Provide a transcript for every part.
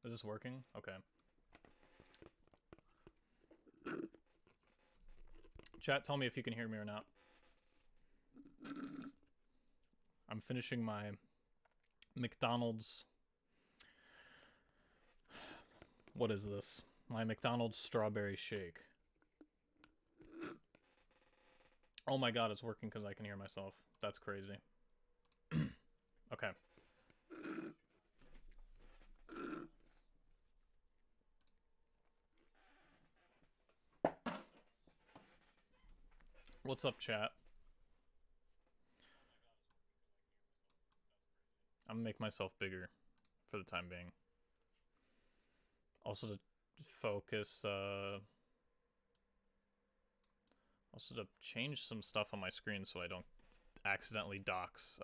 Is this working? Okay. Chat, tell me if you can hear me or not. I'm finishing my McDonald's... What is this? My McDonald's strawberry shake. Oh my god, it's working because I can hear myself. That's crazy. Okay. What's up, chat? I'm gonna make myself bigger for the time being. Also to focus, also to change some stuff on my screen so I don't accidentally dox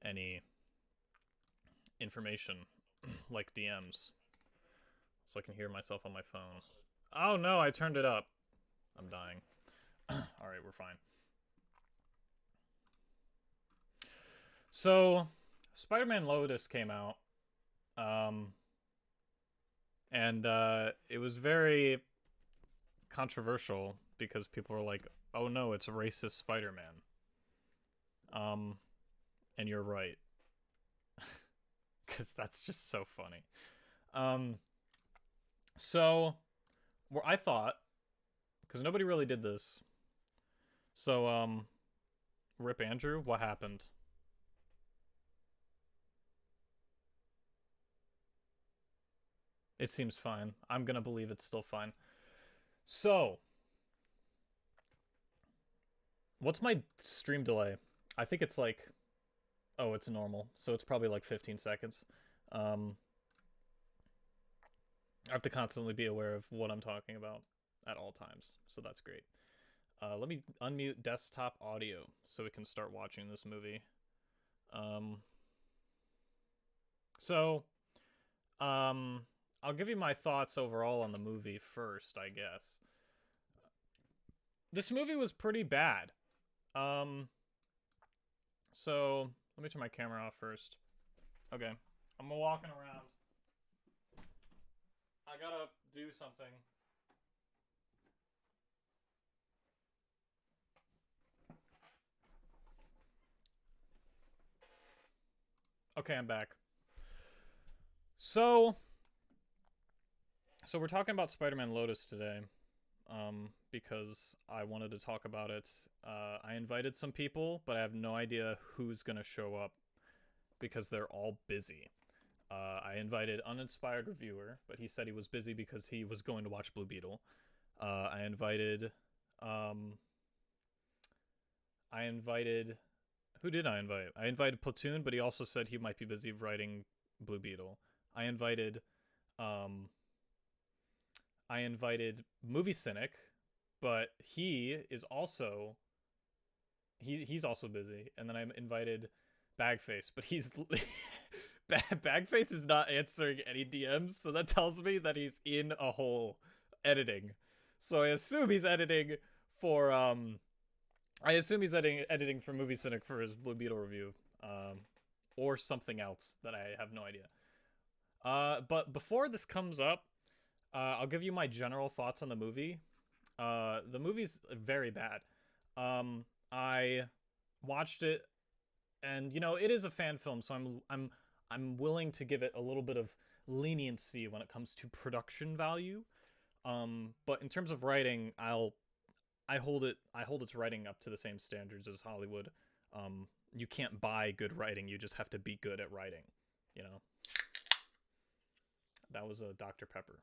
any information like DMs, so I can hear myself on my phone. Oh no, I turned it up. I'm dying. Alright, we're fine. So, Spiderman Lotus came out. And it was very controversial because people were like, oh no, it's racist Spider-Man. And you're right. Because that's just so funny. So, where I thought, because nobody really did this. So, Rip Andrew, what happened? It seems fine. I'm gonna believe it's still fine. So, what's my stream delay? I think it's like, oh, it's normal. So it's probably like 15 seconds. I have to constantly be aware of what I'm talking about at all times. So that's great. Let me unmute desktop audio so we can start watching this movie. I'll give you my thoughts overall on the movie first, I guess. This movie was pretty bad. So let me turn my camera off first. Okay, I'm walking around. I gotta do something. Okay, I'm back. So we're talking about Spider-Man Lotus today, because I wanted to talk about it. I invited some people, but I have no idea who's gonna show up because they're all busy. I invited Uninspired Reviewer, but he said he was busy because he was going to watch Blue Beetle. I invited... Who did I invite? I invited Platoon, but he also said he might be busy writing Blue Beetle. I invited Movie Cynic, but he is also... He's also busy. And then I invited Bagface, but he's... Bagface is not answering any DMs, so that tells me that he's in a hole editing. So I assume he's editing for editing for Movie Cynic for his Blue Beetle review, or something else that I have no idea. But before this comes up, I'll give you my general thoughts on the movie. The movie's very bad. I watched it, and you know it is a fan film, so I'm willing to give it a little bit of leniency when it comes to production value. But in terms of writing, I hold its writing up to the same standards as Hollywood. You can't buy good writing, you just have to be good at writing, you know? That was a Dr. Pepper.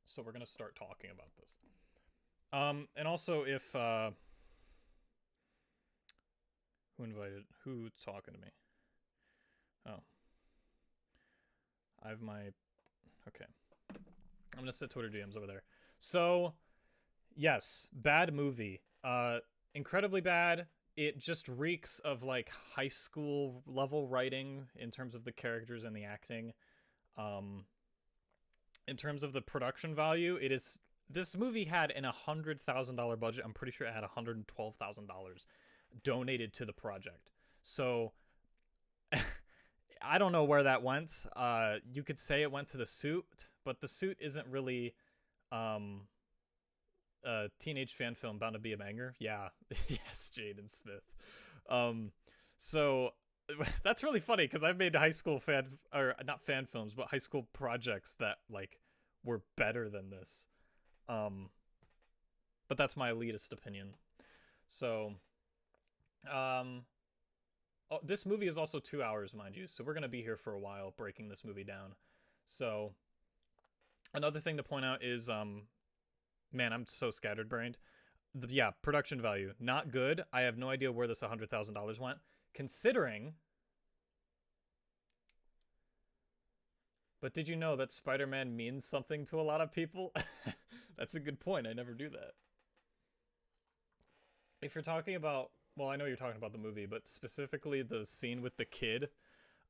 So we're gonna start talking about this. And also if, who's talking to me? Oh. I have my, okay. I'm gonna set Twitter DMs over there. So, yes, bad movie. Incredibly bad. It just reeks of like high school level writing in terms of the characters and the acting. In terms of the production value, this movie had an $100,000 budget. I'm pretty sure it had $112,000 donated to the project. So I don't know where that went. You could say it went to the suit, but the suit isn't really um a teenage fan film bound to be a banger. Yeah. Yes, Jaden Smith. Um so that's really funny because I've made high school fan or not fan films, but high school projects that like were better than this. Um but that's my elitist opinion. So, um oh, this movie is also 2 hours, mind you, so we're gonna be here for a while breaking this movie down. So, another thing to point out is, man, I'm so scattered brained. Yeah, production value not good. I have no idea where this $100,000 went, considering. But did you know that Spider-Man means something to a lot of people? That's a good point. I never do that. If you're talking about, well, I know you're talking about the movie, but specifically the scene with the kid,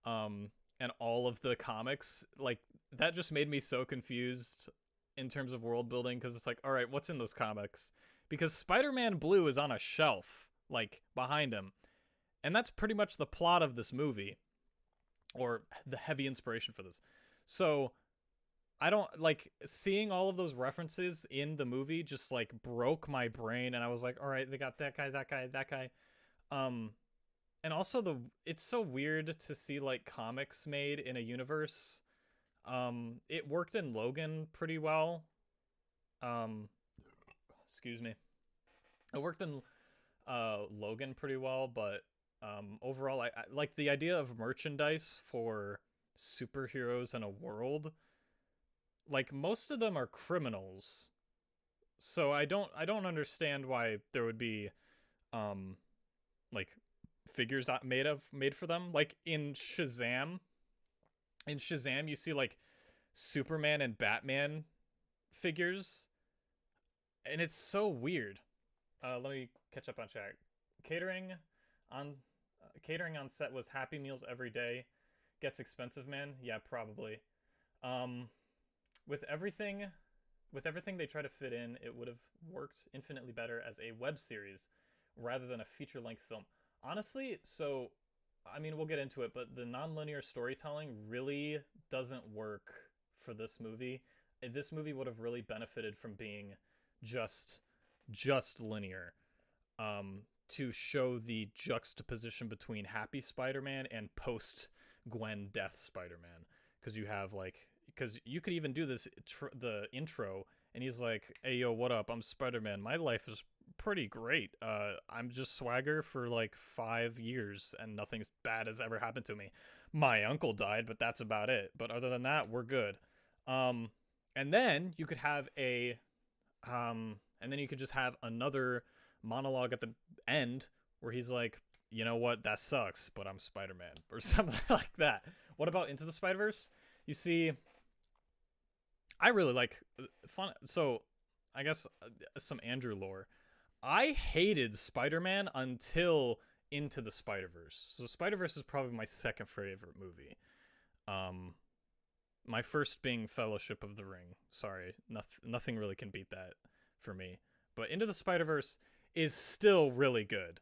and all of the comics, like that just made me so confused in terms of world building because it's like, all right, what's in those comics? Because Spider-Man Blue is on a shelf, like behind him, and that's pretty much the plot of this movie, or the heavy inspiration for this. So I don't like seeing all of those references in the movie just like broke my brain and I was like, all right, they got that guy, that guy, that guy. Um and also it's so weird to see like comics made in a universe. It worked in Logan pretty well. Um excuse me. It worked in Logan pretty well, but overall I like the idea of merchandise for superheroes in a world. Like most of them are criminals, so I don't understand why there would be like figures made for them. Like in Shazam you see like Superman and Batman figures, and it's so weird. Let me catch up on chat. Catering on catering on set was Happy Meals every day. Gets expensive, man. Yeah, probably. Um with everything they try to fit in, it would have worked infinitely better as a web series rather than a feature-length film. Honestly, so I mean, we'll get into it, but the non-linear storytelling really doesn't work for this movie. This movie would have really benefited from being just linear, to show the juxtaposition between Happy Spider-Man and post Gwen death Spider-Man, because you have like, because you could even do this the intro and he's like, hey yo, what up, I'm Spider-Man, my life is pretty great, I'm just swagger for like 5 years and nothing bad has ever happened to me. My uncle died, but that's about it, but other than that we're good. And then you could have and then you could just have another monologue at the end where he's like, you know what, that sucks, but I'm Spider-Man, or something like that. What about Into the Spider-Verse? You see, I really like fun. So I guess some Andrew lore. I hated Spider-Man until Into the Spider-Verse. So Spider-Verse is probably my second favorite movie. My first being Fellowship of the Ring. Sorry, nothing really can beat that for me. But Into the Spider-Verse is still really good.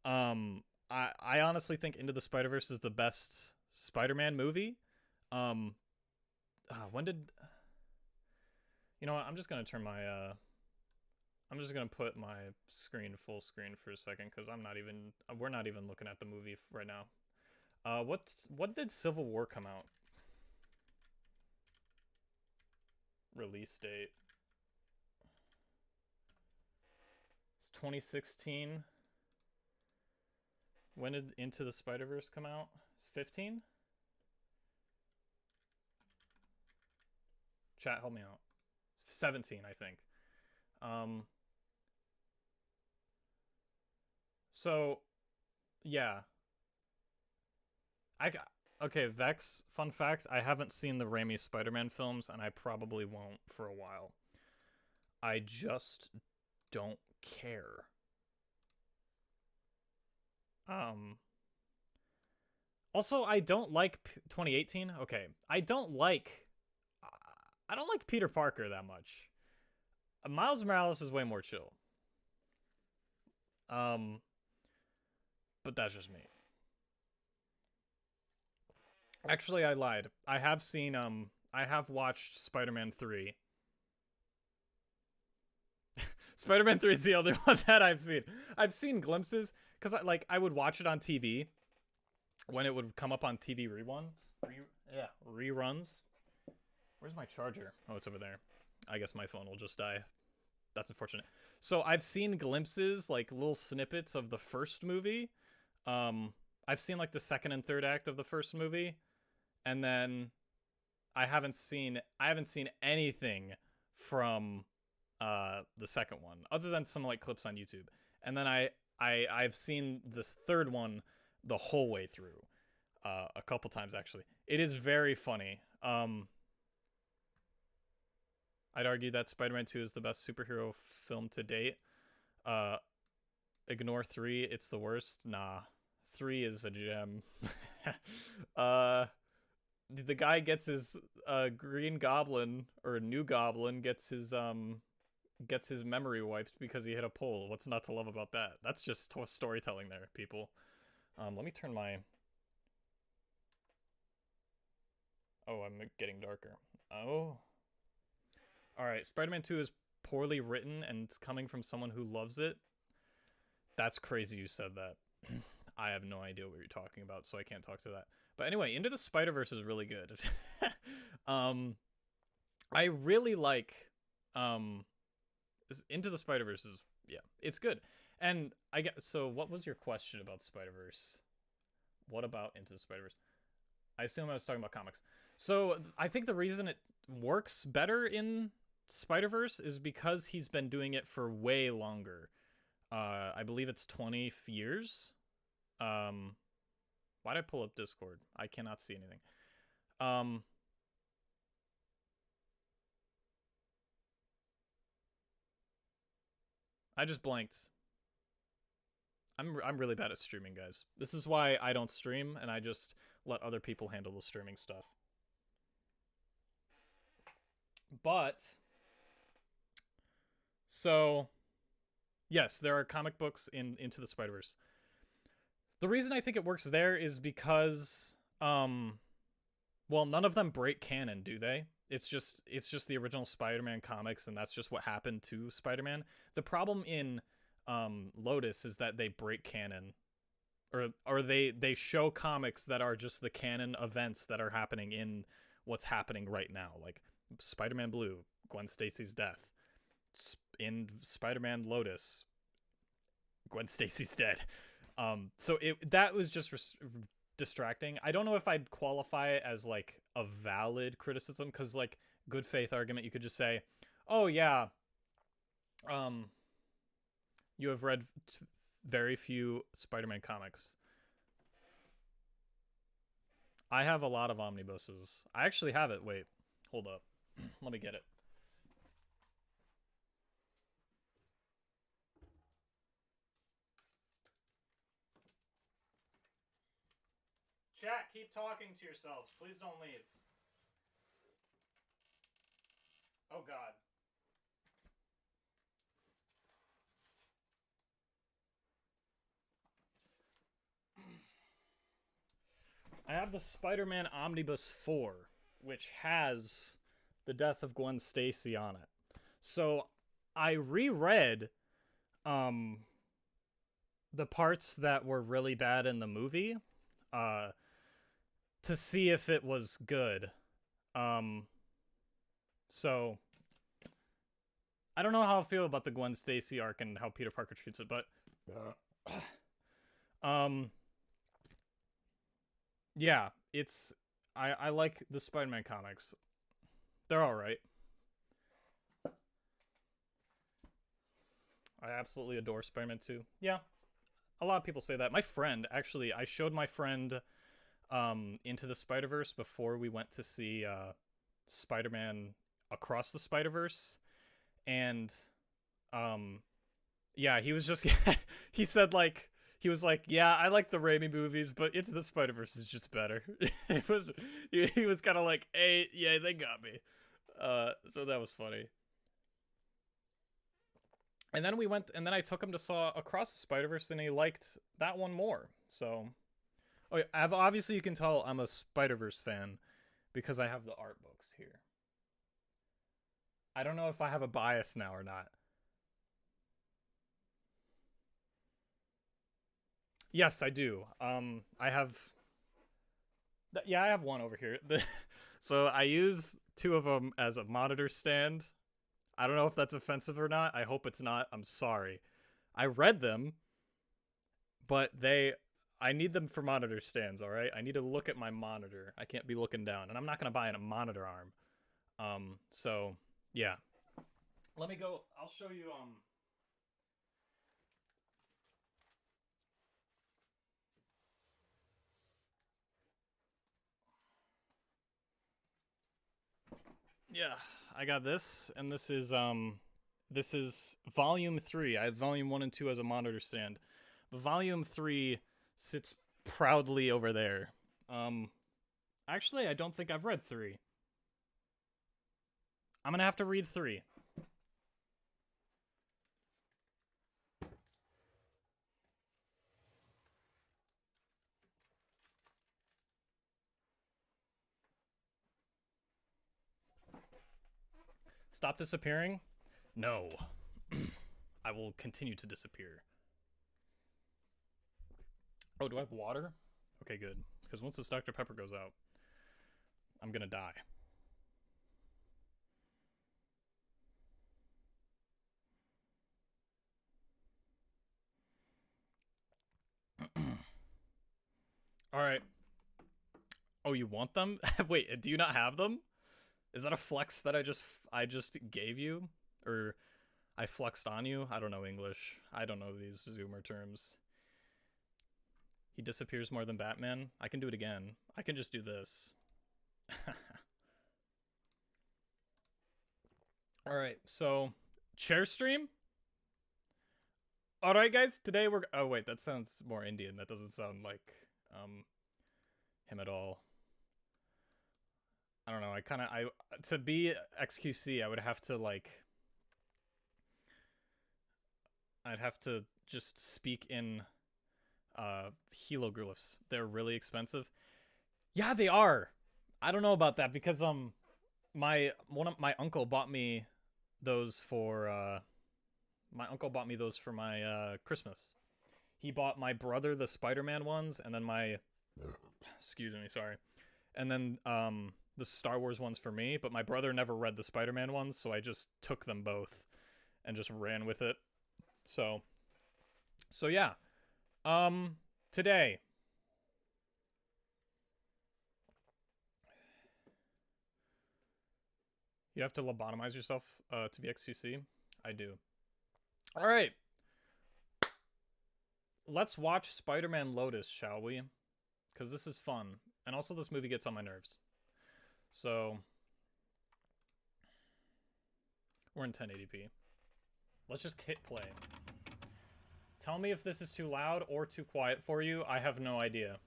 I honestly think Into the Spider-Verse is the best Spider-Man movie. When did, you know what? I'm just gonna turn my I'm just gonna put my screen full screen for a second because we're not even looking at the movie right now. What did Civil War come out? Release date. It's 2016. When did Into the Spider-Verse come out? It's 15? Chat, help me out. 17, I think. So, yeah. Okay, Vex, fun fact, I haven't seen the Raimi Spider-Man films, and I probably won't for a while. I just don't care. Also, I don't like 2018. Okay, I don't like Peter Parker that much. Miles Morales is way more chill. But that's just me. Actually, I lied. I have watched Spider-Man 3. Spider-Man 3 is the only one that I've seen. I've seen glimpses cuz I would watch it on TV when it would come up on TV reruns. Yeah, reruns. Where's my charger? Oh, it's over there. I guess my phone will just die. That's unfortunate. So I've seen glimpses, like little snippets of the first movie. I've seen like the second and third act of the first movie, and then I haven't seen anything from the second one other than some like clips on YouTube. And then I've seen this third one the whole way through a couple times actually. It is very funny. I'd argue that Spider-Man 2 is the best superhero film to date. Uh, Ignore 3, it's the worst. Nah, 3 is a gem. uh, the guy gets his Green Goblin or New Goblin gets his memory wiped because he hit a pole. What's not to love about that? That's just storytelling there, people. Let me turn my. Oh, I'm getting darker. Oh. All right, Spider-Man 2 is poorly written and it's coming from someone who loves it. That's crazy you said that. I have no idea what you're talking about, so I can't talk to that. But anyway, Into the Spider-Verse is really good. I really like Into the Spider-Verse is, yeah, it's good. And I get, so what was your question about Spider-Verse? What about Into the Spider-Verse? I assume I was talking about comics. So I think the reason it works better in Spider-Verse is because he's been doing it for way longer. I believe it's 20 years. Why'd I pull up Discord? I cannot see anything. I just blanked. I'm really bad at streaming, guys. This is why I don't stream and I just let other people handle the streaming stuff. But so yes, there are comic books in Into the Spider-Verse. The reason I think it works there is because well, none of them break canon, do they? It's just the original Spider-Man comics, and that's just what happened to Spider-Man. The problem in Lotus is that they break canon, or they show comics that are just the canon events that are happening in what's happening right now, like Spider-Man Blue, Gwen Stacy's death. In Spider-Man Lotus, Gwen Stacy's dead. So that was just distracting. I don't know if I'd qualify it as like a valid criticism, because like good faith argument, you could just say, oh yeah, you have read very few Spider-Man comics. I have a lot of omnibuses. I actually have it. Wait, hold up. Let me get it. Chat, keep talking to yourselves. Please don't leave. Oh god. I have the Spider-Man Omnibus 4, which has the death of Gwen Stacy on it. So I reread the parts that were really bad in the movie to see if it was good. So I don't know how I feel about the Gwen Stacy arc and how Peter Parker treats it, but yeah, it's I like the Spider-Man comics. They're all right. I absolutely adore Spider-Man 2. Yeah, a lot of people say that. My friend, actually, I showed my friend Into the Spider-Verse before we went to see Spider-Man Across the Spider-Verse, and yeah, he was just he said like he was like, yeah, I like the Raimi movies, but Into the Spider-Verse is just better. He was kind of like, hey, yeah, they got me. So that was funny. And then we went, and then I took him to saw Across the Spider-Verse, and he liked that one more. So Oh, yeah, obviously you can tell I'm a Spider-Verse fan because I have the art books here. I don't know if I have a bias now or not. Yes, I do. I have. Yeah, I have one over here. So I use two of them as a monitor stand. I don't know if that's offensive or not. I hope it's not. I'm sorry. I read them, but I need them for monitor stands, all right? I need to look at my monitor. I can't be looking down, and I'm not going to buy a monitor arm. So yeah. Let me go. I'll show you yeah, I got this, and this is volume 3. I have volume 1 and 2 as a monitor stand. But volume 3 sits proudly over there. Actually, I don't think I've read 3. I'm gonna have to read 3. Stop disappearing? No. I will continue to disappear. Oh, do I have water? Okay, good. Because once this Dr. Pepper goes out, I'm gonna die. All right. Oh, you want them? Wait, do you not have them? Is that a flex that I just gave you, or I flexed on you? I don't know English. I don't know these Zoomer terms. He disappears more than Batman. I can do it again. I can just do this. All right, so chair stream. All right, guys. Today we're. Oh wait, that sounds more Indian. That doesn't sound like him at all. I don't know. I to be XQC, I would have to like. I'd have to just speak in heloglyphs. They're really expensive. Yeah, they are. I don't know about that because my uncle bought me those for my Christmas. He bought my brother the Spider-Man ones, and then my excuse me, sorry. And then the Star Wars ones for me, but my brother never read the Spider-Man ones, so I just took them both and just ran with it. So yeah. Today you have to lobotomize yourself to be XQC. I do. All right. Let's watch Spider-Man Lotus, shall we? Because this is fun. And also this movie gets on my nerves. So we're in 1080p. Let's just hit play. Tell me if this is too loud or too quiet for you. I have no idea.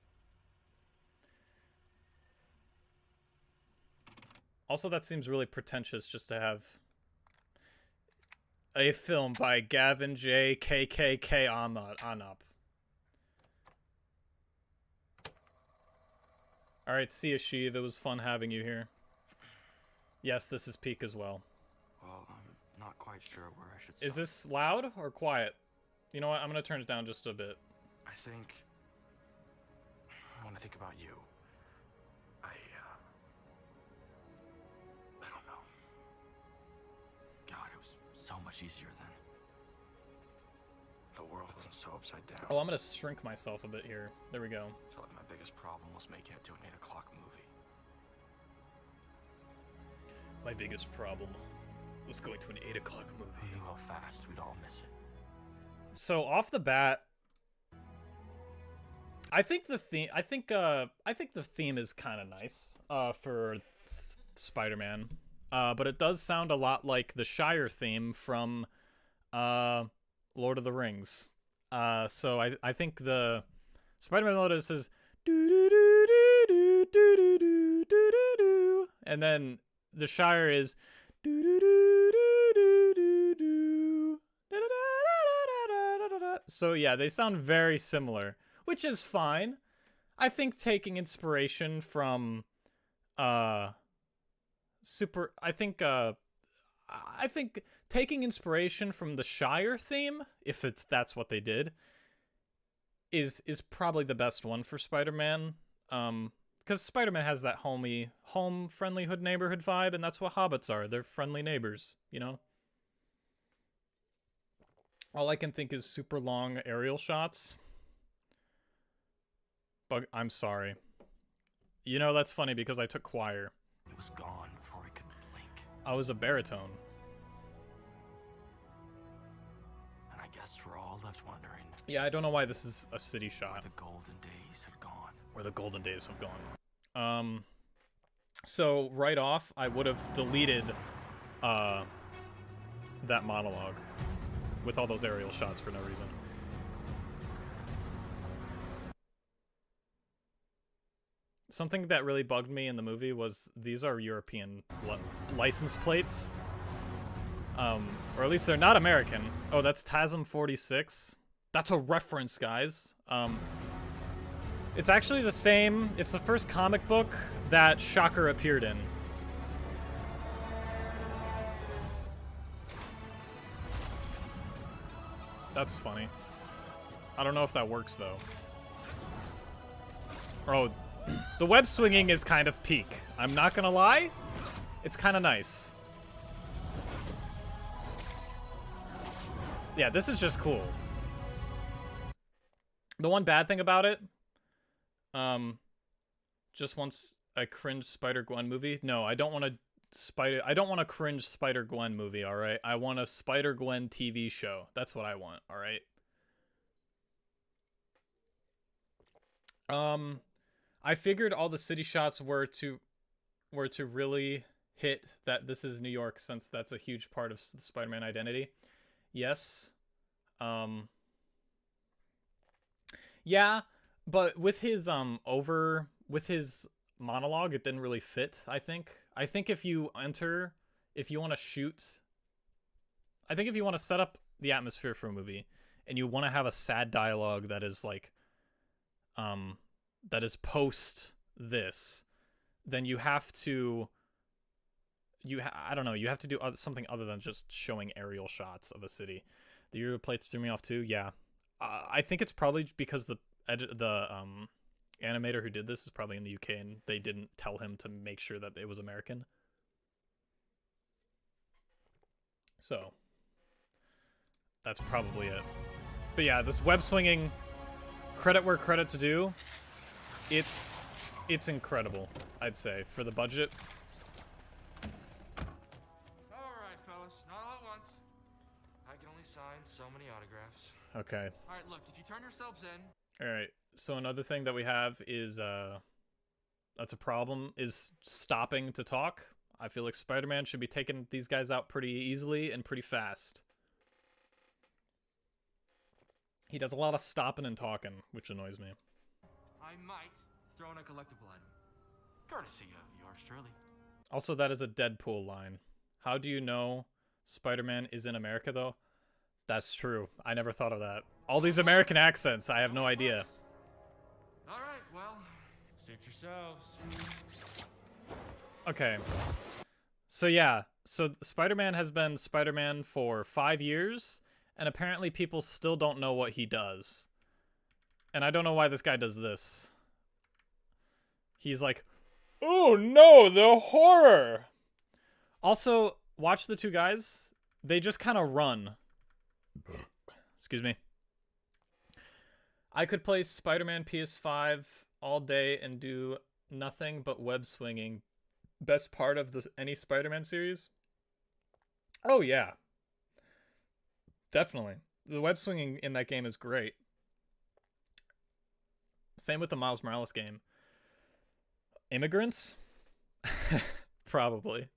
Also, that seems really pretentious just to have a film by Gavin J. KKK Anup. Alright, see you, Sheev. It was fun having you here. Yes, this is peak as well. Well, I'm not quite sure where I should start. Is this loud or quiet? You know what? I'm going to turn it down just a bit. I think... when I think about you, I don't know. God, it was so much easier then. The world wasn't so upside down. Oh, I'm going to shrink myself a bit here. There we go. I felt like my biggest problem was making it to an 8 o'clock movie. My biggest problem was going to an 8 o'clock movie. I knew how fast we'd all miss it. So off the bat, I think the theme is kind of nice for Spider-Man, but it does sound a lot like the Shire theme from Lord of the Rings. So I think the Spider-Man Lotus is do do do do do do do do do do, and then the Shire is do do do do do do do. So yeah, they sound very similar, which is fine. I think taking inspiration from uh I think taking inspiration from the Shire theme, if that's what they did, is probably the best one for Spider-Man. Because Spider-Man has that home friendly hood neighborhood vibe, and that's what hobbits are. They're friendly neighbors, you know? All I can think is super long aerial shots. But I'm sorry. You know, that's funny because I took choir. It was gone before we could blink. I was a baritone. And I guess we're all left wondering. Yeah, I don't know why this is a city shot. Where the golden days had gone. Where the golden days have gone. So right off, I would have deleted that monologue with all those aerial shots for no reason. Something that really bugged me in the movie was these are European license plates. Or at least they're not American. Oh, that's TASM 46. That's a reference, guys. It's actually the same. It's the first comic book that Shocker appeared in. That's funny. I don't know if that works, though. Oh, the web swinging is kind of peak. I'm not gonna lie. It's kind of nice. Yeah, this is just cool. The one bad thing about it, just wants a cringe Spider-Gwen movie. No, I don't want a cringe Spider-Gwen movie, all right? I want a Spider-Gwen TV show. That's what I want, all right? I figured all the city shots were to really hit that this is New York, since that's a huge part of the Spider-Man identity. Yes. Yeah, but with his his monologue, it didn't really fit, I think. I think if you want to set up the atmosphere for a movie and you want to have a sad dialogue that is like that is post this, then you have to I don't know, you have to do something other than just showing aerial shots of a city. The Euro plates threw me off too. Yeah. I think it's probably because the animator who did this is probably in the UK and they didn't tell him to make sure that it was American. So that's probably it. But yeah, this web swinging, credit where credit's due. It's incredible, I'd say, for the budget. Alright, fellas, not all at once. I can only sign so many autographs. Okay. Alright, look, if you turn yourselves in. Alright, so another thing that we have is, that's a problem, is stopping to talk. I feel like Spider-Man should be taking these guys out pretty easily and pretty fast. He does a lot of stopping and talking, which annoys me. I might throw in a collectible item. Courtesy of yours truly. Also, that is a Deadpool line. How do you know Spider-Man is in America, though? That's true. I never thought of that. All these American accents, I have no idea. Alright, well, suit yourselves. Okay. So yeah, so Spider-Man has been Spider-Man for 5 years, and apparently people still don't know what he does. And I don't know why this guy does this. He's like, oh no, the horror! Also, watch the two guys. They just kind of run. Excuse me. I could play Spider-Man PS5 all day and do nothing but web swinging. Best part of any Spider-Man series? Oh yeah. Definitely. The web swinging in that game is great. Same with the Miles Morales game. Immigrants? Probably.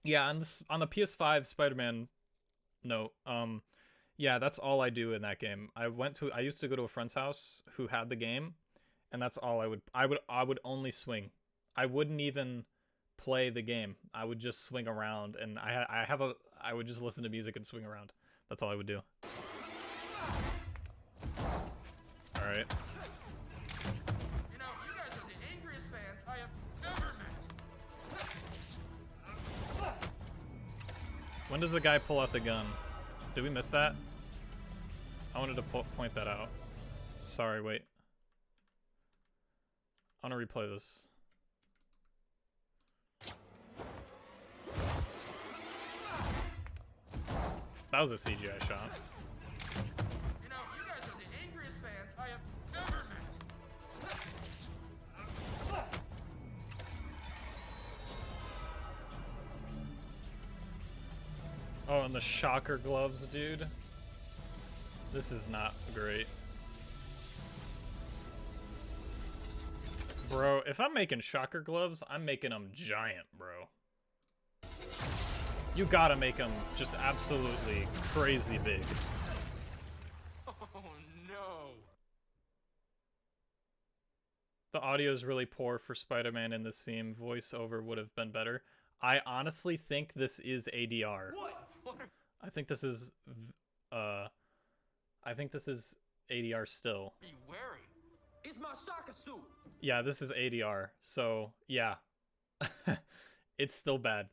Yeah, on the PS5 Spider-Man note, yeah, that's all I do in that game. I used to go to a friend's house who had the game, and that's all I would only swing. I wouldn't even play the game. I would just swing around, and I would just listen to music and swing around. That's all I would do. All right. You know, you guys are the angriest fans I have ever met. When does the guy pull out the gun? Did we miss that? I wanted to point that out. Sorry, wait. I want to replay this. That was a CGI shot. You know, you guys are the angriest fans I have ever met. Oh, and the shocker gloves, dude. This is not great. Bro, if I'm making shocker gloves, I'm making them giant, bro. You gotta make them just absolutely crazy big. Oh no. The audio is really poor for Spider-Man in this scene. Voiceover would have been better. I honestly think this is ADR. What? I think this is ADR still. Are you wearing? It's my shocker suit. Yeah, this is ADR. So, yeah. It's still bad.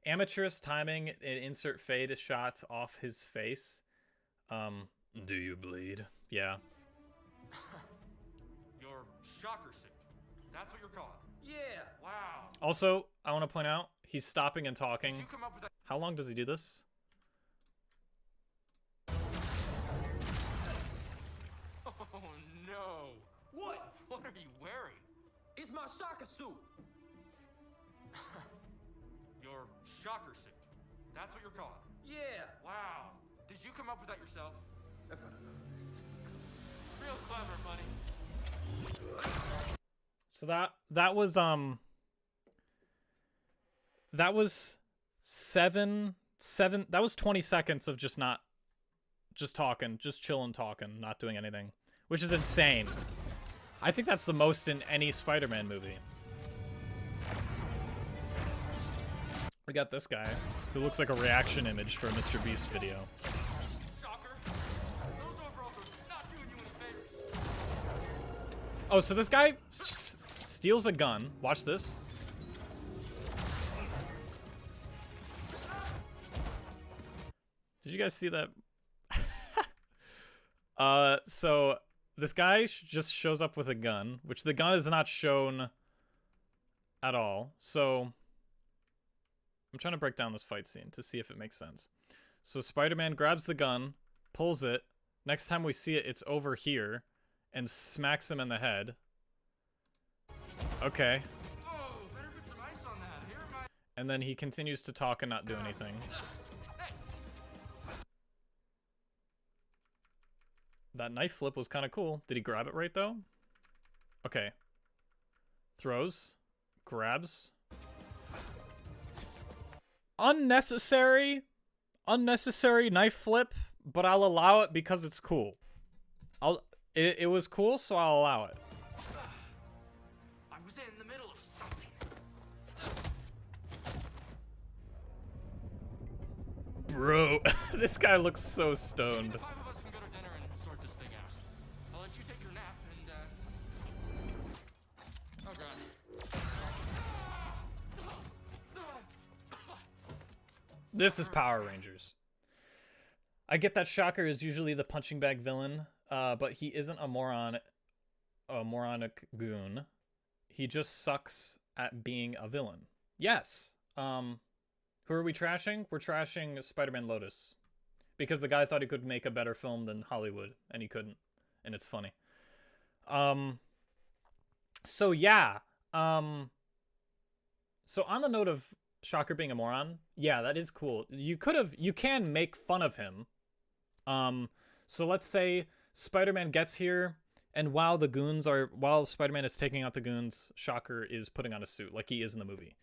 Amateurish timing and insert fade shots off his face. Do you bleed? Yeah. Your shocker suit. That's what you're calling. Yeah. Wow. Also, I want to point out, he's stopping and talking. Did you come up with that? How long does he do this? Oh no. What? What are you wearing? It's my shocker suit. Your shocker suit. That's what you're calling. Yeah. Wow. Did you come up with that yourself? Real clever, buddy. So that was seven that was 20 seconds of just talking, just chilling talking, not doing anything, which is insane. I think that's the most in any Spider-Man movie. We got this guy who looks like a reaction image for a Mr. Beast video. Shocker. Those overalls are not doing you any favors. Oh, so this guy steals a gun. Watch this. Did you guys see that? So this guy just shows up with a gun, which the gun is not shown at all. So I'm trying to break down this fight scene to see if it makes sense. So Spider-Man grabs the gun, pulls it. Next time we see it, it's over here and smacks him in the head. Okay. Oh, better put some ice on that. Here are my... And then he continues to talk and not do anything. Hey. That knife flip was kind of cool. Did he grab it right, though? Okay. Throws. Grabs. Unnecessary knife flip, but I'll allow it because it's cool. It was cool, so I'll allow it. I was in the middle of something. Bro, this guy looks so stoned. The five of us can go to dinner and sort this thing out. I'll let you take your nap and, oh god. This is Power Rangers. I get that Shocker is usually the punching bag villain, but he isn't a moronic goon. He just sucks at being a villain. Yes. Who are we trashing? We're trashing Spiderman Lotus. Because the guy thought he could make a better film than Hollywood, and he couldn't. And it's funny. So yeah. So on the note of Shocker being a moron, yeah, that is cool. You can make fun of him. So let's say Spider-Man gets here, and while Spider-Man is taking out the goons, Shocker is putting on a suit like he is in the movie.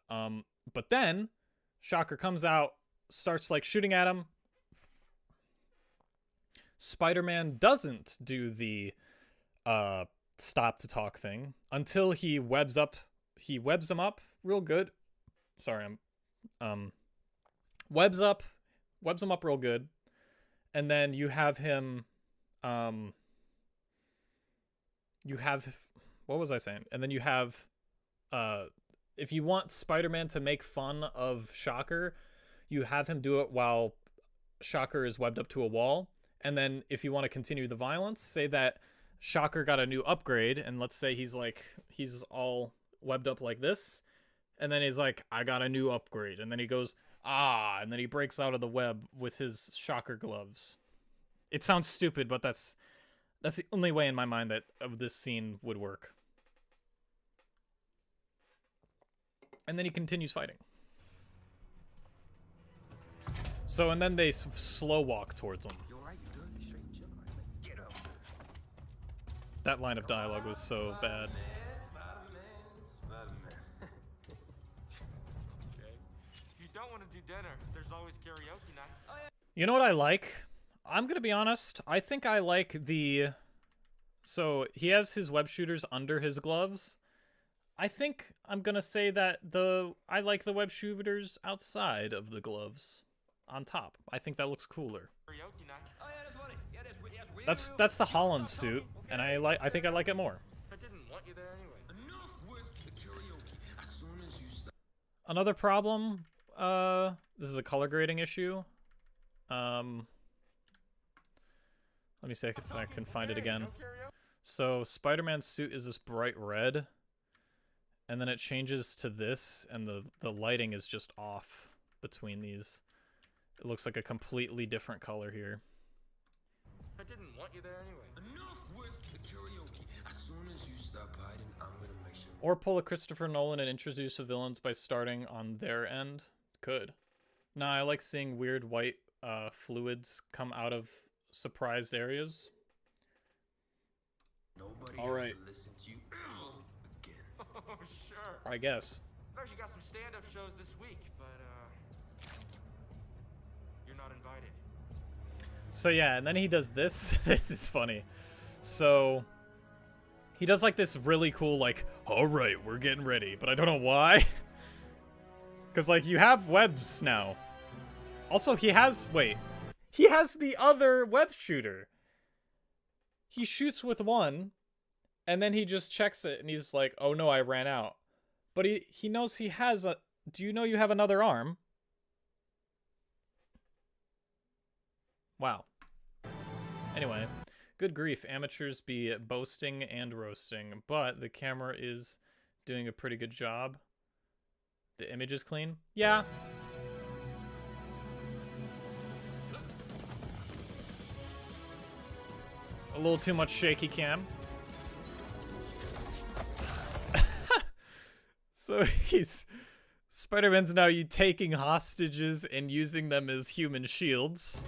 But then Shocker comes out, starts like shooting at him. Spider-Man doesn't do the stop to talk thing until he webs him up real good. Sorry, webs him up real good. and then you have him, you have, what was I saying? And then you have, if you want Spider-Man to make fun of Shocker, you have him do it while Shocker is webbed up to a wall. And then if you want to continue the violence, say that Shocker got a new upgrade, and let's say he's all webbed up like this, and then he's like, I got a new upgrade, and then he goes, ah, and then he breaks out of the web with his Shocker gloves. It sounds stupid, but that's the only way in my mind that of this scene would work. And then he continues fighting. So, and then they slow walk towards him. That line of dialogue was so bad. You don't want to do dinner. There's always karaoke night. You know what I like? I'm gonna be honest. I think I like the... So, he has his web shooters under his gloves. I think I'm gonna say that I like the web shooters outside of the gloves. On top. I think that looks cooler. That's the Holland suit, and I think I like it more. I didn't want you there anyway. Another problem, this is a color grading issue. Let me see if I can find it again. So Spider-Man's suit is this bright red, and then it changes to this, and the lighting is just off between these. It looks like a completely different color here. I didn't want you there anyway. Enough with the karaoke. As soon as you stop hiding, I'm gonna make sure. Or pull a Christopher Nolan and introduce the villains by starting on their end. Could. Nah, I like seeing weird white fluids come out of surprised areas. Nobody All right. else will listen to you again. Oh, sure. I guess. I've actually got some stand-up shows this week, but you're not invited. So yeah, and then he does this. This is funny. So he does like this really cool, like, all right, we're getting ready, but I don't know why. Because like you have webs now. Also, he has the other web shooter. He shoots with one, and then he just checks it, and he's like, oh no, I ran out. But he knows he has a... Do you know you have another arm? Wow. Anyway, good grief, amateurs be boasting and roasting, but the camera is doing a pretty good job. The image is clean. Yeah. A little too much shaky cam. So Spider-Man's now taking hostages and using them as human shields.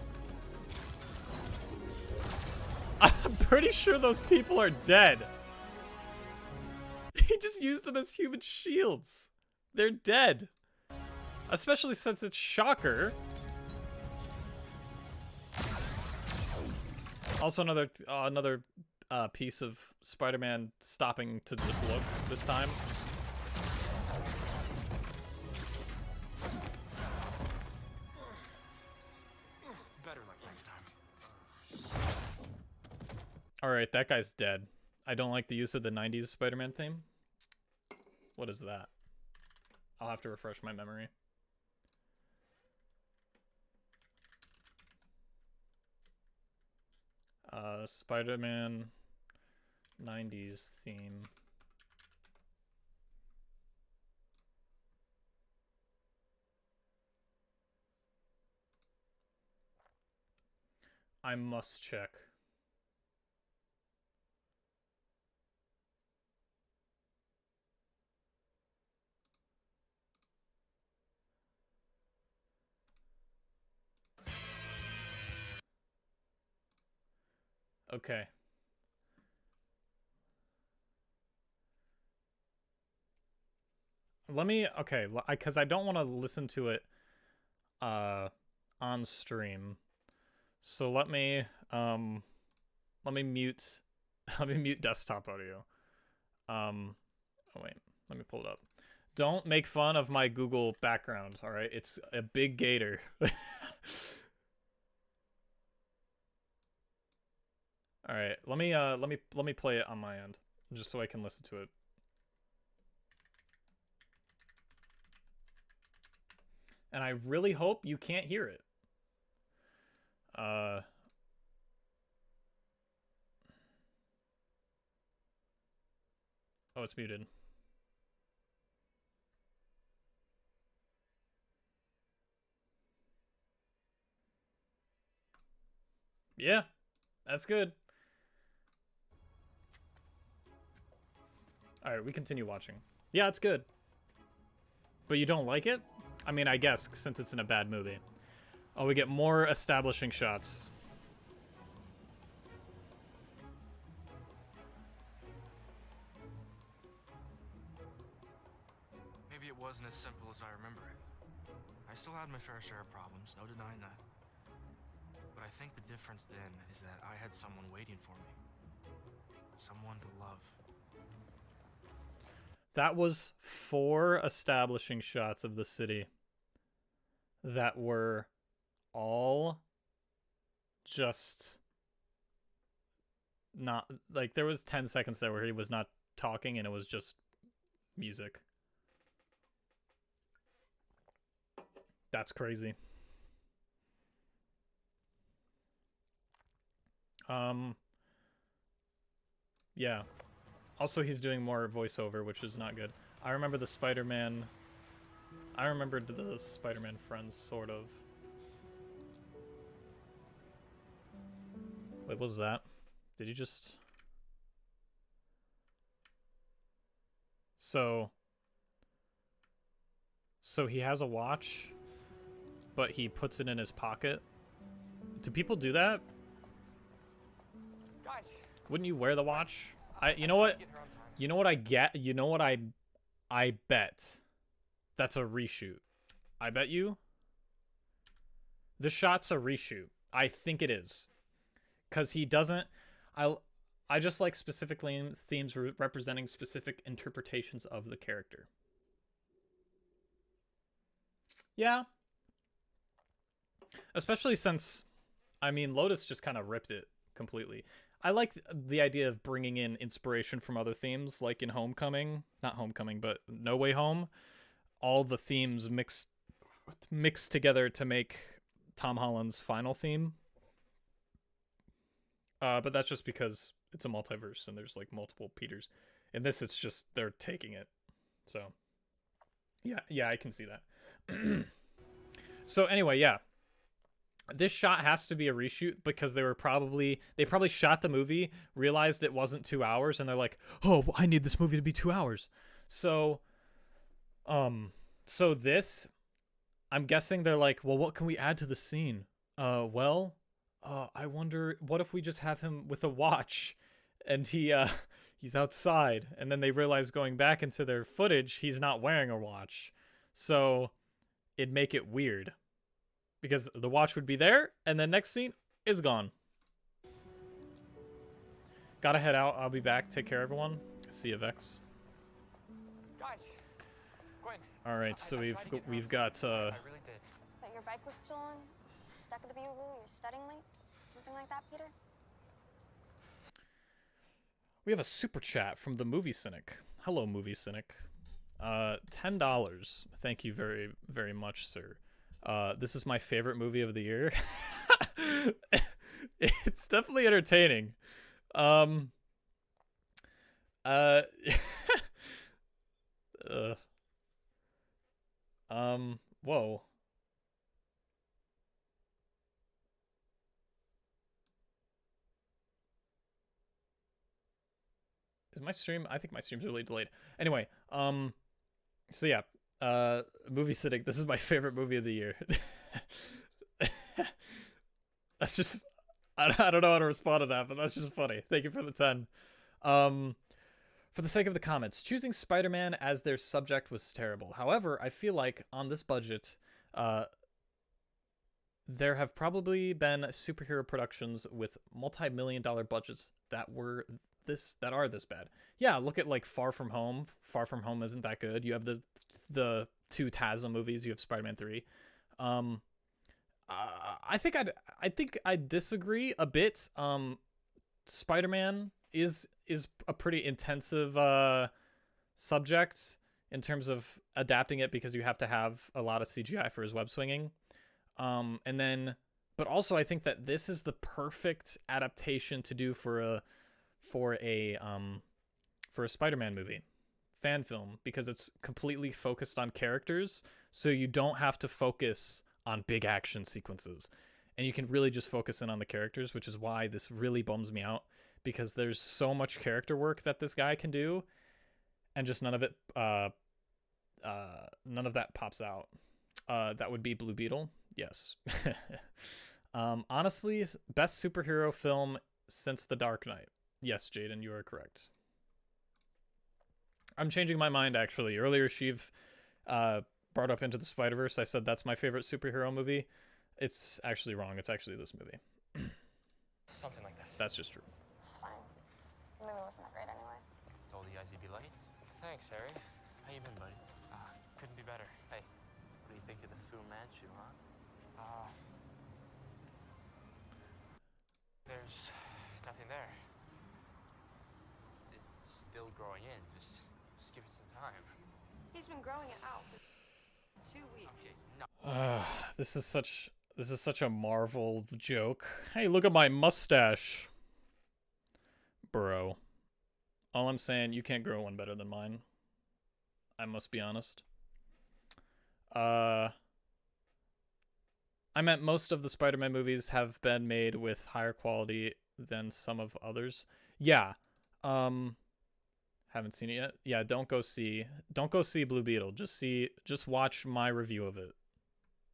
I'm pretty sure those people are dead. He just used them as human shields. They're dead. Especially since it's Shocker. Also another piece of Spider-Man stopping to just look this time. Better like next time. Alright, that guy's dead. I don't like the use of the 90s Spider-Man theme. What is that? I'll have to refresh my memory. Spider-Man 90s theme. I must check. Okay. Let me, okay, because I don't want to listen to it on stream. So let me mute desktop audio. Oh wait, let me pull it up. Don't make fun of my Google background, all right? It's a big gator. All right, let me play it on my end, just so I can listen to it. And I really hope you can't hear it. Oh, it's muted. Yeah, that's good. All right, we continue watching. Yeah, it's good. But you don't like it? I mean, I guess, since it's in a bad movie. Oh, we get more establishing shots. Maybe it wasn't as simple as I remember it. I still had my fair share of problems, no denying that. But I think the difference then is that I had someone waiting for me. Someone to love. That was 4 establishing shots of the city that were all just not, like, there was 10 seconds there where he was not talking and it was just music. That's crazy. Yeah. Also, he's doing more voiceover, which is not good. I remember the Spider-Man... I remembered the Spider-Man friends, sort of. Wait, what was that? Did you just... So he has a watch, but he puts it in his pocket. Do people do that? Guys, Wouldn't you wear the watch? You know what? You know what I get? You know what I bet that's a reshoot. I bet you the shot's a reshoot. I think it is. Cuz he doesn't I just like specific themes representing specific interpretations of the character. Yeah. Especially since, I mean, Lotus just kind of ripped it completely. I like the idea of bringing in inspiration from other themes, like in Homecoming. Not Homecoming, but No Way Home. All the themes mixed together to make Tom Holland's final theme. But that's just because it's a multiverse and there's like multiple Peters. In this, it's just they're taking it. So, yeah, I can see that. So anyway, yeah. This shot has to be a reshoot because they probably shot the movie, realized it wasn't 2 hours, and they're like, oh, I need this movie to be 2 hours. So this, I'm guessing they're like, well, what can we add to the scene? I wonder, what if we just have him with a watch and he's outside, and then they realize going back into their footage, he's not wearing a watch. So it'd make it weird. Because the watch would be there, and then next scene is gone. Gotta head out. I'll be back. Take care, everyone. See you, Vex. guys, Gwen. All right, so we've got. I really did. But your bike was stolen, stuck at the bugle, you're studying late, something like that, Peter? We have a super chat from the Movie Cynic. Hello, Movie Cynic. $10. Thank you very, very much, sir. This is my favorite movie of the year. It's definitely entertaining. Whoa. Is my stream? I think my stream's really delayed. Anyway, so yeah. Movie Cynic, this is my favorite movie of the year. That's just, I don't know how to respond to that, but that's just funny. Thank you for the 10. For the sake of the comments, choosing Spider-Man as their subject was terrible. However, I feel like on this budget, there have probably been superhero productions with multi-million-dollar budgets that are this bad. Yeah, look at like Far From Home. Far From Home isn't that good. You have the 2 TASA movies. You have Spider-Man 3. I think I disagree a bit. Spider-Man is a pretty intensive subject in terms of adapting it, because you have to have a lot of CGI for his web swinging. And then, but also I think that this is the perfect adaptation to do for a Spider-Man movie, fan film, because it's completely focused on characters, so you don't have to focus on big action sequences, and you can really just focus in on the characters, which is why this really bums me out, because there's so much character work that this guy can do, and just none of that pops out. That would be Blue Beetle. Yes. Honestly, best superhero film since The Dark Knight. Yes, Jaden, you are correct. I'm changing my mind, actually. Earlier, Sheev brought up Into the Spider-Verse. I said that's my favorite superhero movie. It's actually wrong. It's actually this movie. Something like that. That's just true. It's fine. The movie wasn't that great anyway. Told you guys you'd be late. Thanks, Harry. How you been, buddy? Couldn't be better. Hey, what do you think of the Fu Manchu, huh? There's nothing there. It's still growing in. Just give it some time. He's been growing it out for 2 weeks. Okay, no. This is such a Marvel joke. Hey, look at my mustache. Bro. All I'm saying, you can't grow one better than mine. I must be honest. I meant most of the Spider-Man movies have been made with higher quality than some of others. Yeah. Haven't seen it yet. Yeah, don't go see Blue Beetle. Just watch my review of it.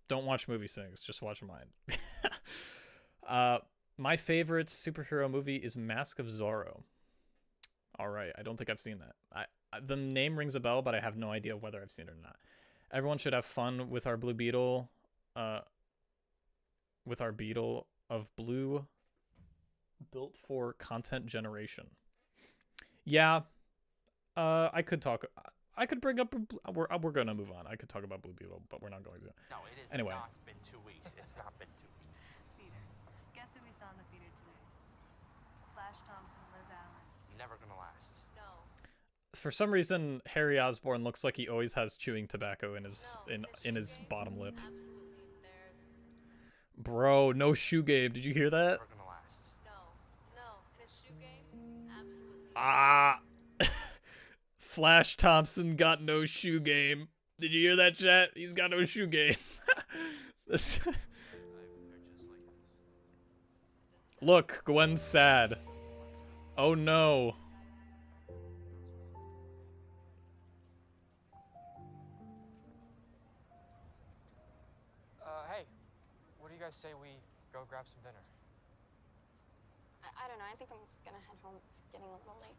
Don't watch movie things. Just watch mine. My favorite superhero movie is Mask of Zorro. All right, I don't think I've seen that. The name rings a bell, but I have no idea whether I've seen it or not. Everyone should have fun with our Blue Beetle. With our Beetle of Blue, built for content generation. Yeah. I could bring up. We're gonna move on. I could talk about Blue Beetle, but we're not going to. No, it is anyway. not been 2 weeks. It's not been 2 weeks. Theater. Guess who we saw in the theater today? Flash Thompson, Liz Allen. Never gonna last. No. For some reason, Harry Osborn looks like he always has chewing tobacco in his No. in his bottom lip. Absolutely embarrassing. Bro, no shoe game. Did you hear that? Never gonna last. No. In a shoe game? Absolutely. Ah. Flash Thompson got no shoe game. Did you hear that, chat? He's got no shoe game. That's... Look, Gwen's sad. Oh no. Hey, what do you guys say we go grab some dinner? I don't know. I think I'm gonna head home. It's getting a little late.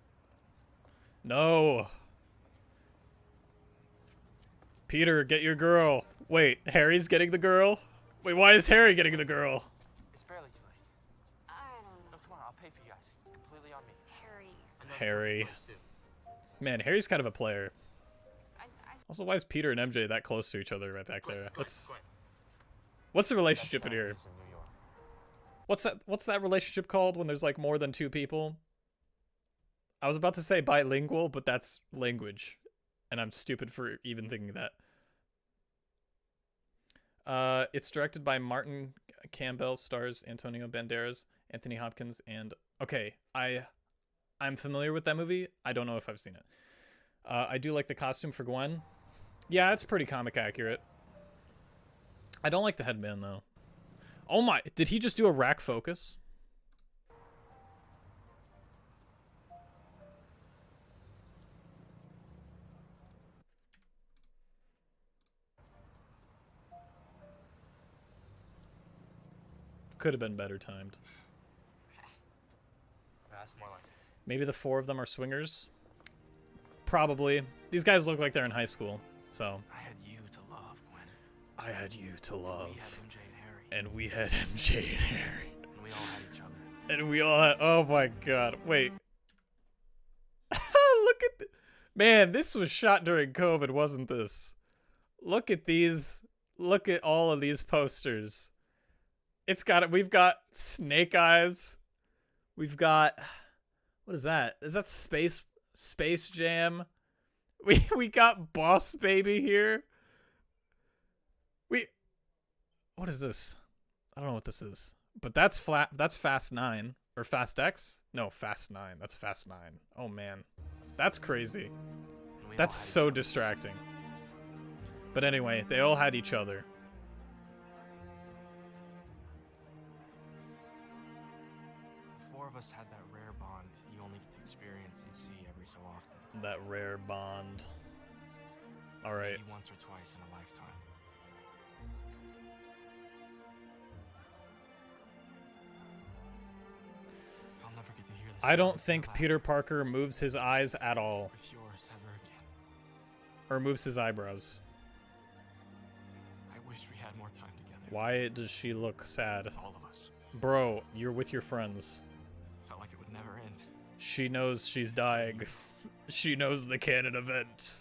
No. Peter, get your girl. Wait, Harry's getting the girl? Wait, why is Harry getting the girl? It's barely too late. I don't know. No, come on, I'll pay for you guys. Completely on me. Harry. I know Harry. you're really soon. Man, Harry's kind of a player. I Also, why is Peter and MJ that close to each other right back there? Gwen, Gwen. What's the relationship in here? Best in New York. What's that relationship called when there's like more than two people? I was about to say bilingual, but that's language. And I'm stupid for even thinking that. It's directed by Martin Campbell, stars Antonio Banderas, Anthony Hopkins, and okay, I'm familiar with that movie. I don't know if I've seen it. I do like the costume for Gwen. Yeah, it's pretty comic accurate. I don't like the headband though. Oh my, did he just do a rack focus? Could have been better timed. That's more like it. Maybe the four of them are swingers. Probably. These guys look like they're in high school, so. I had you to love, Gwen. I had you to We love. had MJ and Harry. And we had MJ and Harry. And we all had each other. And we all had, oh my god. Wait. Look at man, this was shot during COVID, wasn't this? Look at these. Look at all of these posters. We've got Snake Eyes. We've got, what is that? Is that Space Jam? We got Boss Baby here. What is this? I don't know what this is. But that's Fast 9 or Fast X? No, Fast 9. That's Fast 9. Oh man. That's crazy. That's so distracting. But anyway, they all had each other. The four of us had that rare bond you only get to experience and see every so often. That rare bond. All right. Maybe once or twice in a lifetime. I'll never get to hear this. I don't think Peter Parker moves his eyes at all. With yours ever again. Or moves his eyebrows. I wish we had more time together. Why does she look sad? All of us. Bro, you're with your friends. Felt like it would never end. She knows she's dying. She knows the canon event.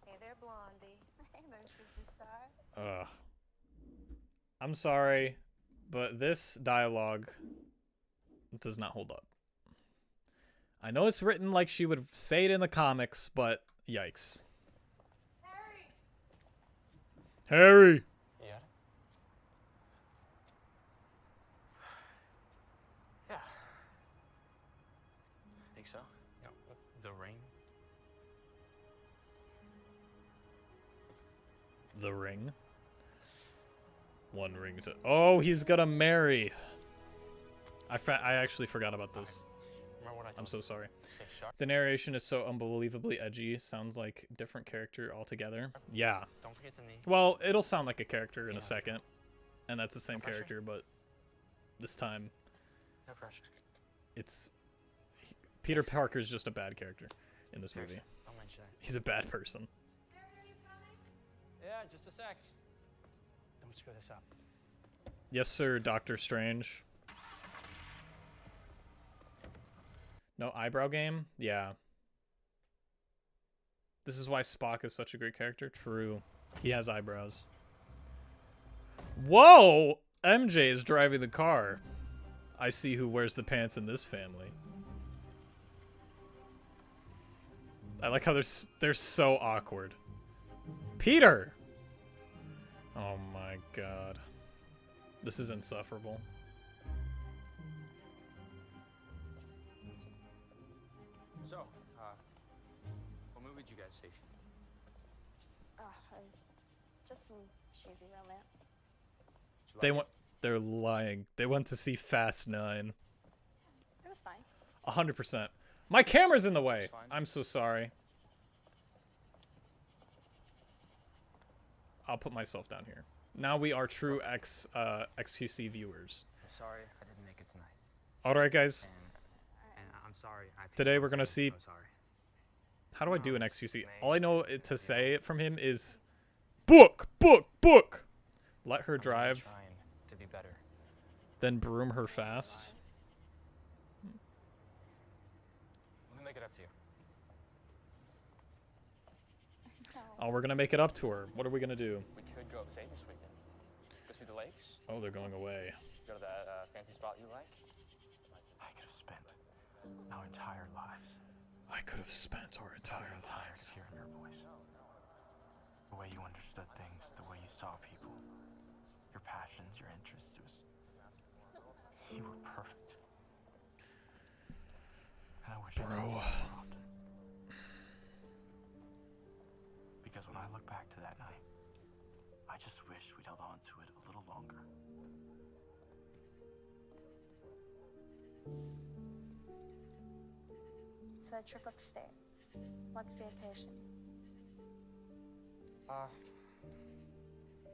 Hey there, Blondie. Hey there, superstar. Ugh. I'm sorry, but this dialogue does not hold up. I know it's written like she would say it in the comics, but yikes. Harry! Yeah. Yeah. Think so? Yeah. The ring. The ring. One ring to... Oh, he's gonna marry. I actually forgot about this. Remember what I told I'm so you? sorry. Stay sharp. The narration is so unbelievably edgy. Sounds like a different character altogether. Yeah. Don't forget the knee. Well, it'll sound like a character in Yeah. a second. And that's the same No pressure. character, but this time No pressure. it's... Peter Parker's just a bad character in this movie. Seriously, don't mention that. He's a bad person. Yeah, just a sec. Don't screw this up. Yes, sir, Doctor Strange. No eyebrow game? Yeah. This is why Spock is such a great character? True. He has eyebrows. Whoa! MJ is driving the car. I see who wears the pants in this family. I like how they're so awkward. Peter! Oh my god. This is insufferable. So, what movie did you guys see? It was just some cheesy romance. Did you They like went. They're lying. They went to see Fast 9. It was fine. 100%. My camera's in the way. It's fine. I'm so sorry. I'll put myself down here. Now we are true XQC viewers. I'm sorry I didn't make it tonight. All right, guys. And I'm sorry. Today we're gonna see. I'm sorry. How do I do an XQC? All I know to say from him is, book, book, book. Let her I'm really drive, trying to be better. then broom her fast. Let me make it up to you. Oh, we're gonna make it up to her. What are we gonna do? We could go upstate this weekend. Go see the lakes. Oh, they're going away. Go to that fancy spot you like. I could have spent our entire lives I could have spent our entire lives hearing your voice. The way you understood things, the way you saw people, your passions, your interests. You were perfect. And I wish I told you Bro. that more often. Because when I look back to that night, I just wish we'd held on to it a little longer. So a trip upstate. What's the occasion?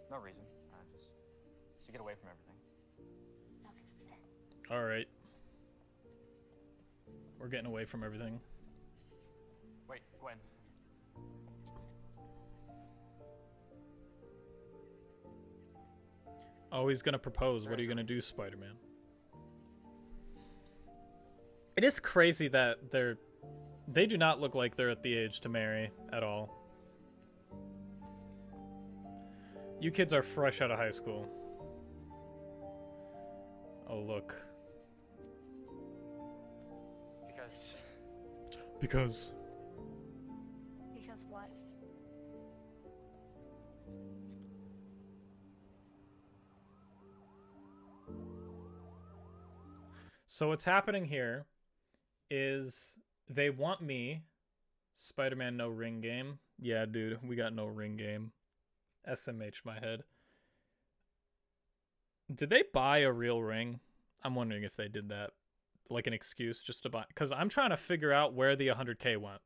No reason. Just to get away from everything. Okay. All right. We're getting away from everything. Wait, Gwen. Oh, he's gonna propose. What are you gonna do, Spider-Man? It is crazy that they do not look like they're at the age to marry at all. You kids are fresh out of high school. Oh, look. Because Because what? So what's happening here is they want me, Spider-Man no ring game. Yeah, dude, we got no ring game. SMH my head. Did they buy a real ring? I'm wondering if they did that. Like an excuse just to buy. Because I'm trying to figure out where the 100K went.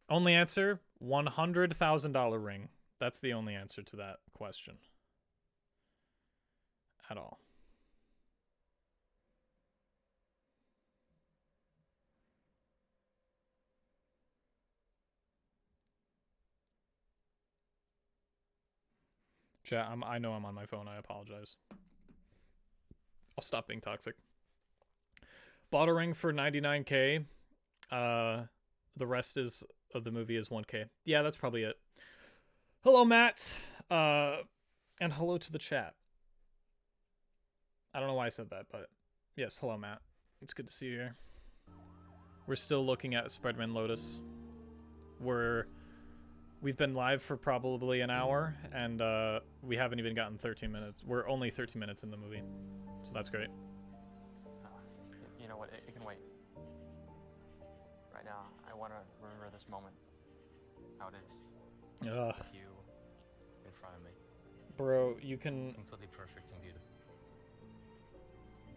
Only answer, $100,000 ring. That's the only answer to that question. At all. Chat, I know I'm on my phone. I apologize. I'll stop being toxic. Bought a ring for 99K. The rest is of the movie is 1K. Yeah, that's probably it. Hello, Matt. And hello to the chat. I don't know why I said that, but yes, hello, Matt. It's good to see you here. We're still looking at Spiderman Lotus. We've been live for probably an hour, and we haven't even gotten 13 minutes. We're only 13 minutes in the movie, so that's great. you know what? It can wait. Right now, I want to remember this moment. How it is. Ugh. With you in front of me. Bro, you can... Completely perfect and beautiful.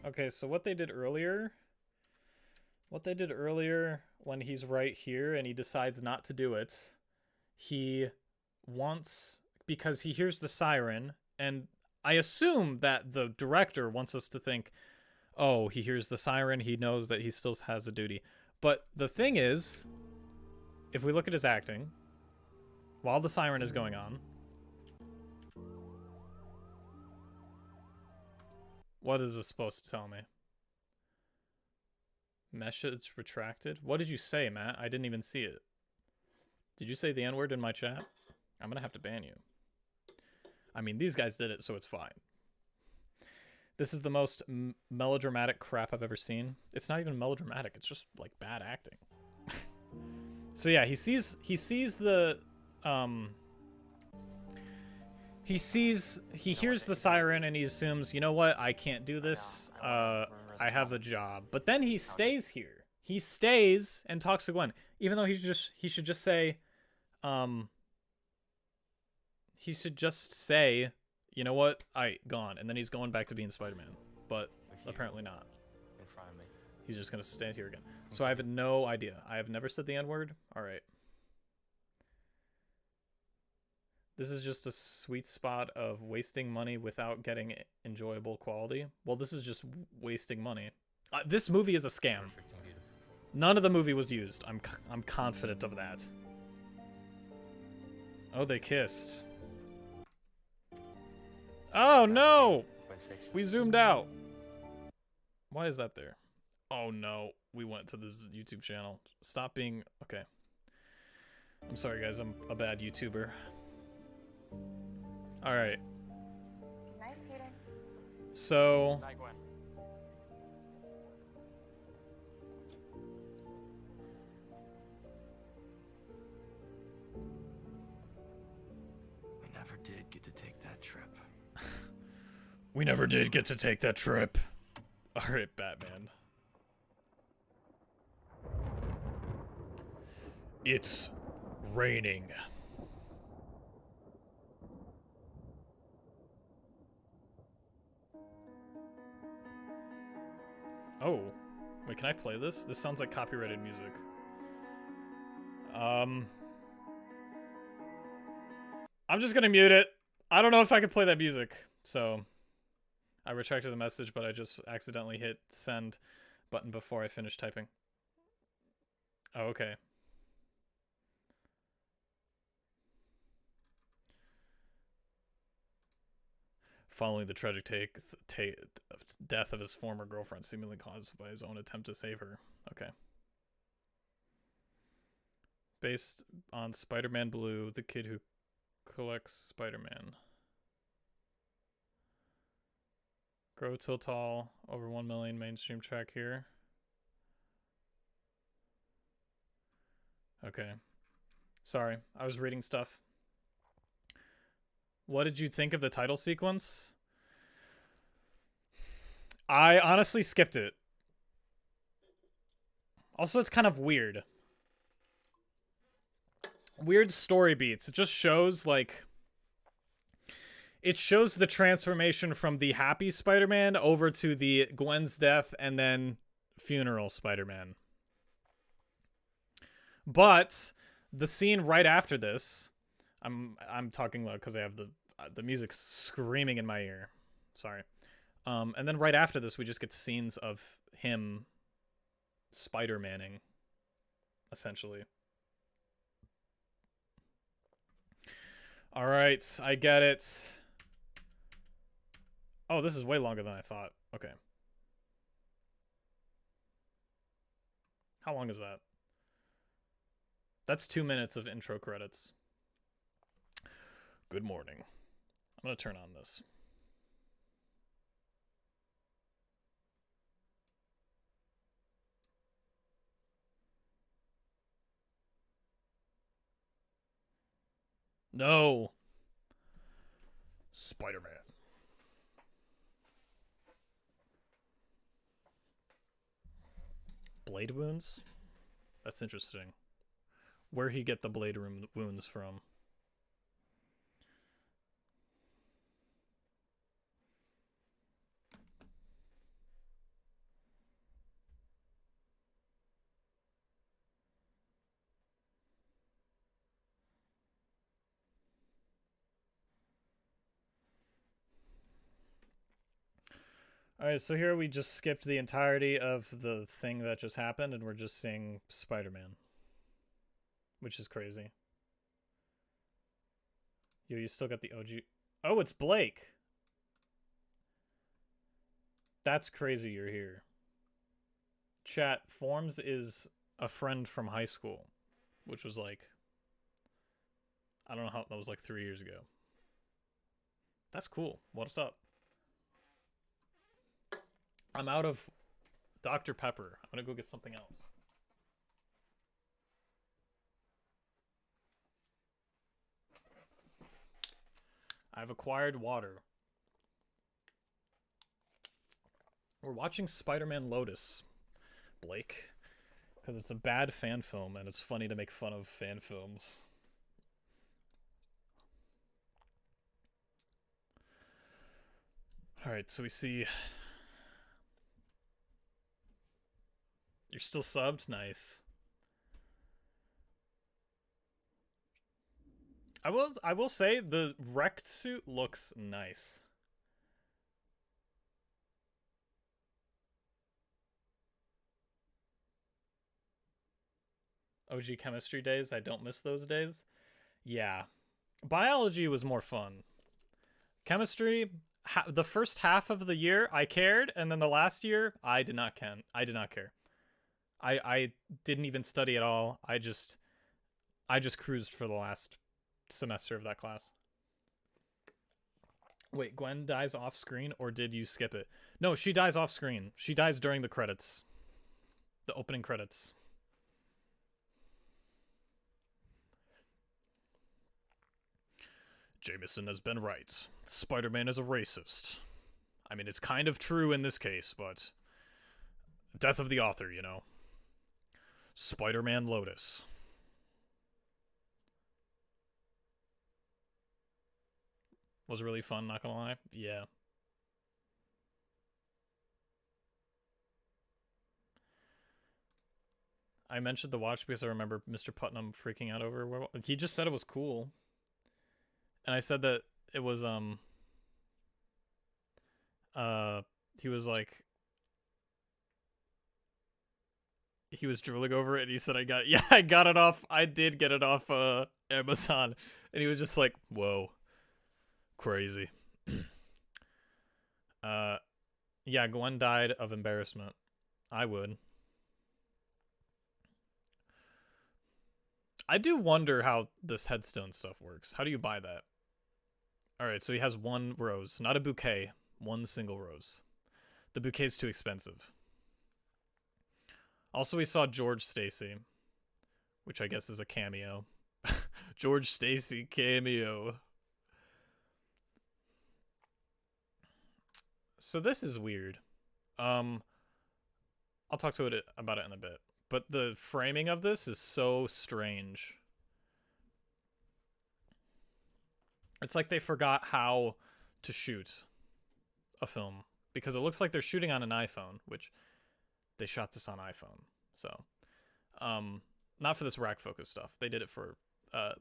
Okay, so what they did earlier... What they did earlier when he's right here and he decides not to do it, he wants... Because he hears the siren, and I assume that the director wants us to think, oh, he hears the siren, he knows that he still has a duty. But the thing is, if we look at his acting, while the siren is going on, what is this supposed to tell me? Message retracted? What did you say, Matt? I didn't even see it. Did you say the N-word in my chat? I'm gonna have to ban you. I mean, these guys did it, so it's fine. This is the most melodramatic crap I've ever seen. It's not even melodramatic. It's just, like, bad acting. So, yeah, he hears the siren and he assumes, you know what? I can't do this. I have a job. But then he stays here. He stays and talks to Gwen. Even though he should just say, you know what? Gone. And then he's going back to being Spider-Man. But apparently not. In front of me. He's just going to stand here again. So I have no idea. I have never said the N-word. All right. This is just a sweet spot of wasting money without getting enjoyable quality. Well, this is just wasting money. This movie is a scam. None of the movie was used. I'm confident of that. Oh, they kissed. Oh, no! We zoomed out. Why is that there? Oh, no. We went to this YouTube channel. Stop being... Okay. I'm sorry, guys. I'm a bad YouTuber. Alright. Night, Peter. So... Night, Gwen. We never did get to take that trip. We never did get to take that trip. Alright, Batman. It's raining. Oh. Wait, can I play this? This sounds like copyrighted music. I'm just gonna mute it. I don't know if I can play that music, so... I retracted the message, but I just accidentally hit send button before I finished typing. Oh, okay. Following the tragic death of his former girlfriend, seemingly caused by his own attempt to save her. Okay. Based on Spider-Man Blue, the kid who collects Spider-Man. Grow till tall, over 1 million mainstream track here. Okay. Sorry, I was reading stuff. What did you think of the title sequence? I honestly skipped it. Also, it's kind of weird. Weird story beats. It just shows, like... It shows the transformation from the happy Spider-Man over to the Gwen's death and then funeral Spider-Man. But the scene right after this... I'm talking loud because I have the music screaming in my ear. Sorry. And then right after this, we just get scenes of him Spider-Manning, essentially. All right, I get it. Oh, this is way longer than I thought. Okay. How long is that? That's 2 minutes of intro credits. Good morning. I'm going to turn on this. No. Spider-Man. Blade wounds? That's interesting. Where he get the blade wounds from? Alright, so here we just skipped the entirety of the thing that just happened, and we're just seeing Spider-Man. Which is crazy. Yo, you still got the OG... Oh, it's Blake! That's crazy you're here. Chat, Forms is a friend from high school. Which was like... I don't know how... That was like 3 years ago. That's cool. What's up? I'm out of Dr. Pepper. I'm gonna go get something else. I've acquired water. We're watching Spider-Man Lotus, Blake, because it's a bad fan film and it's funny to make fun of fan films. Alright, so we see... You're still subbed? Nice. I will say the wrecked suit looks nice. OG chemistry days, I don't miss those days. Yeah. Biology was more fun. Chemistry, the first half of the year I cared, and then the last year I did not care. I didn't even study at all. I just cruised for the last semester of that class. Wait, Gwen dies off screen, or did you skip it? No, she dies off screen. She dies during the credits. The opening credits. Jameson has been right. Spider-Man is a racist. I mean, it's kind of true in this case, but... Death of the author, you know. Spider-Man Lotus. Was really fun, not gonna lie. Yeah. I mentioned the watch because I remember Mr. Putnam freaking out over it. He just said it was cool. And I said that it was, he was like, he was drooling over it and he said, I got it off, I did get it off, Amazon. And he was just like, whoa, crazy. Yeah, Gwen died of embarrassment. I would. I do wonder how this headstone stuff works. How do you buy that? Alright, so he has one rose. Not a bouquet. One single rose. The bouquet's too expensive. Also, we saw George Stacy, which I guess is a cameo. George Stacy cameo. So this is weird. I'll talk to it about it in a bit. But the framing of this is so strange. It's like they forgot how to shoot a film, because it looks like they're shooting on an iPhone, which they shot this on iPhone. So, not for this rack focus stuff. They did it for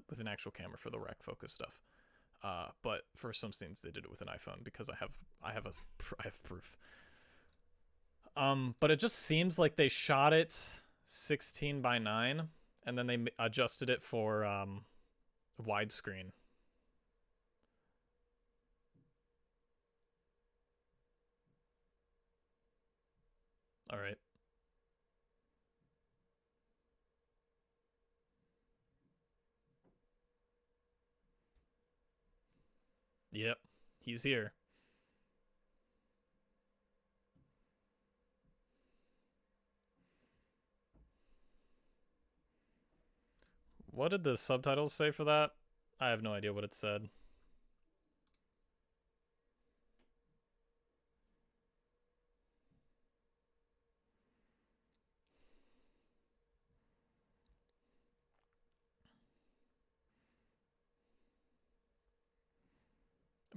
with an actual camera for the rack focus stuff. But for some scenes they did it with an iPhone because I have proof. But it just seems like they shot it 16:9 and then they adjusted it for widescreen. All right. Yep, he's here. What did the subtitles say for that? I have no idea what it said.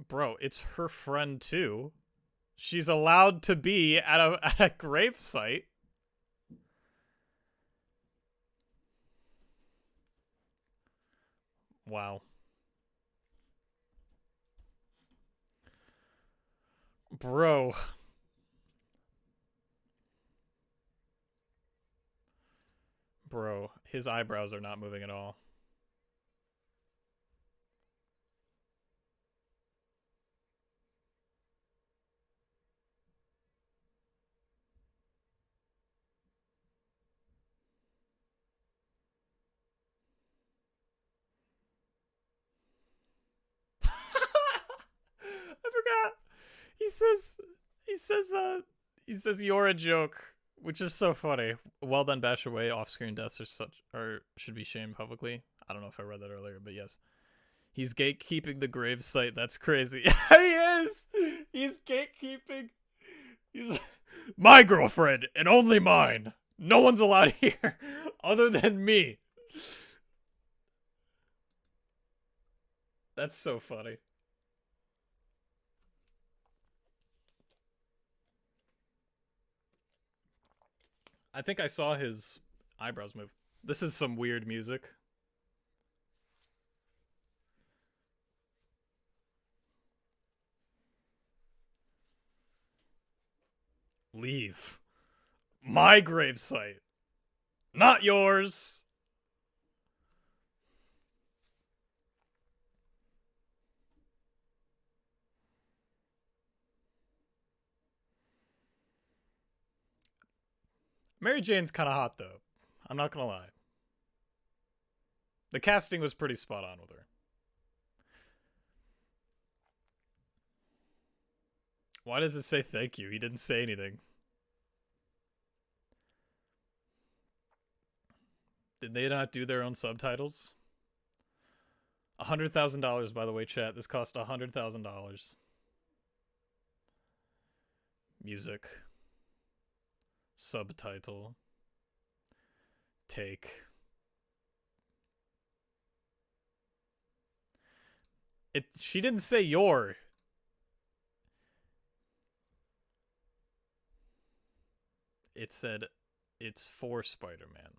Bro, it's her friend too. She's allowed to be at a grave site. Wow. Bro. Bro, his eyebrows are not moving at all. I forgot. He says you're a joke, which is so funny. Well done, bash away. Off-screen deaths should be shamed publicly. I don't know if I read that earlier, but yes. He's gatekeeping the grave site. That's crazy. He is. He's gatekeeping. He's my girlfriend and only mine. No one's allowed here other than me. That's so funny. I think I saw his eyebrows move. This is some weird music. Leave. My gravesite. Not yours. Mary Jane's kind of hot, though. I'm not gonna lie. The casting was pretty spot on with her. Why does it say thank you? He didn't say anything. Did they not do their own subtitles? $100,000, by the way, chat. This cost $100,000. Music. Subtitle. Take. She didn't say your. It said it's for Spider-Man.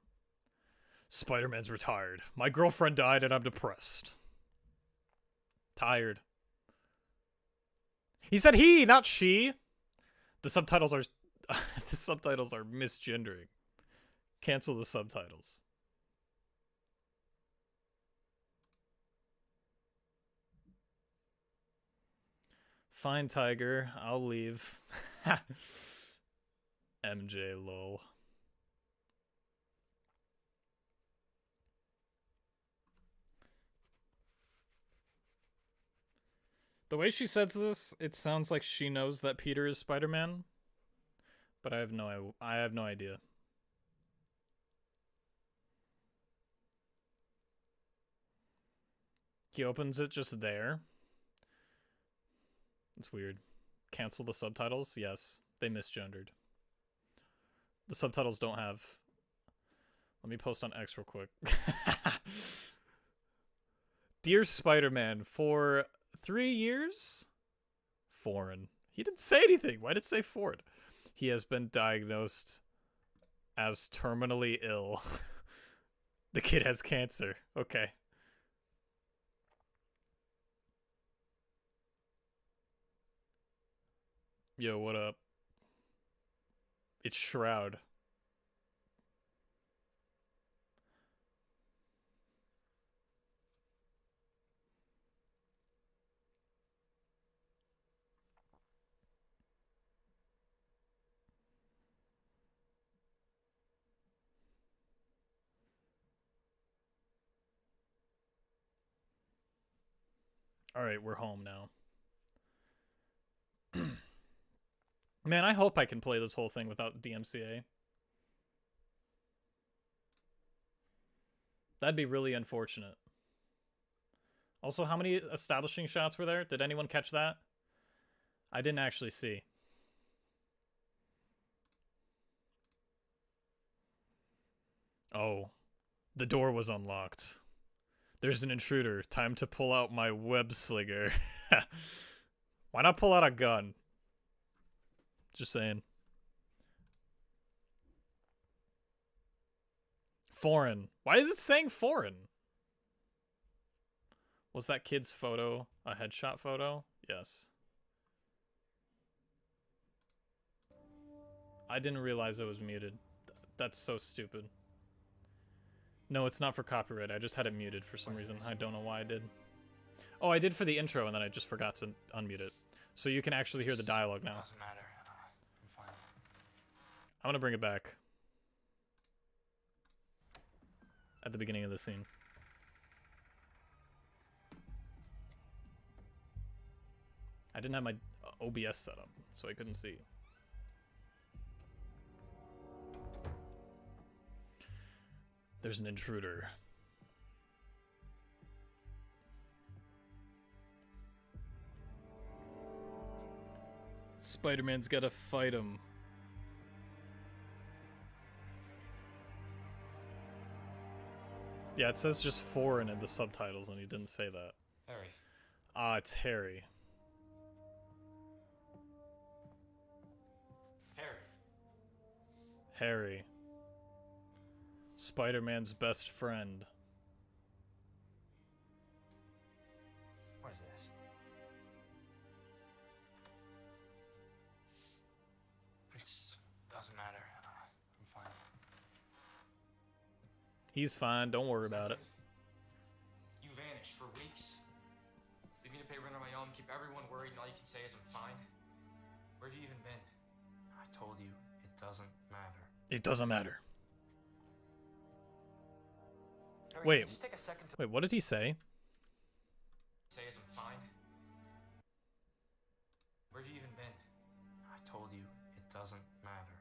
Spider-Man's retired. My girlfriend died and I'm depressed. Tired. He said he, not she. The subtitles are misgendering. Cancel the subtitles. Fine, Tiger. I'll leave. MJ, lol. The way she says this, it sounds like she knows that Peter is Spider-Man. but I have no idea. He opens it just there. It's weird. Cancel the subtitles? Yes, they misgendered. The subtitles don't have... Let me post on X real quick. Dear Spider-Man, for 3 years? Foreign. He didn't say anything. Why did it say foreign? He has been diagnosed as terminally ill. The kid has cancer. Okay. Yo, what up? It's Shroud. Alright, we're home now. Man, I hope I can play this whole thing without DMCA. That'd be really unfortunate. Also, how many establishing shots were there? Did anyone catch that? I didn't actually see. Oh, the door was unlocked. There's an intruder. Time to pull out my web slinger. Why not pull out a gun? Just saying. Foreign. Why is it saying foreign? Was that kid's photo a headshot photo? Yes. I didn't realize it was muted. That's so stupid. No, it's not for copyright. I just had it muted for some reason. I don't know why I did. Oh, I did for the intro, and then I just forgot to unmute it. So you can actually hear the dialogue now. Doesn't matter. I'm fine. I'm gonna bring it back. At the beginning of the scene. I didn't have my OBS set up, so I couldn't see. There's an intruder. Spider-Man's gotta fight him. Yeah, it says just foreign in the subtitles, and he didn't say that. Harry. Ah, it's Harry. Harry. Spider-Man's best friend. What is this? It doesn't matter. I'm fine. He's fine, don't worry about it. You vanished for weeks. Leave me to pay rent on my own, keep everyone worried, and all you can say is I'm fine. Where have you even been? I told you, it doesn't matter. It doesn't matter. Harry, Wait. just take a second to Wait, what did he say? say is I'm fine. Where have you even been? I told you, it doesn't matter.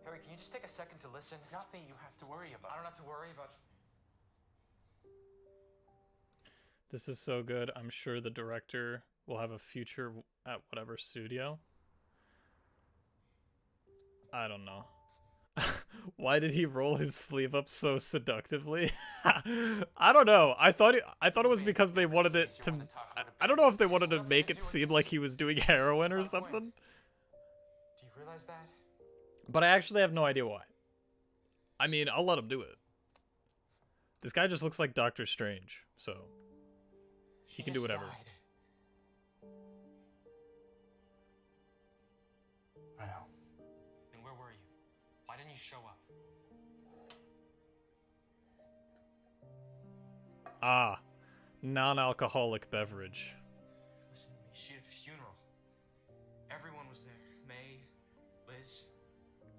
Harry, can you just take a second to listen? It's nothing you have to worry about. I don't have to worry about... This is so good. I'm sure the director will have a future at whatever studio. I don't know. Why did he roll his sleeve up so seductively? I don't know. I thought it was because they wanted it to... I don't know if they wanted to make it seem like he was doing heroin or something. Do you realize that? But I actually have no idea why. I mean, I'll let him do it. This guy just looks like Doctor Strange, so... He can do whatever. I know. Then where were you? Why didn't you show up? Ah, non-alcoholic beverage. Listen to me. She had a funeral. Everyone was there. May, Liz,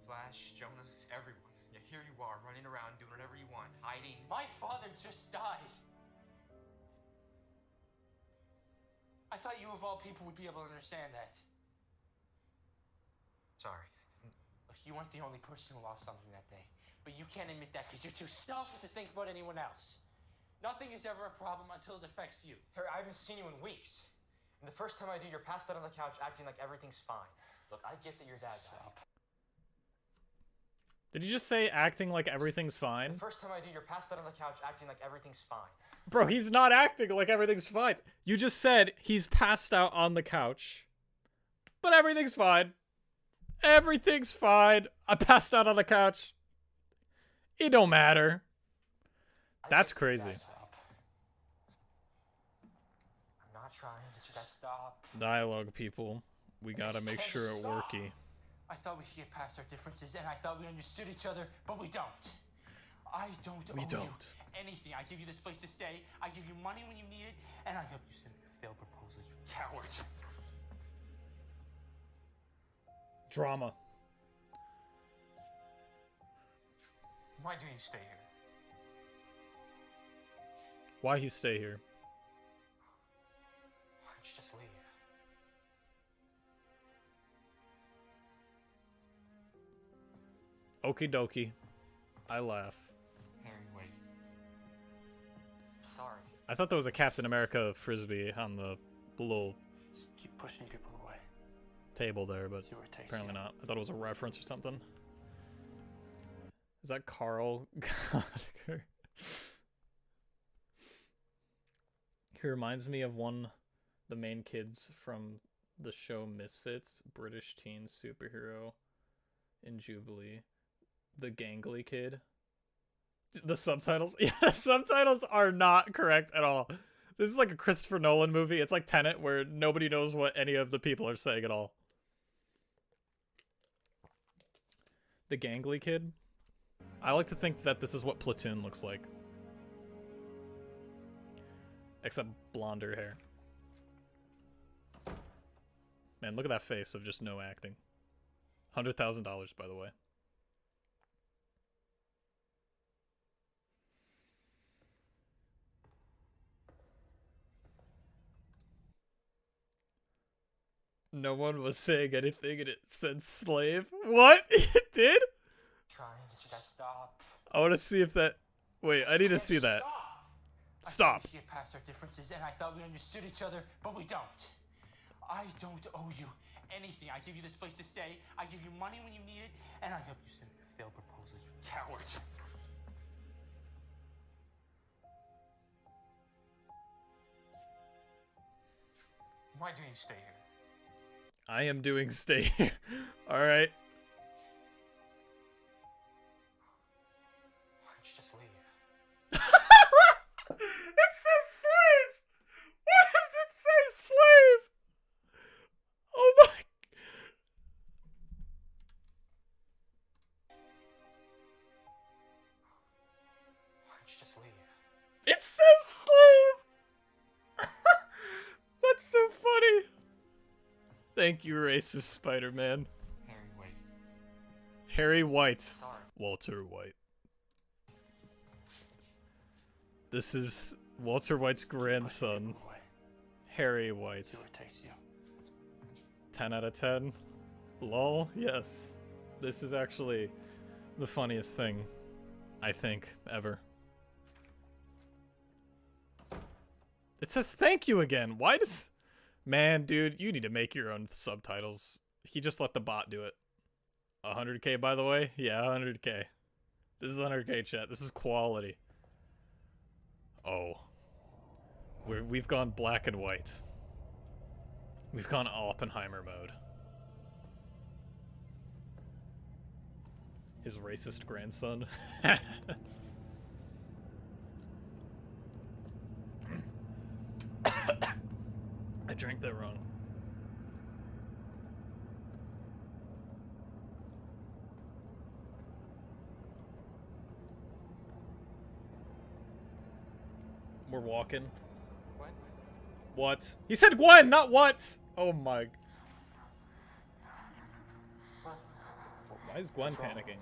Flash, Jonah, everyone. Yeah, here you are, running around, doing whatever you want, hiding. My father just died. I thought you of all people would be able to understand that. Sorry. Look, you weren't the only person who lost something that day. But you can't admit that because you're too selfish to think about anyone else. Nothing is ever a problem until it affects you. Harry, I haven't seen you in weeks. And the first time I do, you're passed out on the couch acting like everything's fine. Look, I get that your dad died. Did you just say acting like everything's fine? The first time I do, you're passed out on the couch acting like everything's fine. Bro, he's not acting like everything's fine. You just said he's passed out on the couch. But everything's fine. Everything's fine. I passed out on the couch. It don't matter. That's crazy. I'm not trying to just stop. Dialogue, people. We gotta make sure it worky. I thought we could get past our differences, and I thought we understood each other, but we don't. I don't owe you anything. I give you this place to stay, I give you money when you need it, and I help you send your failed proposals, you coward. Drama. Why do you stay here? Why he stay here? Why don't you just leave? Okie dokie. I laugh. Harry, wait. Sorry. I thought there was a Captain America frisbee on the little Keep pushing people away. table there, but See where it takes apparently you. not. I thought it was a reference or something. Is that Carl Gallagher? He reminds me of the main kids from the show Misfits, British teen superhero in Jubilee. The gangly kid. The subtitles? Yeah, the subtitles are not correct at all. This is like a Christopher Nolan movie. It's like Tenet, where nobody knows what any of the people are saying at all. The gangly kid? I like to think that this is what Platoon looks like. Except blonder hair. Man, look at that face of just no acting. $100,000, by the way. No one was saying anything and it said slave. What? It did? Trying to just stop. I want to see if that... Wait, I need to see that. Stop. I thought we could get past our differences, and I thought we understood each other, but we don't. I don't owe you anything. I give you this place to stay, I give you money when you need it, and I help you send your failed proposals, you coward. Why do you stay here? I am doing stay here. Alright. Why don't you just leave? It says slave! Why does it say slave? Oh my... Why don't you just leave? It says slave! That's so funny. Thank you, racist Spider-Man. Harry, wait. Harry White. Sorry. Walter White. This is Walter White's grandson, Harry White. See where it takes you. 10 out of 10. Lol, yes. This is actually the funniest thing, I think, ever. It says thank you again. Why does... Man, dude, you need to make your own subtitles. He just let the bot do it. 100K, by the way? Yeah, 100K. This is 100K, chat. This is quality. Oh. We've gone black and white. We've gone Oppenheimer mode. His racist grandson. I drank that wrong. We're walking. What? What? He said Gwen, not what? Oh my. What? Why is Gwen What's wrong? panicking?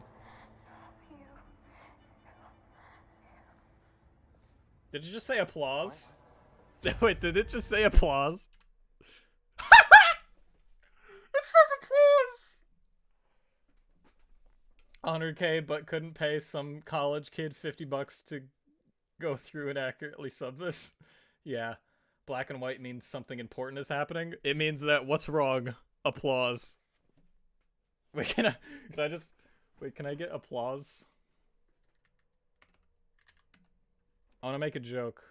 Did you just say applause? Wait, did it just say applause? 100K, but couldn't pay some college kid $50 to go through and accurately sub this. Yeah. Black and white means something important is happening. It means that what's wrong? Applause. Wait, can I get applause? I want to make a joke.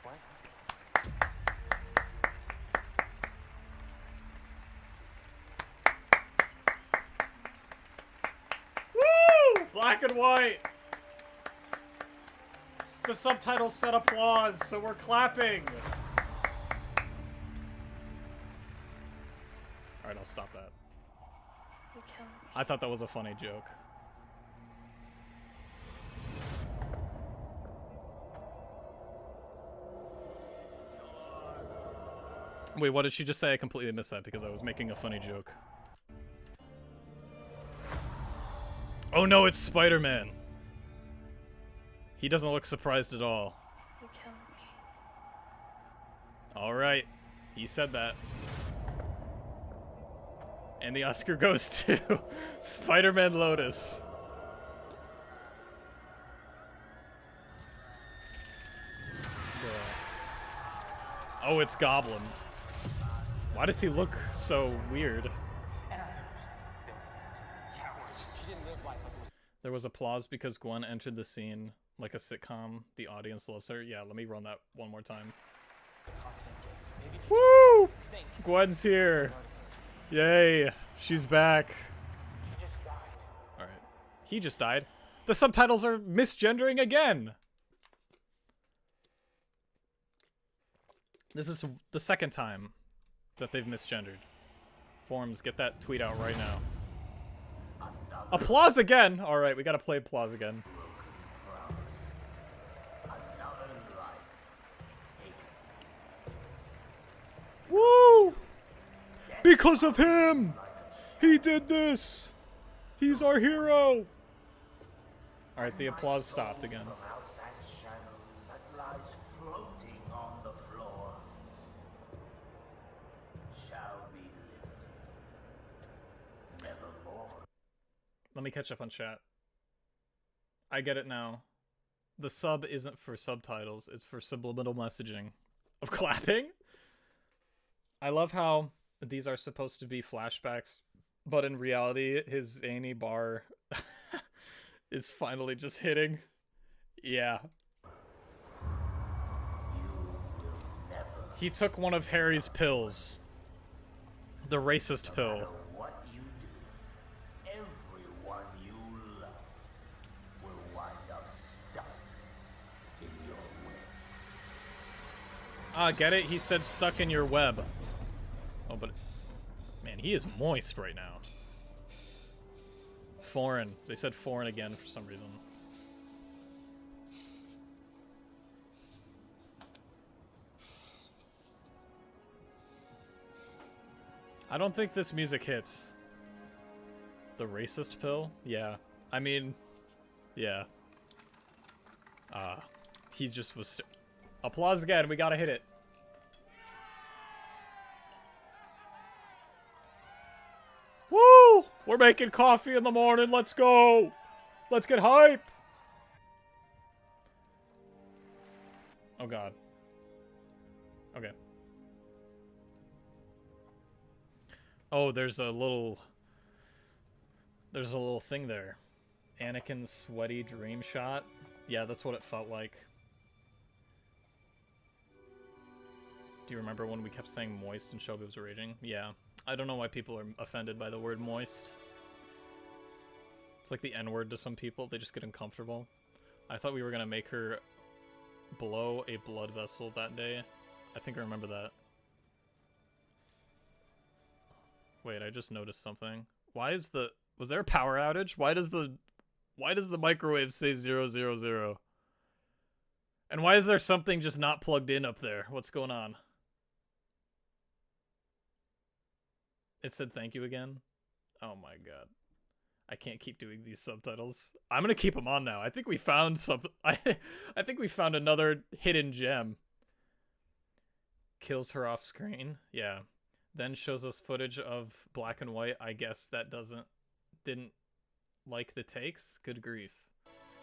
What? Woo! Black and white. The subtitles said applause, so we're clapping. Alright, I'll stop that. You killed me. I thought that was a funny joke. Wait, what did she just say? I completely missed that because I was making a funny joke. Oh no, it's Spider-Man. He doesn't look surprised at all. You killed me. Alright, he said that. And the Oscar goes to Spiderman Lotus. Oh, it's Goblin. Why does he look so weird? There was applause because Gwen entered the scene like a sitcom. The audience loves her. Yeah, let me run that one more time. Woo! Gwen's here. Yay, she's back. Alright. He just died. The subtitles are misgendering again. This is the second time that they've misgendered. Forms, get that tweet out right now. Applause again! Alright, we gotta play applause again. Woo! Because of him! He did this! He's our hero! Alright, the applause stopped again. Let me catch up on chat. I get it now. The sub isn't for subtitles, it's for subliminal messaging. Of clapping? I love how these are supposed to be flashbacks, but in reality, his zany bar is finally just hitting. Yeah. He took one of Harry's pills. The racist pill. Ah, get it? He said stuck in your web. Oh, but... Man, he is moist right now. Foreign. They said foreign again for some reason. I don't think this music hits. The racist pill? Yeah. I mean... Yeah. He just was... Applause again, we gotta hit it. Woo! We're making coffee in the morning, let's go! Let's get hype! Oh god. Okay. Oh, there's a little thing there. Anakin's sweaty dream shot. Yeah, that's what it felt like. Do you remember when we kept saying moist and Shelby was raging? Yeah. I don't know why people are offended by the word moist. It's like the N-word to some people. They just get uncomfortable. I thought we were going to make her blow a blood vessel that day. I think I remember that. Wait, I just noticed something. Why is the... Was there a power outage? Why does the microwave say 000? And why is there something just not plugged in up there? What's going on? It said thank you again? Oh my god. I can't keep doing these subtitles. I'm gonna keep them on now. I think we found something. I think we found another hidden gem. Kills her off screen. Yeah. Then shows us footage of black and white. I guess that didn't like the takes. Good grief.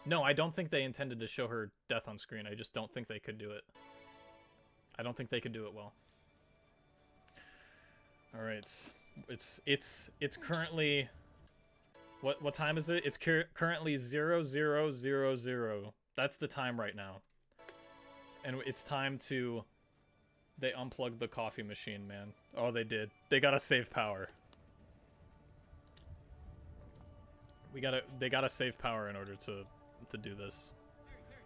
No, I don't think they intended to show her death on screen. I just don't think they could do it. I don't think they could do it well. All right. It's currently what time is it? It's currently 0000. That's the time right now. And it's time to they unplugged the coffee machine, man. Oh, they did. They gotta save power. They gotta save power in order to do this.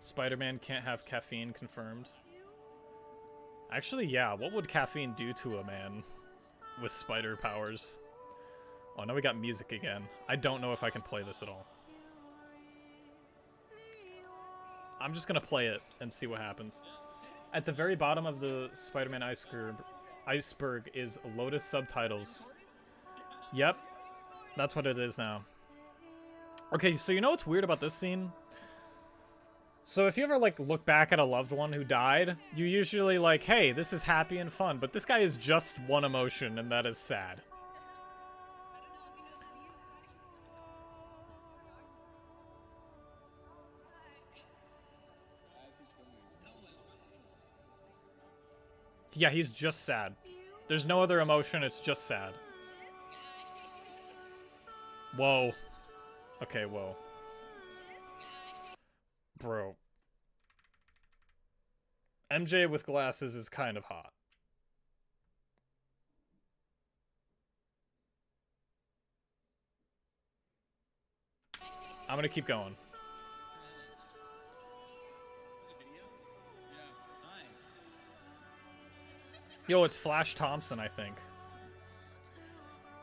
Spider-Man can't have caffeine confirmed. Actually, yeah, what would caffeine do to a man with spider powers? Oh, now we got music again. I don't know if I can play this at all. I'm just gonna play it and see what happens. At the very bottom of the Spider-Man iceberg is Lotus subtitles. Yep, that's what it is now. Okay, so you know what's weird about this scene? So if you ever like look back at a loved one who died, you usually like, hey, this is happy and fun, but this guy is just one emotion, and that is sad. Yeah, he's just sad. There's no other emotion, it's just sad. Whoa. Okay, whoa. Bro. MJ with glasses is kind of hot. I'm gonna keep going. Yo, it's Flash Thompson, I think.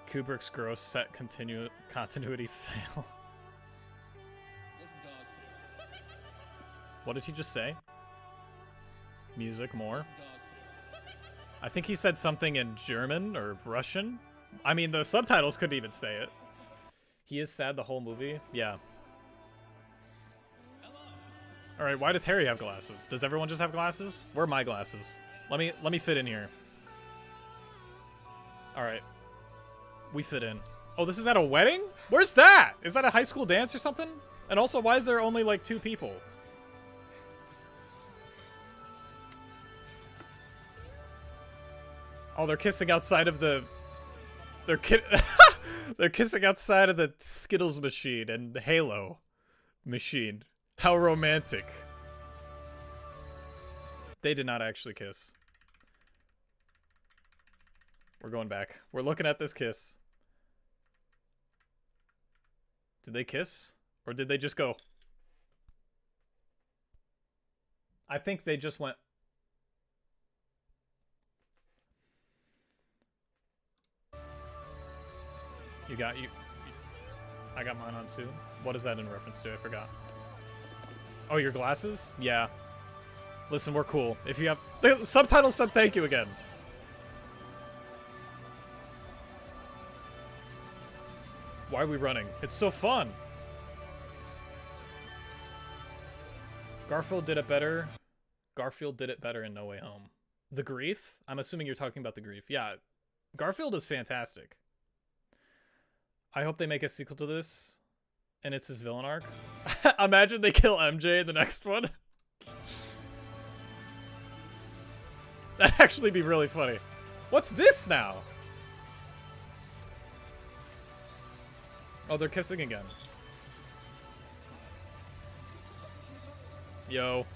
Kubrick's gross set continuity fail. What did he just say? Music more? I think he said something in German or Russian. I mean, the subtitles couldn't even say it. He is sad the whole movie? Yeah. Alright, why does Harry have glasses? Does everyone just have glasses? Where are my glasses? Let me fit in here. Alright. We fit in. Oh, this is at a wedding? Where's that? Is that a high school dance or something? And also, why is there only like 2 people? Oh, they're kissing outside of the... They're kissing outside of the Skittles machine and the Halo machine. How romantic. They did not actually kiss. We're going back. We're looking at this kiss. Did they kiss? Or did they just go? I think they just went... You got you. I got mine on too. What is that in reference to? I forgot. Oh, your glasses? Yeah. Listen, we're cool. If you have... The subtitles said thank you again. Why are we running? It's so fun. Garfield did it better. Garfield did it better in No Way Home. The Grief? I'm assuming you're talking about The Grief. Yeah. Garfield is fantastic. I hope they make a sequel to this, and it's his villain arc. Imagine they kill MJ in the next one. That'd actually be really funny. What's this now? Oh, they're kissing again. Yo.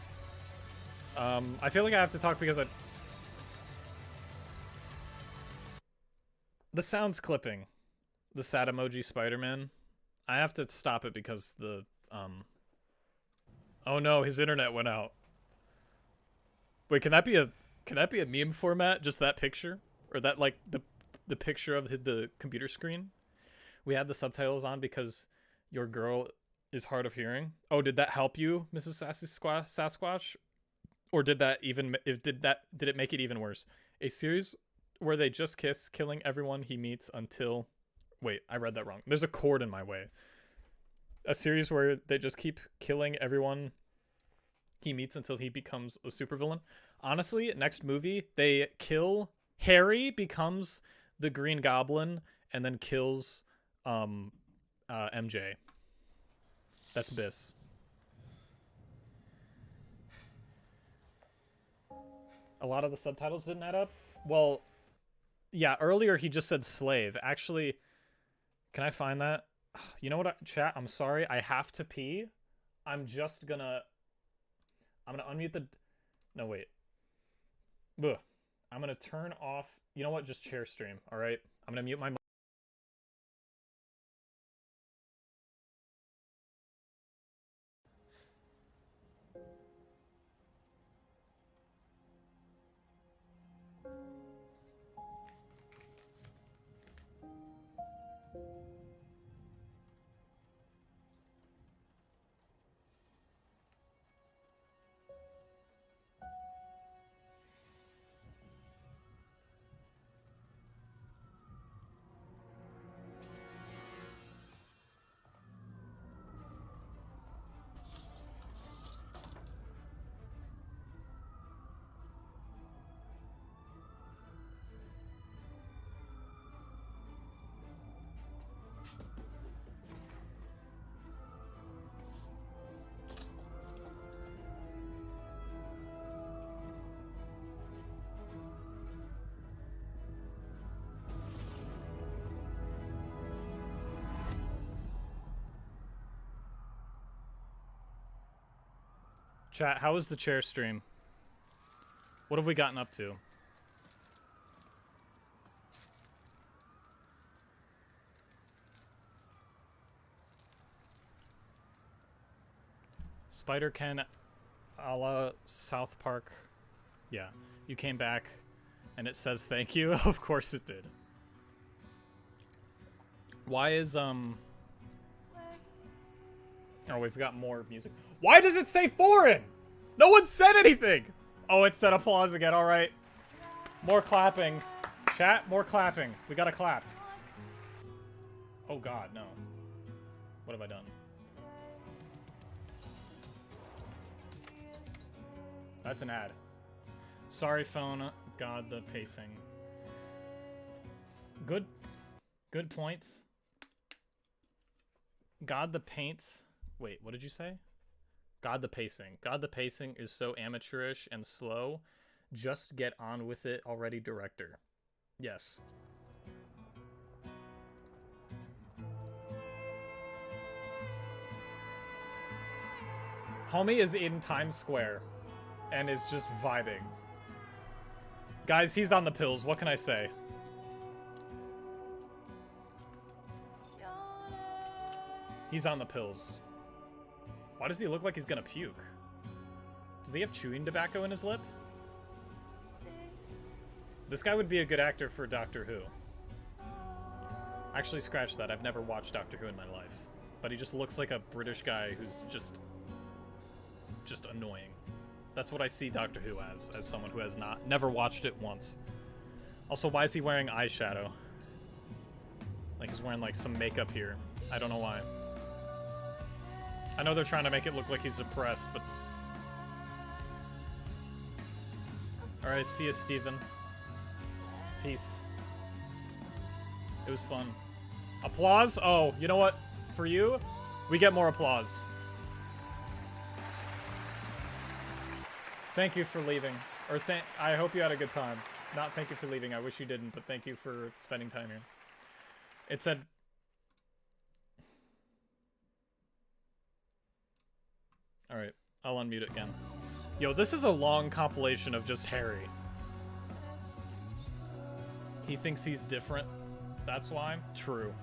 I feel like I have to talk because the sound's clipping. The sad emoji Spider-Man. I have to stop it because the oh no, his internet went out. Wait, can that be a meme format? Just that picture? Or that like the picture of the computer screen? We had the subtitles on because your girl is hard of hearing. Oh, did that help you, Mrs. Sasquatch? Or did it make it even worse? A series where they just kiss, killing everyone he meets until Wait, I read that wrong. There's a cord in my way. A series where they just keep killing everyone he meets until he becomes a supervillain. Honestly, next movie, they kill Harry, becomes the Green Goblin, and then kills MJ. That's Biss. A lot of the subtitles didn't add up. Well, yeah, earlier he just said slave. Actually, can I find that? You know what, chat? I'm sorry. I have to pee. I'm gonna unmute the... No, wait. Ugh. I'm gonna turn off... You know what? Just share stream, all right? I'm gonna mute my... Chat, how was the chair stream? What have we gotten up to? Spider-Ken a la South Park. Yeah, you came back and it says thank you. Of course it did. Why is, Oh, we've got more music. Why does it say foreign? No one said anything. Oh, it said applause again. All right. More clapping. Chat, more clapping. We gotta clap. Oh God, no. What have I done? That's an ad. Sorry, phone. God, the pacing. Good point. God, the paint. Wait, what did you say? God, the pacing. God, the pacing is so amateurish and slow. Just get on with it already, director. Yes. Homie is in Times Square and is just vibing. Guys, he's on the pills. What can I say? He's on the pills. Why does he look like he's gonna puke? Does he have chewing tobacco in his lip? This guy would be a good actor for Doctor Who. Actually, scratch that. I've never watched Doctor Who in my life. But he just looks like a British guy who's just annoying. That's what I see Doctor Who as someone who has never watched it once. Also, why is he wearing eyeshadow? Like he's wearing like some makeup here. I don't know why. I know they're trying to make it look like he's depressed, but... Alright, see you, Steven. Peace. It was fun. Applause? Oh, you know what? For you, we get more applause. Thank you for leaving. Or I hope you had a good time. Not thank you for leaving. I wish you didn't, but thank you for spending time here. It said... Alright, I'll unmute it again. Yo, this is a long compilation of just Harry. He thinks he's different. That's why? True.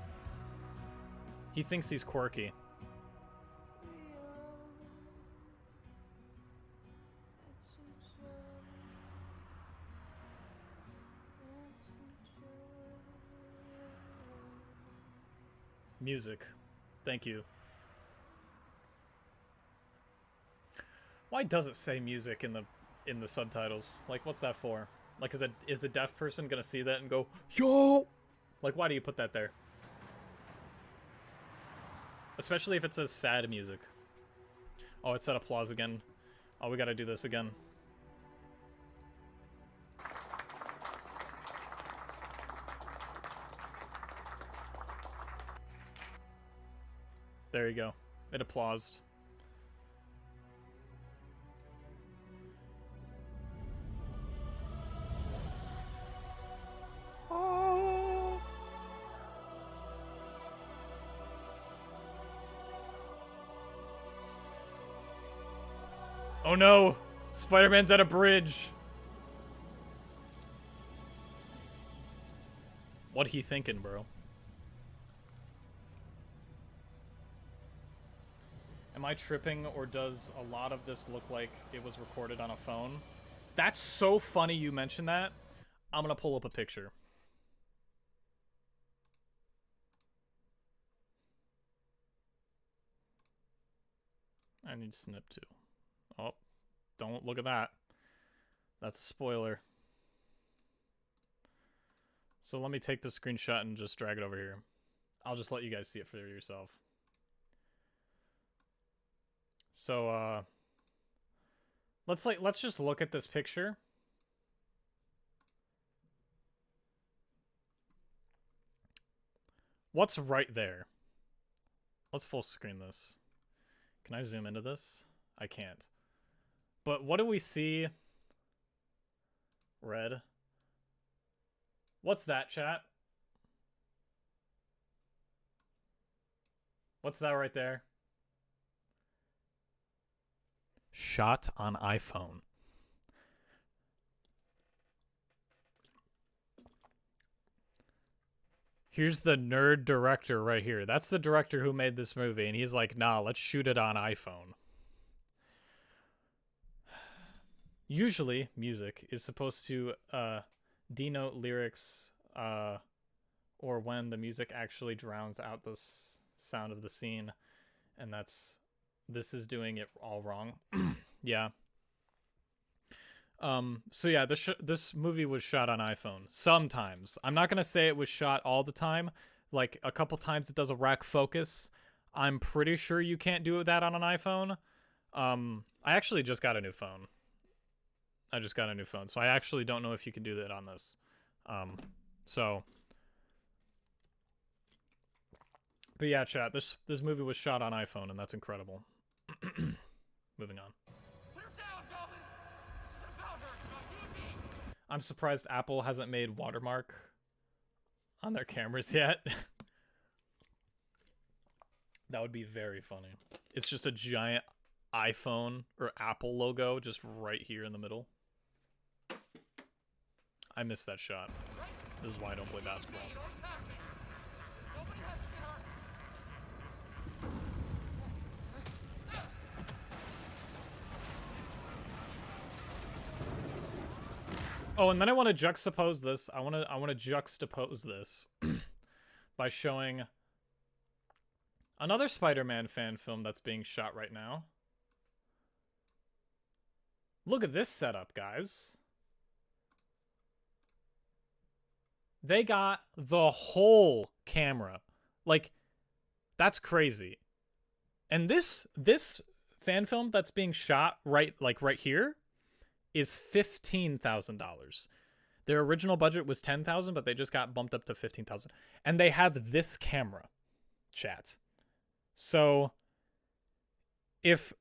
He thinks he's quirky. Music. Thank you. Why does it say music in the subtitles? Like, what's that for? Like, is a deaf person gonna see that and go, yo? Like, why do you put that there? Especially if it says sad music. Oh, it said applause again. Oh, we gotta do this again. There you go. It applauded. Oh. Oh no! Spider-Man's at a bridge! What he thinking, bro? Am I tripping, or does a lot of this look like it was recorded on a phone? That's so funny you mentioned that. I'm gonna pull up a picture. I need snip too. Oh, don't look at that. That's a spoiler. So let me take the screenshot and just drag it over here. I'll just let you guys see it for yourself. So let's just look at this picture. What's right there? Let's full screen this. Can I zoom into this? I can't. But what do we see? Red. What's that, chat? What's that right there? Shot on iPhone. Here's the nerd director right here. That's the director who made this movie, and he's like, nah, let's shoot it on iPhone. Usually, music is supposed to denote lyrics or when the music actually drowns out the sound of the scene, and this is doing it all wrong. Yeah. So yeah, this movie was shot on iPhone. Sometimes. I'm not gonna say it was shot all the time. Like, a couple times it does a rack focus. I'm pretty sure you can't do that on an iPhone. I actually just got a new phone. So I actually don't know if you can do that on this. But yeah, chat, this movie was shot on iPhone, and that's incredible. Moving on. I'm surprised Apple hasn't made watermark on their cameras yet. That would be very funny. It's just a giant iPhone or Apple logo just right here in the middle. I missed that shot. This is why I don't play basketball. Oh, and then I want to juxtapose this. I want to juxtapose this by showing another Spider-Man fan film that's being shot right now. Look at this setup, guys. They got the whole camera. Like, that's crazy. And this fan film that's being shot right here is $15,000. Their original budget was $10,000, but they just got bumped up to $15,000. And they have this camera, chat. So if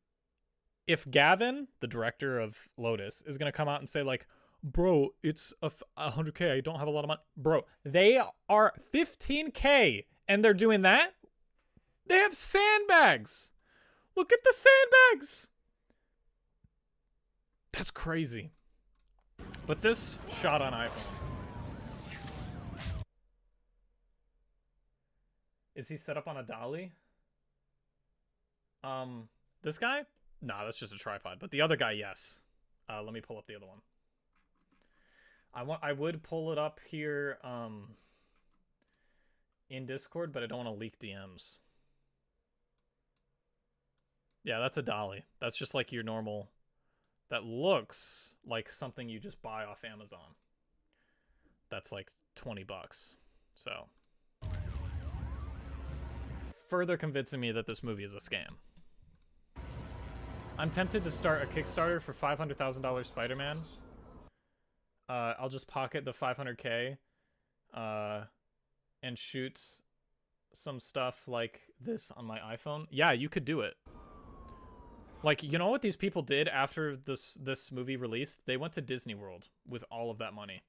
Gavin, the director of Lotus, is going to come out and say like, bro, it's $100K, I don't have a lot of money. Bro, they are $15K and they're doing that? They have sandbags. Look at the sandbags. That's crazy. But this shot on iPhone. Is he set up on a dolly? This guy? Nah, that's just a tripod. But the other guy, yes. Let me pull up the other one. I would pull it up here in Discord, but I don't want to leak DMs. Yeah, that's a dolly. That's just like your normal. That looks like something you just buy off Amazon. That's like $20. So further convincing me that this movie is a scam. I'm tempted to start a Kickstarter for $500,000 Spider-Man. I'll just pocket the 500K and shoot some stuff like this on my iPhone. Yeah, you could do it. Like, you know what these people did after this movie released? They went to Disney World with all of that money.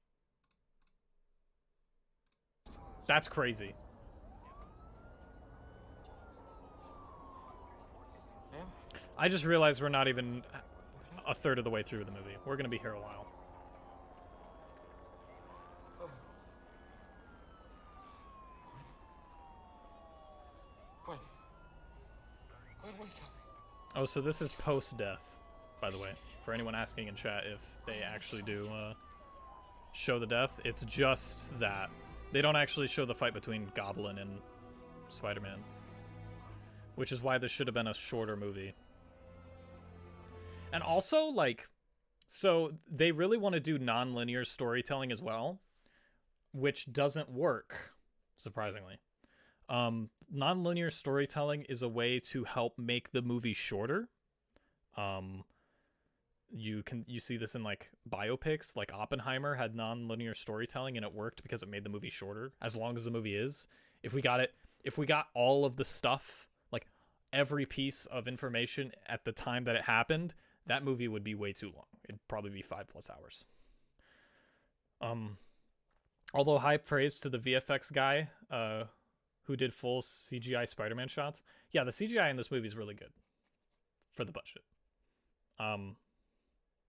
That's crazy. I just realized we're not even a third of the way through the movie. We're gonna be here a while. Gwen, wake up. Oh, so this is post-death, by the way. For anyone asking in chat if they actually do show the death, it's just that. They don't actually show the fight between Goblin and Spider-Man. Which is why this should have been a shorter movie. And also, like, so they really want to do non-linear storytelling as well, which doesn't work, surprisingly. Non-linear storytelling is a way to help make the movie shorter. You see this in like biopics, like Oppenheimer had non-linear storytelling and it worked because it made the movie shorter, as long as the movie is. If we got all of the stuff, like every piece of information at the time that it happened, that movie would be way too long. It'd probably be 5+ hours. Although high praise to the VFX guy, who did full CGI Spider-Man shots. Yeah, the CGI in this movie is really good for the budget.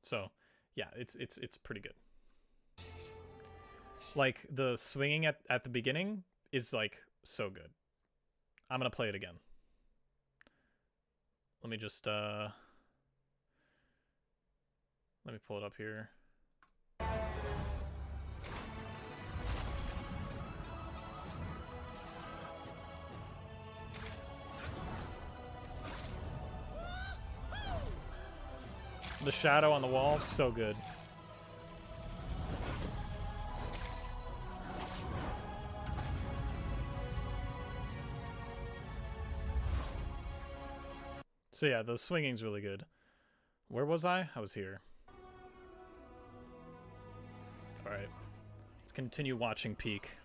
So yeah, it's pretty good. Like the swinging at the beginning is like so good. I'm gonna play it again. Let me just let me pull it up here. The shadow on the wall, so good. So yeah, the swinging's really good. Where was I? I was here. Alright. Let's continue watching Peak.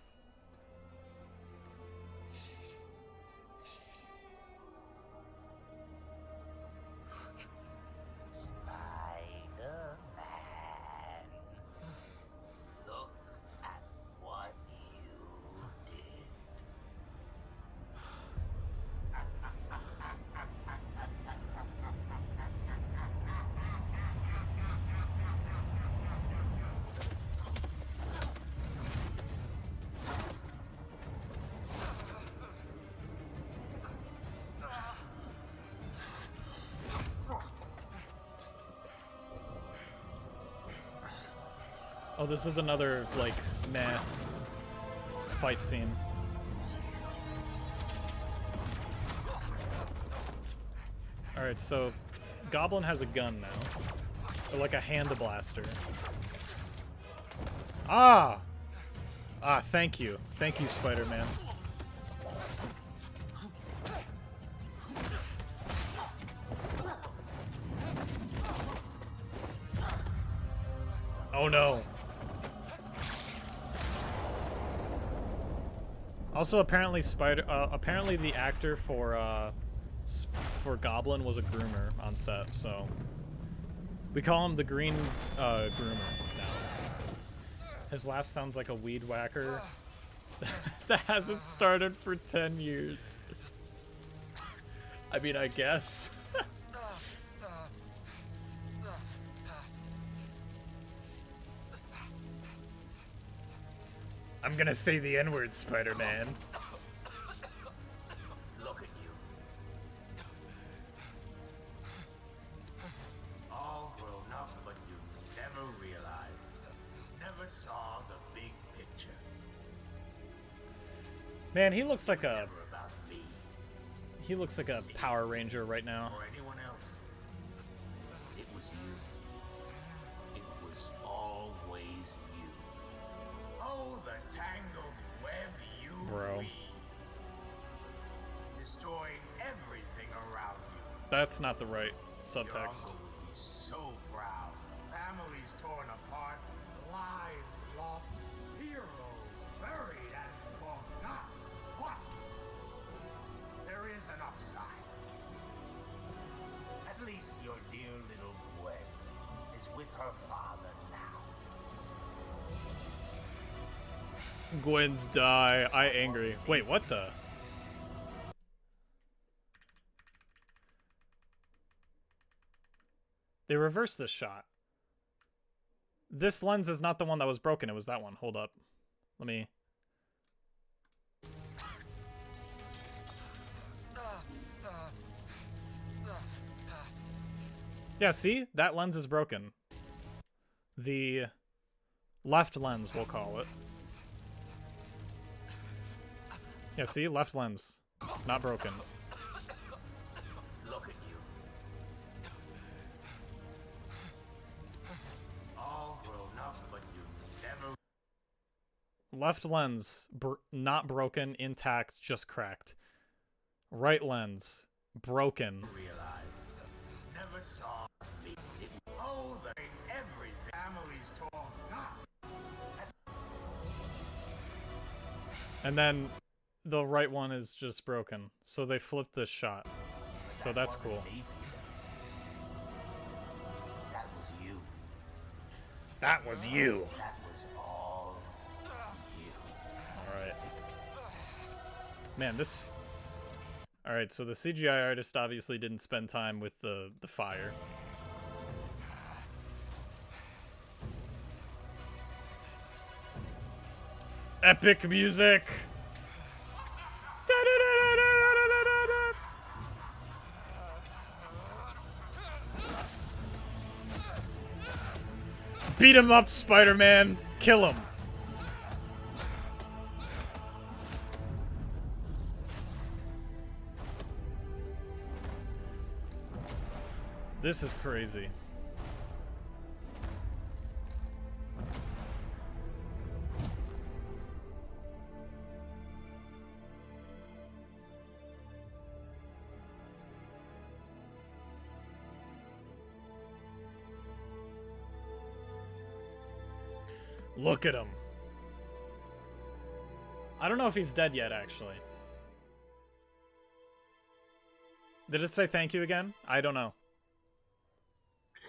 Oh, this is another, like, meh fight scene. Alright, so Goblin has a gun now. Or like a hand blaster. Ah! Ah, thank you. Thank you, Spider-Man. Oh no. Also, apparently apparently the actor for Goblin was a groomer on set, so we call him the Green Groomer now. His laugh sounds like a weed whacker that hasn't started for 10 years. I mean, I guess. I'm gonna say the N-word, Spider-Man. Look at you. All grown up, but you never realized, never saw the big picture. Man, he looks like a Never about me Power Ranger right now. or anyone else. It was you. It was always you. Oh, the tangled web you Bro. weave. Destroy That's not the right Your subtext. uncle would be so proud. Families torn apart, lives lost, heroes buried and forgotten. But there is an upside. At least your dear little Gwen is with her father now. Gwen's die. I angry. Wait, what the? They reversed this shot. This lens is not the one that was broken. It was that one. Hold up. Let me... Yeah, see? That lens is broken. The left lens, we'll call it. Yeah, see? Left lens. Not broken. Look at you. All grown up, but you never Left lens, not broken, intact, just cracked. Right lens, broken. realized. Never saw me. Oh, they every family's torn. God. And then the right one is just broken. So they flipped this shot. So that's Wasn't cool. me, Peter. That was you. That was you. That was all you. Alright. Man, this... Alright, so the CGI artist obviously didn't spend time with the fire. Epic music! Beat him up, Spider-Man! Kill him! This is crazy. Look at him. I don't know if he's dead yet, actually. Did it say thank you again? I don't know.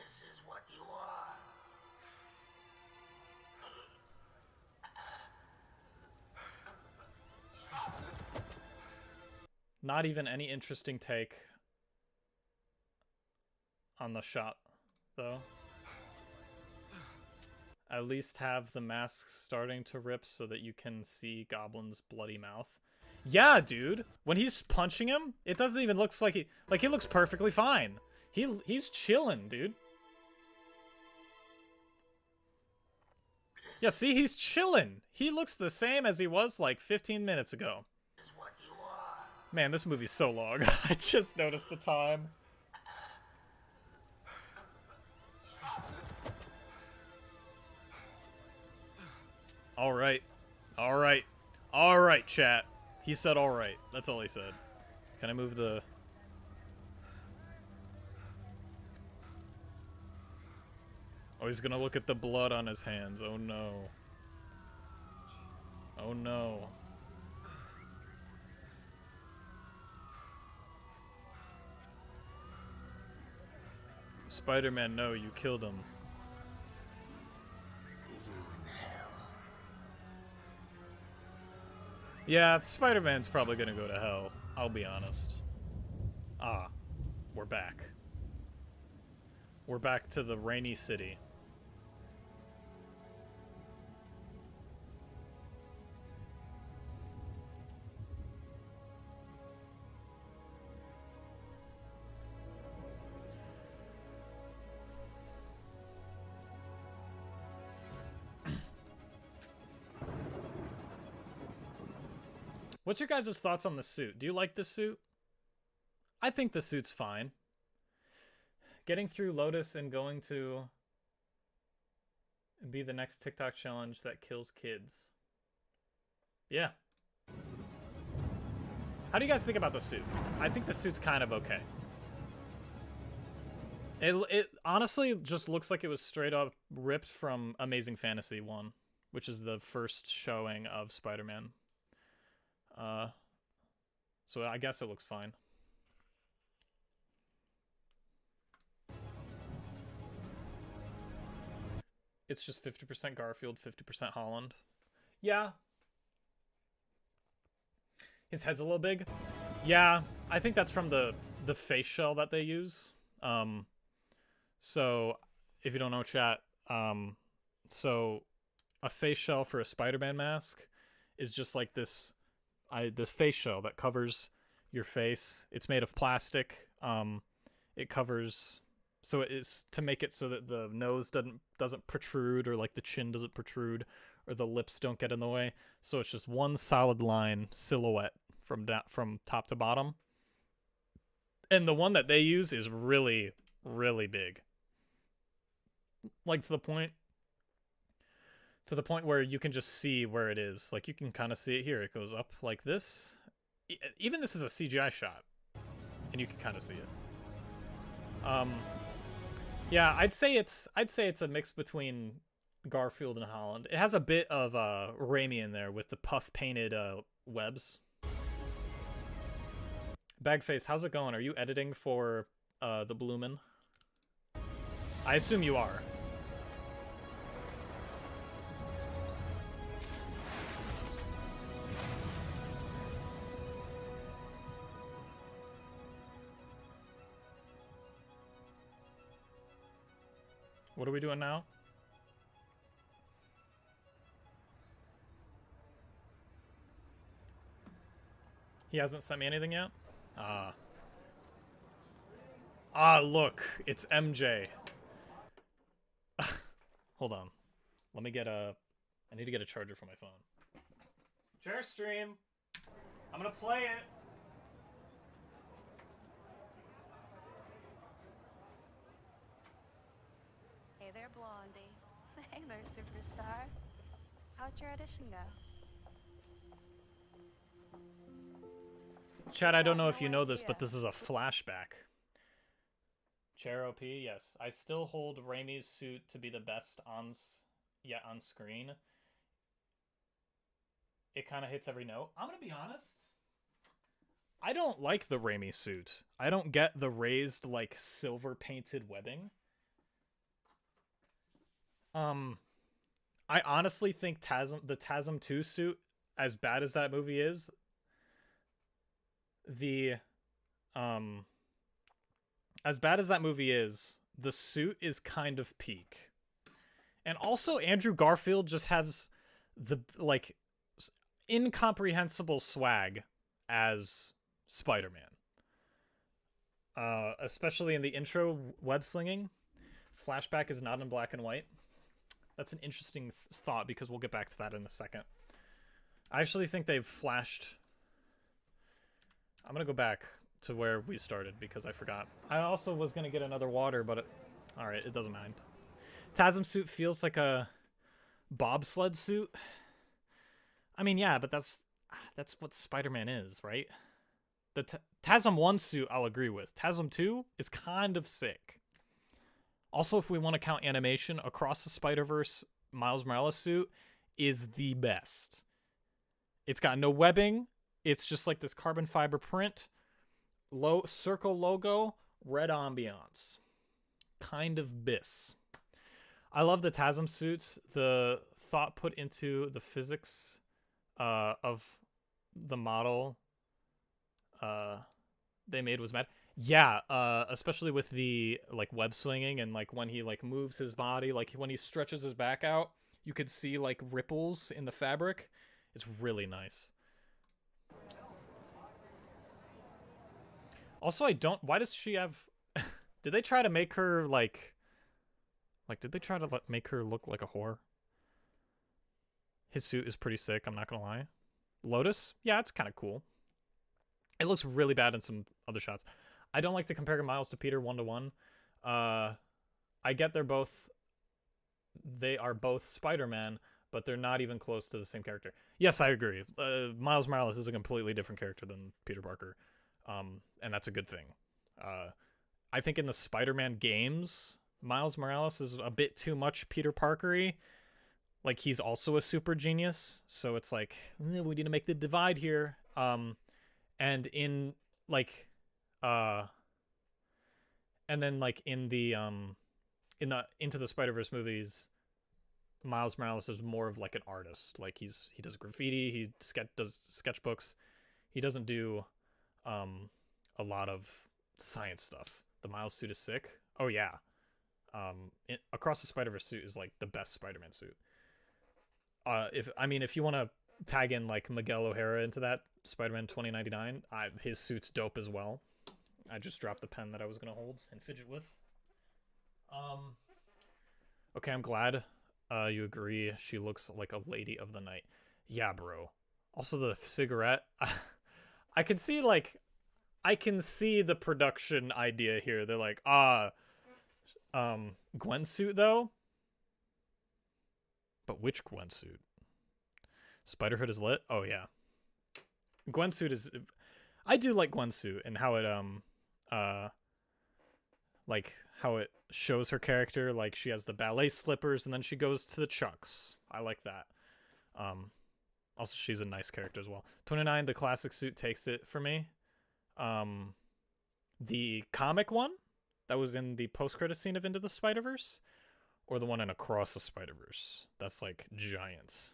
This is what you are. Not even any interesting take on the shot, though. At least have the mask starting to rip so that you can see Goblin's bloody mouth. Yeah, dude. When he's punching him, it doesn't even look like he looks perfectly fine. He's chilling, dude. Yeah, see, he's chilling. He looks the same as he was like 15 minutes ago. This is what you are. Man, this movie's so long. I just noticed the time. All right. All right. All right, chat. He said all right. That's all he said. Can I move the... Oh, he's gonna look at the blood on his hands. Oh, no. Oh, no. Spider-Man, no, you killed him. See you in hell. Yeah, Spider-Man's probably gonna go to hell. I'll be honest. Ah, we're back. We're back to the rainy city. What's your guys' thoughts on the suit? Do you like this suit? I think the suit's fine. Getting through Lotus and going to be the next TikTok challenge that kills kids. Yeah. How do you guys think about the suit? I think the suit's kind of okay. It honestly just looks like it was straight up ripped from Amazing Fantasy 1, which is the first showing of Spider-Man. So I guess it looks fine. It's just 50% Garfield, 50% Holland. Yeah. His head's a little big. Yeah, I think that's from the face shell that they use. So if you don't know, chat, so a face shell for a Spider-Man mask is just like this face shell that covers your face. It's made of plastic. It covers, so it is to make it so that the nose doesn't protrude, or like the chin doesn't protrude, or the lips don't get in the way. So it's just one solid line silhouette from top to bottom. And the one that they use is really, really big. Like to the point where you can just see where it is. Like you can kind of see it here. It goes up like this. Even this is a CGI shot, and you can kind of see it. Yeah, I'd say it's a mix between Garfield and Holland. It has a bit of Raimi in there with the puff painted webs. Bagface, how's it going? Are you editing for the Bloomin'? I assume you are. What are we doing now? He hasn't sent me anything yet? Look, it's MJ. Hold on. Let me get I need to get a charger for my phone. Share stream. I'm gonna play it. Hey there, Blondie. Hey there, superstar. How'd your audition go? Chat, I don't know if you know this, but this is a flashback. Chair OP, yes. I still hold Raimi's suit to be the best on screen. It kind of hits every note. I'm going to be honest. I don't like the Raimi suit. I don't get the raised, like, silver painted webbing. I honestly think the TASM 2 suit, as bad as that movie is, as bad as that movie is, the suit is kind of peak. And also Andrew Garfield just has the, like, incomprehensible swag as Spider-Man. Especially in the intro web slinging. Flashback is not in black and white. That's an interesting thought, because we'll get back to that in a second. I actually think they've flashed... I'm going to go back to where we started because I forgot. I also was going to get another water, but alright, it doesn't mind. TASM suit feels like a bobsled suit. I mean, yeah, but that's what Spider-Man is, right? The TASM 1 suit I'll agree with. TASM 2 is kind of sick. Also, if we want to count animation, Across the Spider-Verse Miles Morales suit is the best. It's got no webbing. It's just like this carbon fiber print, circle logo, red ambiance. Kind of bis. I love the TASM suits. The thought put into the physics of the model they made was mad. Yeah, especially with the like web swinging and like when he like moves his body, like when he stretches his back out, you could see like ripples in the fabric. It's really nice. Also, why does she have... Did they try to make her, did they try to make her look like a whore? His suit is pretty sick, I'm not gonna lie. Lotus? Yeah, it's kind of cool. It looks really bad in some other shots. I don't like to compare Miles to Peter one-to-one. I get they are both Spider-Man, but they're not even close to the same character. Yes, I agree. Miles Morales is a completely different character than Peter Parker. And that's a good thing. I think in the Spider-Man games, Miles Morales is a bit too much Peter Parker-y. Like, he's also a super genius, so it's like, we need to make the divide here. And in, like, and then, like, in the Into the Spider-Verse movies, Miles Morales is more of, like, an artist. Like, he does graffiti, he does sketchbooks. He doesn't do, a lot of science stuff. The Miles suit is sick. Oh, yeah. Across the Spider-Verse suit is, like, the best Spider-Man suit. If you want to tag in like Miguel O'Hara into that Spider-Man 2099, his suit's dope as well. I just dropped the pen that I was gonna hold and fidget with. Okay, I'm glad you agree. She looks like a lady of the night. Yeah, bro. Also, the cigarette. I can see the production idea here. They're like, Gwen's suit though. But which Gwen suit? Spider-Hood is lit? Oh, yeah. Gwen suit is... I do like Gwen suit and how it, like, how it shows her character. Like, she has the ballet slippers and then she goes to the Chucks. I like that. Also, she's a nice character as well. 29, the classic suit takes it for me. The comic one that was in the post-credit scene of Into the Spider-Verse, or the one in Across the Spider-Verse. That's, like, giant.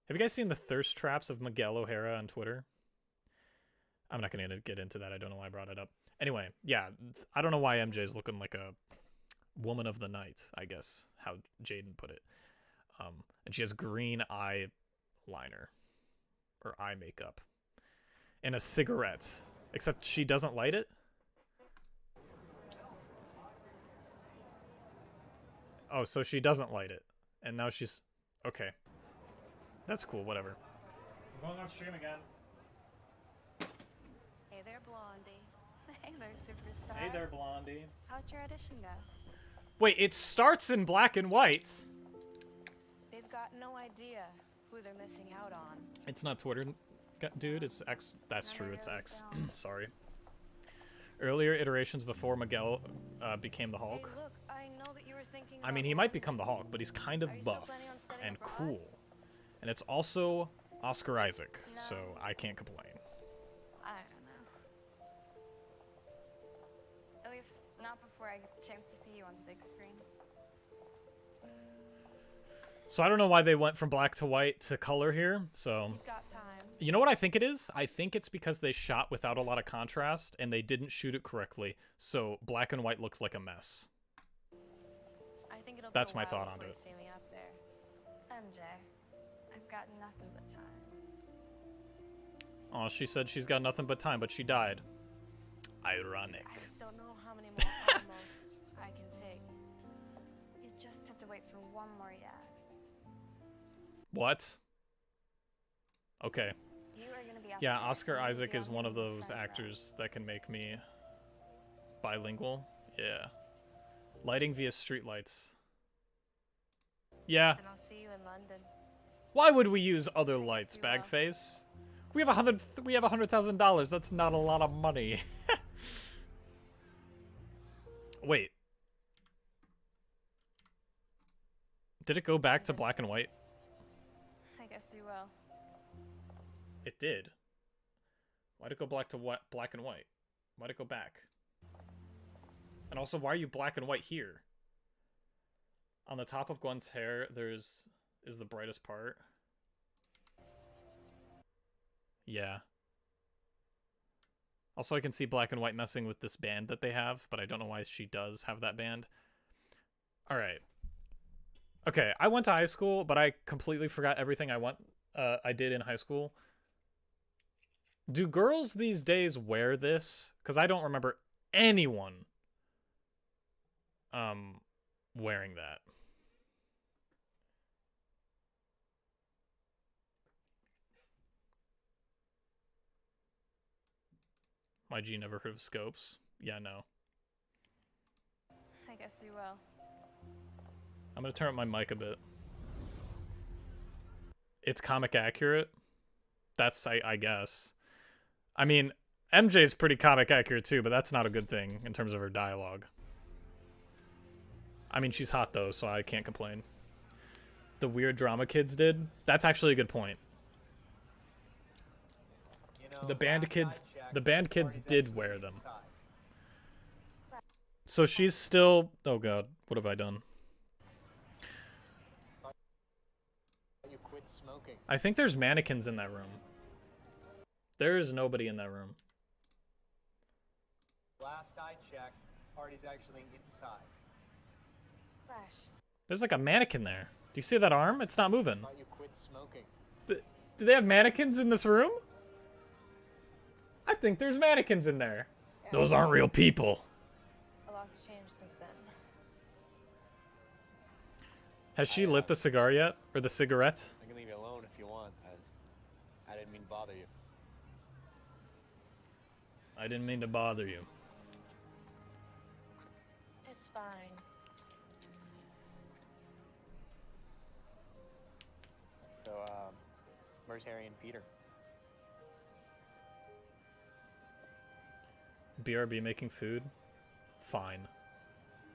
Have you guys seen the thirst traps of Miguel O'Hara on Twitter? I'm not going to get into that. I don't know why I brought it up. Anyway, yeah, I don't know why MJ is looking like a woman of the night, I guess, how Jaden put it. And she has green eye liner, or eye makeup, and a cigarette, except she doesn't light it. Oh, so she doesn't light it. And now she's... Okay. That's cool, whatever. I'm going off stream again. Hey there, Blondie. Hey there, Superstar. Hey there, Blondie. How'd your audition go? Wait, it starts in black and white. They've got no idea who they're missing out on. It's not Twitter, dude. It's X. That's true, it's X. Sorry. Earlier iterations before Miguel became the Hulk. Hey, look, I know that you were thinking I mean, he might become the Hulk, but he's kind of buff and cool. And it's also Oscar Isaac, so I can't complain. I don't know. At least not before I get the chance to see you on the big screen. So I don't know why they went from black to white to color here, so... You've got time. You know what I think it is? I think it's because they shot without a lot of contrast, and they didn't shoot it correctly, so black and white looked like a mess. I think it'll That's be a my while thought on before it. you see me up there. MJ, I've got nothing but time. Oh, she said she's got nothing but time, but she died. Ironic. I just don't know how many more almost I can take. You just have to wait for one more yes. What? Okay. You are gonna be out Yeah, there. Oscar You Isaac do is have one me of those friend actors that can make me bilingual. Yeah. Lighting via streetlights. Yeah. And I'll see you in London. Why would we use other Thanks, lights, you will. Bagface? We have $100,000. That's not a lot of money. Wait. Did it go back to black and white? I guess you will. It did. Why'd it go black to what? Black and white? Why'd it go back? And also, why are you black and white here? On the top of Gwen's hair, is the brightest part. Yeah. Also, I can see black and white messing with this band that they have, but I don't know why she does have that band. All right. Okay, I went to high school, but I completely forgot everything I did in high school. Do girls these days wear this? Because I don't remember anyone wearing that. My G never heard of scopes. Yeah, no. I guess you will. I'm gonna turn up my mic a bit. It's comic accurate. That's I guess. I mean, MJ's pretty comic accurate too, but that's not a good thing in terms of her dialogue. I mean, she's hot though, so I can't complain. The weird drama kids did? That's actually a good point. The band kids did wear them. So she's still... Oh god, what have I done? You quit smoking. I think there's mannequins in that room. There is nobody in that room. Last I checked, party's actually inside. Flash. There's like a mannequin there. Do you see that arm? It's not moving. Thought you quit smoking. Do they have mannequins in this room? I think there's mannequins in there. Yeah. Those aren't real people. A lot's changed since then. Has she lit the cigar yet? Or the cigarette? I can leave you alone if you want. I didn't mean to bother you. I didn't mean to bother you. It's fine. So, where's Harry and Peter? BRB making food? Fine.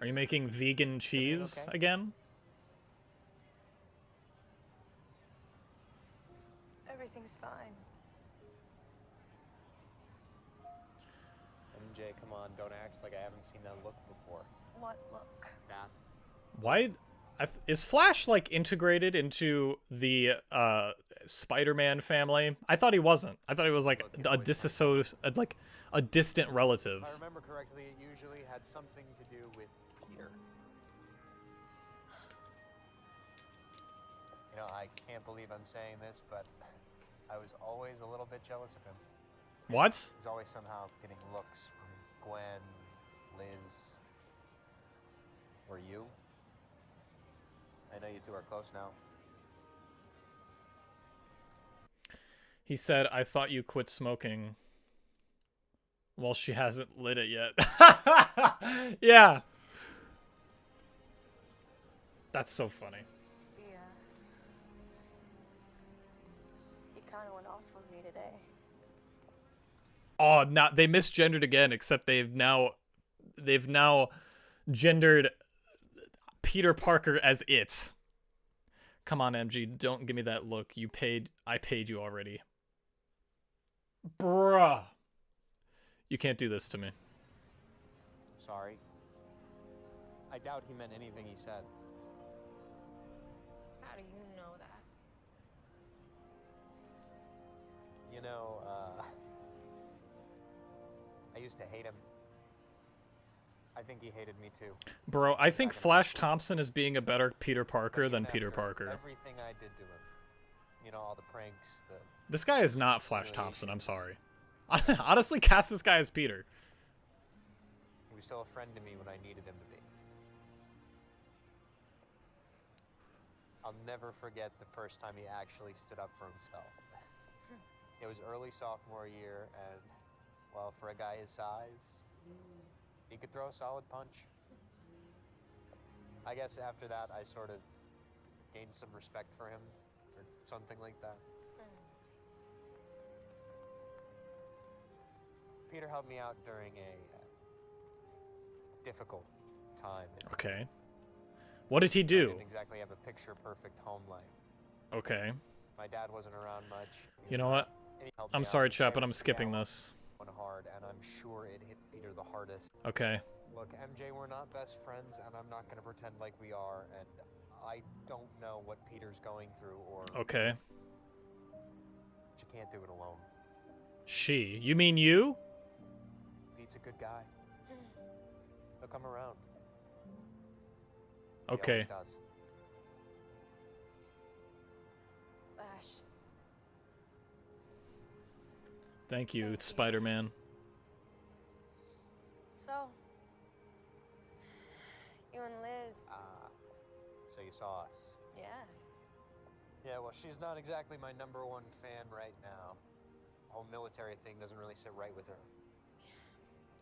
Are you making vegan cheese okay? again? Everything's fine. MJ, come on, don't act like I haven't seen that look before. What look? That. Why... is Flash, like, integrated into the Spider-Man family? I thought he wasn't. I thought he was, like, like, a distant relative. If I remember correctly, it usually had something to do with Peter. You know, I can't believe I'm saying this, but I was always a little bit jealous of him. What? He was always somehow getting looks from Gwen, Liz, or you. I know you two are close now. He said, I thought you quit smoking. Well, she hasn't lit it yet. Yeah. That's so funny. Yeah. You kind of went off on me today. Oh, not they misgendered again, except they've now gendered Peter Parker as it. Come on, MG, don't give me that look. I paid you already. Bruh. You can't do this to me. Sorry. I doubt he meant anything he said. How do you know that? You know, I used to hate him. I think he hated me too. Bro, I think Flash Thompson is being a better Peter Parker Even than Peter after Parker. Everything I did to him. You know, all the pranks, the... This guy is not Flash Thompson, I'm sorry. Honestly, cast this guy as Peter. He was still a friend to me when I needed him to be. I'll never forget the first time he actually stood up for himself. It was early sophomore year, and, well, for a guy his size, he could throw a solid punch. I guess after that, I sort of gained some respect for him, or something like that. Peter helped me out during a difficult time. Okay. What did he I do? didn't exactly have a picture-perfect home life. Okay. My dad wasn't around much. You know what? And he helped me I'm out sorry, in chat, but San I'm skipping Miguel. this. Went hard, and I'm sure it hit Peter the hardest. Okay. Look, MJ, we're not best friends, and I'm not going to pretend like we are, and I don't know what Peter's going through, or... Okay. But you can't do it alone. She. You mean you? Pete's a good guy. He'll come around. He Okay. always does. Flash. Thank you, it's Spider-Man. So, you and Liz. So you saw us. Yeah. Yeah, well, she's not exactly my #1 fan right now. The whole military thing doesn't really sit right with her.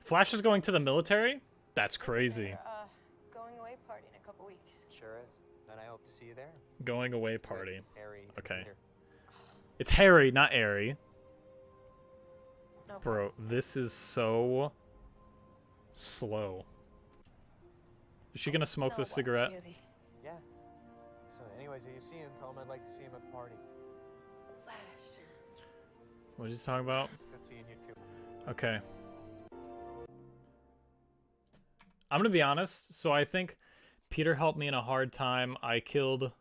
Flash is going to the military? That's Listen, crazy. they're, going away party in a couple weeks. Sure is. And I hope to see you there. Going away party. With Harry and Okay. Peter. It's Harry, not Airy. No Bro, promise. this is so slow. Is she gonna smoke No, this cigarette? Really. Yeah. So, anyways, if you see him, tell him I'd like to see him at the party. Flash. What did you talk about? Good seeing you too. Okay. I'm gonna be honest. So I think Peter helped me in a hard time. I killed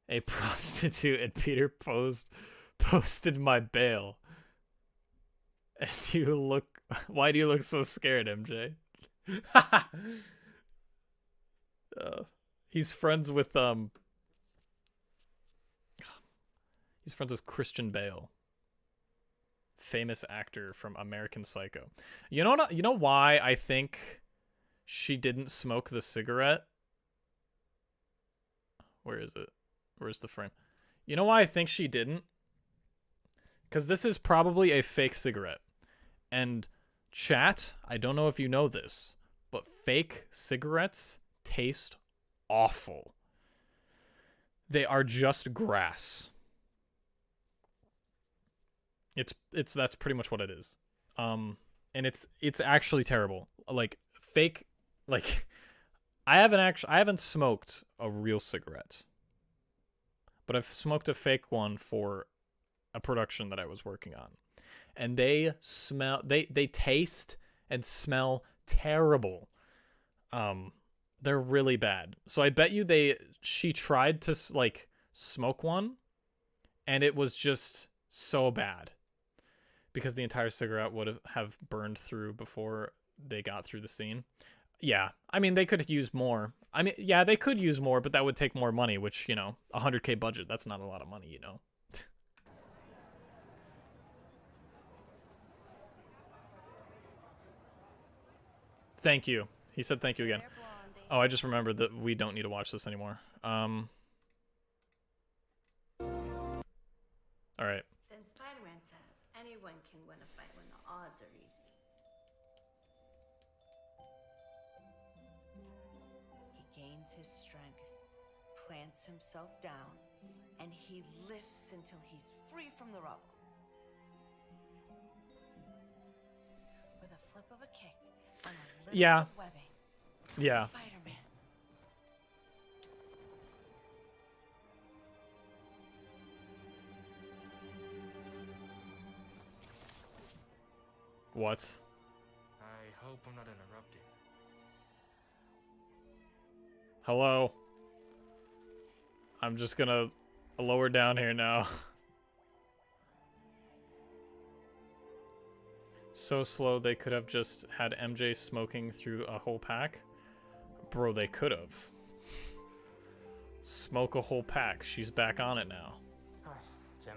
a prostitute, and Peter posted my bail. And you look. Why do you look so scared, MJ? He's friends with He's friends with Christian Bale, famous actor from American Psycho. You know what? You know why I think she didn't smoke the cigarette? Where is it? Where's the frame? You know why I think she didn't? Because this is probably a fake cigarette. And chat, I don't know if you know this, but fake cigarettes taste awful. They are just grass. That's pretty much what it is. And it's actually terrible. Like fake, like I haven't smoked a real cigarette, but I've smoked a fake one for a production that I was working on, and they taste and smell terrible. They're really bad. So I bet you she tried to like smoke one, and it was just so bad because the entire cigarette would have burned through before they got through the scene. Yeah, I mean, they could use more. I mean, yeah, they could use more, but that would take more money, which, you know, $100K budget, that's not a lot of money, you know. Thank you. He said thank you again. Oh, I just remembered that we don't need to watch this anymore. All right. Then Spider-Man says anyone can win a fight when the odds are easy. He gains his strength, plants himself down, and he lifts until he's free from the rubble. With a flip of a kick and a little Yeah. bit of webbing. Yeah. Spider-Man. What? I hope I'm not interrupting. Hello? I'm just gonna lower down here now. So slow they could have just had MJ smoking through a whole pack? Bro, they could have. Smoke a whole pack. She's back on it now. Hi, Tim.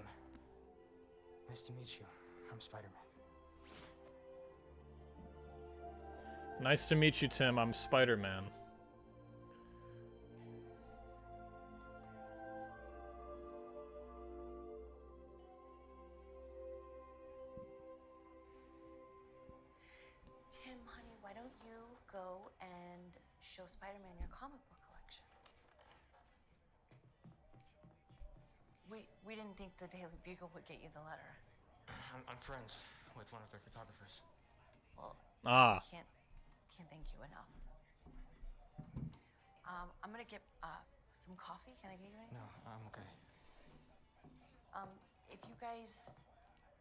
Nice to meet you. I'm Spider-Man. Nice to meet you, Tim. I'm Spider-Man. Tim, honey, why don't you go and show Spider-Man your comic book collection? We didn't think the Daily Bugle would get you the letter. I'm friends with one of their photographers. Well, Ah. can't thank you enough. I'm gonna get some coffee. Can I get you anything? No, I'm okay.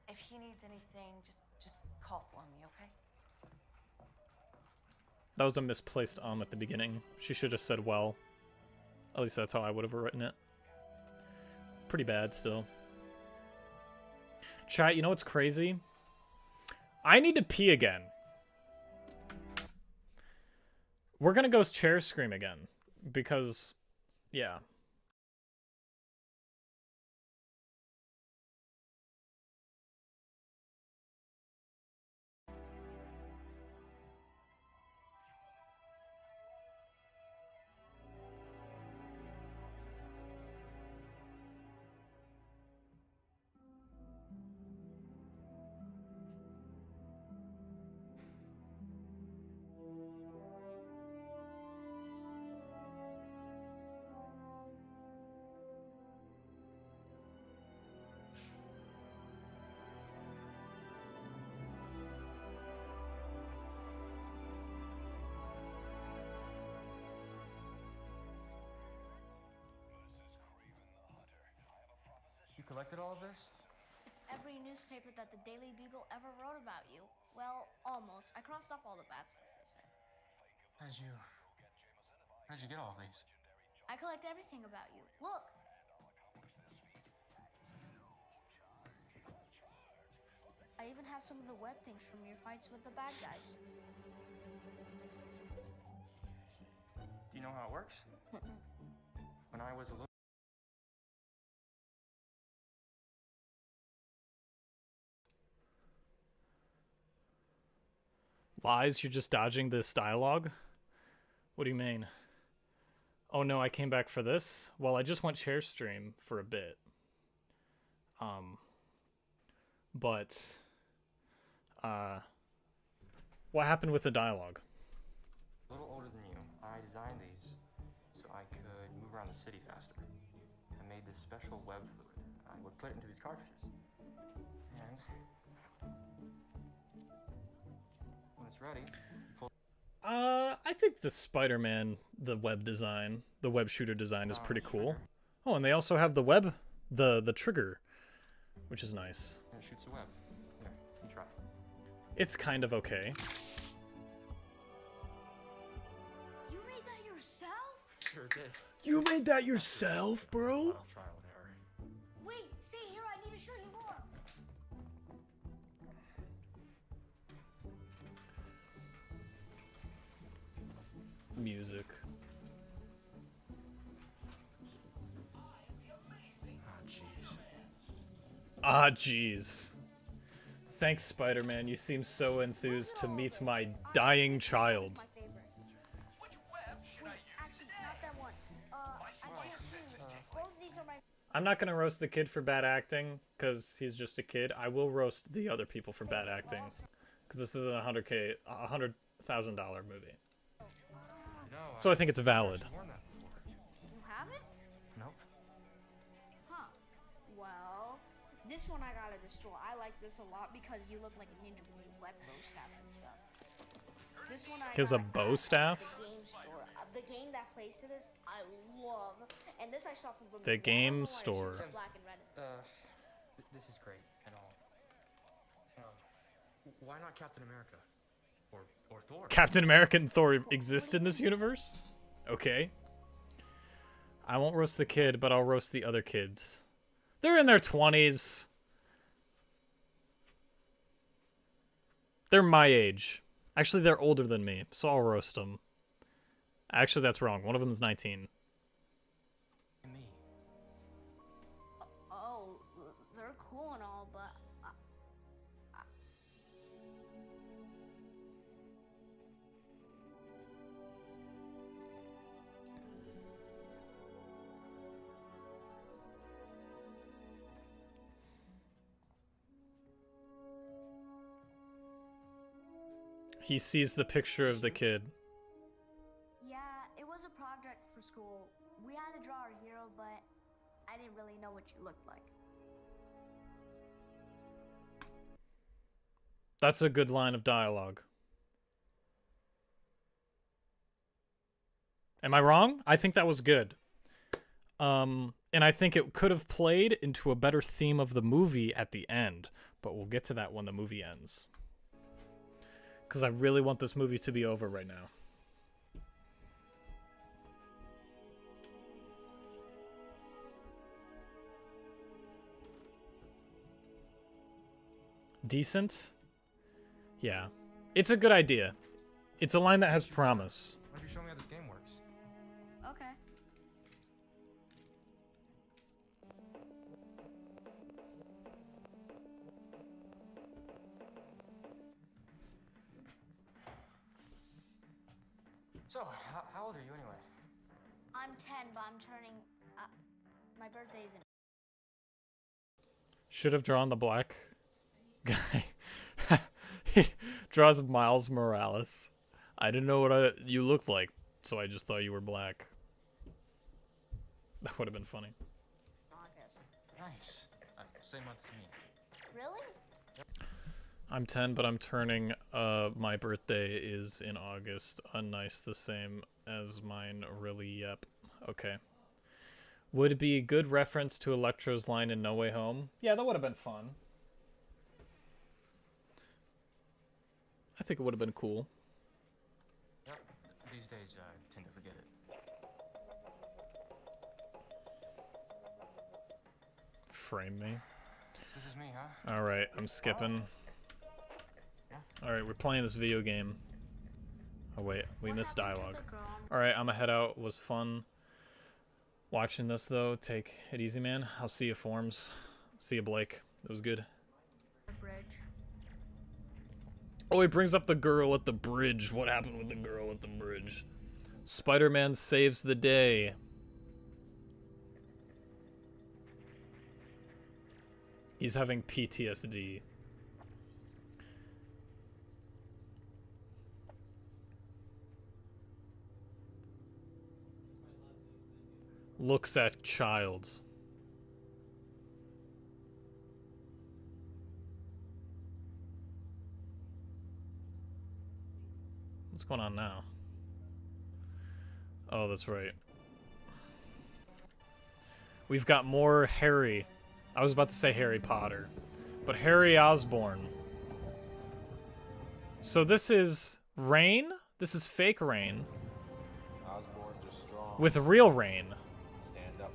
If he needs anything, just call for me, okay? That was a misplaced at the beginning. She should have said well. At least that's how I would have written it. Pretty bad still. Chat, you know what's crazy? I need to pee again. We're gonna go chair scream again. Because, yeah. collected all of this? It's every newspaper that the Daily Bugle ever wrote about you. Well, almost. I crossed off all the bad stuff they said. How did you get all of these? I collect everything about you. Look. I even have some of the web things from your fights with the bad guys. Do you know how it works? When I was a little... Lies, you're just dodging this dialogue? What do you mean? Oh no, I came back for this? Well, I just went share stream for a bit. But what happened with the dialogue? A little older than you, I designed these so I could move around the city faster. I made this special web fluid. I would put it into these cartridges. And when it's ready, you pull... I think the Spider-Man, the web design, the web shooter design is pretty cool. Oh, and they also have the web, the trigger, which is nice. And it shoots a web. Here, you try. It's kind of okay. You made that yourself? Sure did. You made that yourself, bro? Trial and error. Wait, stay here. I need to show you more. Music. Ah, jeez. Thanks, Spider-Man. You seem so enthused to meet my dying child. I'm not gonna roast the kid for bad acting, because he's just a kid. I will roast the other people for bad acting, because this is a $100,000 movie. No, So I think it's valid. You haven't? Nope. Huh. Well, this one I gotta destroy. I like this a lot because you look like a ninja with your web bow staff and stuff. This one I He has a gotta bow add at staff? The game store. The game that plays to this, I love. And this I saw from The I don't know game why it shows store. black and red in this. This is great and all. Why not Captain America? Or Thor? Captain America and Thor exist in this universe? Okay. I won't roast the kid, but I'll roast the other kids. They're in their 20s. They're my age. Actually, they're older than me, so I'll roast them. Actually, that's wrong. One of them is 19. Me. Oh, they're cool and all, but He sees the picture of the kid. yeah, it was a project for school. We had to draw our hero, but I didn't really know what you looked like. That's a good line of dialogue. Am I wrong? I think that was good. And I think it could have played into a better theme of the movie at the end, but we'll get to that when the movie ends. Because I really want this movie to be over right now. Decent? Yeah. It's a good idea. It's a line that has promise. Why don't you show me how this game works? Okay. So, how old are you anyway? I'm 10, but I'm turning. My birthday's in. Should have drawn the black guy. He draws Miles Morales. I didn't know what you looked like, so I just thought you were black. That would have been funny. August. Nice. Same month as me. Really? I'm 10, but I'm turning, my birthday is in August. Nice, the same as mine, really, yep. Okay. Would be a good reference to Electro's line in No Way Home. Yeah, that would have been fun. I think it would have been cool. Yep. These days, I tend to forget it. Frame me. This is me, huh? Alright, I'm skipping. Alright, we're playing this video game. Oh wait, we missed dialogue. Alright, I'm gonna head out. It was fun watching this though. Take it easy, man. I'll see you, Forms. See you, Blake. It was good. Oh, he brings up the girl at the bridge. What happened with the girl at the bridge? Spider-Man saves the day. He's having PTSD. Looks at child. What's going on now? Oh, that's right. We've got more Harry. I was about to say Harry Potter, but Harry Osborn. So this is rain? This is fake rain. Osborn just strong. With real rain. Stand up.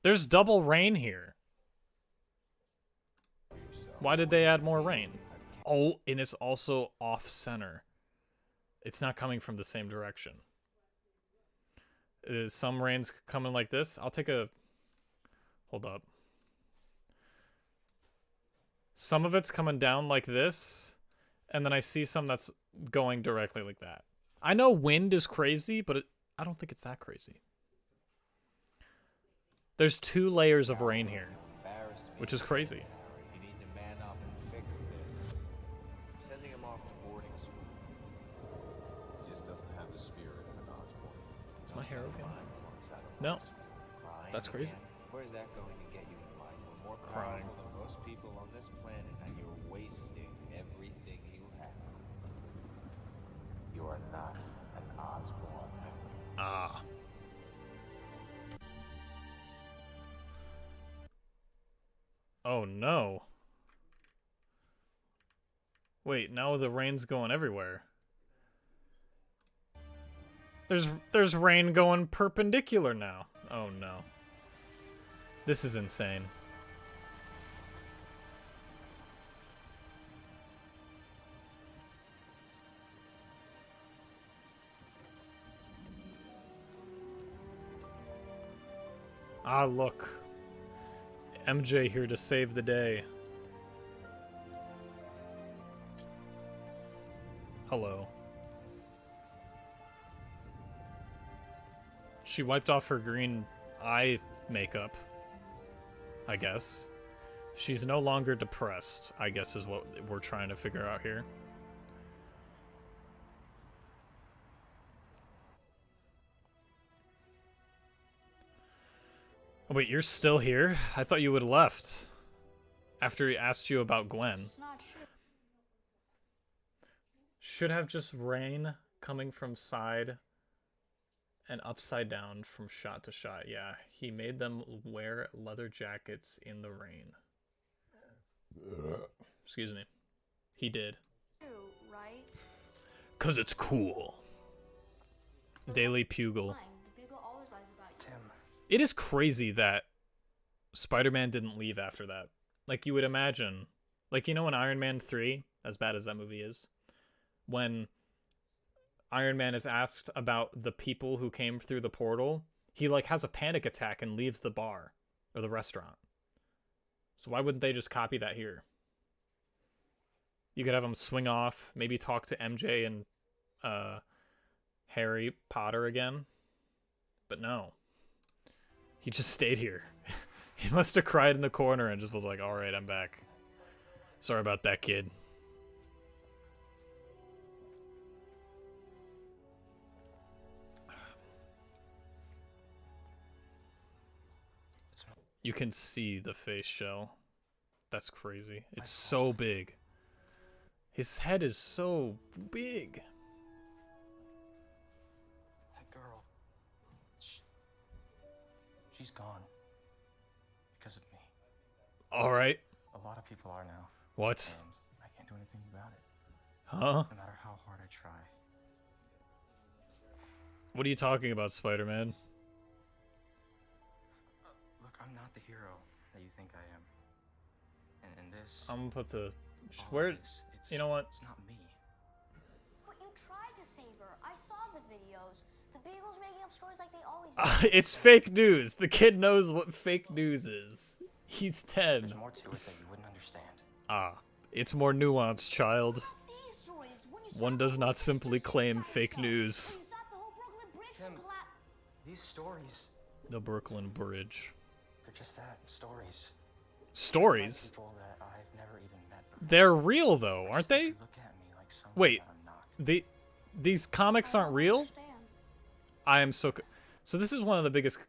There's double rain here. Why did they add more rain? Oh, and it's also off center. It's not coming from the same direction. Is some rain's coming like this? I'll take a... Hold up. Some of it's coming down like this, and then I see some that's going directly like that. I know wind is crazy, but I don't think it's that crazy. There's 2 layers of rain here, which is crazy. You need to man up and fix this. I'm sending him off to boarding school. He just doesn't have the spirit of an Osborn. Is my hair okay? No. That's crazy. Where's that going to get you in life? You're more Crying. powerful than most people on this planet, and you're wasting everything you have. You are not an Osborn. Ah. Oh no. Wait, now the rain's going everywhere. There's rain going perpendicular now. Oh no. This is insane. Ah, look. MJ here to save the day. Hello. She wiped off her green eye makeup, I guess. She's no longer depressed, I guess is what we're trying to figure out here. Oh, wait, you're still here? I thought you would have left after he asked you about Gwen. It's not true. Should have just rain coming from side and upside down from shot to shot. Yeah, he made them wear leather jackets in the rain. Excuse me. He did. True, right? 'Cause it's cool. Daily Bugle. Lying. The Bugle always lies about you. Tim. It is crazy that Spider-Man didn't leave after that. Like, you would imagine. Like, you know in Iron Man 3, as bad as that movie is, when Iron Man is asked about the people who came through the portal, he, like, has a panic attack and leaves the bar or the restaurant. So why wouldn't they just copy that here? You could have him swing off, maybe talk to MJ and Harry Potter again. But no. He just stayed here. He must have cried in the corner and just was like, alright, I'm back. Sorry about that, kid. You can see the face shell. That's crazy. It's so big. His head is so big. That girl. she's gone. Because of me. All right. A lot of people are now. What? And I can't do anything about it. Huh? No matter how hard I try. What are you talking about, Spider-Man? Look, I'm not the hero that you think I am. And this... I'm gonna put the... all Where... of this, You know what? It's not me. But you tried to save her. I saw the videos. The Beagle's making up stories like they always do. It's fake news. The kid knows what fake news is. He's 10. There's more to it that you wouldn't understand. Ah, it's more nuanced, child. These stories, when you One saw does the not whole simply Brooklyn claim Bridge fake collapse, news. when you saw the whole Brooklyn Bridge Tim, collapse. these stories, The Brooklyn Bridge. they're just that, stories. Stories? People that I've never even met before. They're real, though, aren't they? Look at me like someone Wait, that I'm not. these comics aren't real? I am so... So this is one of the biggest...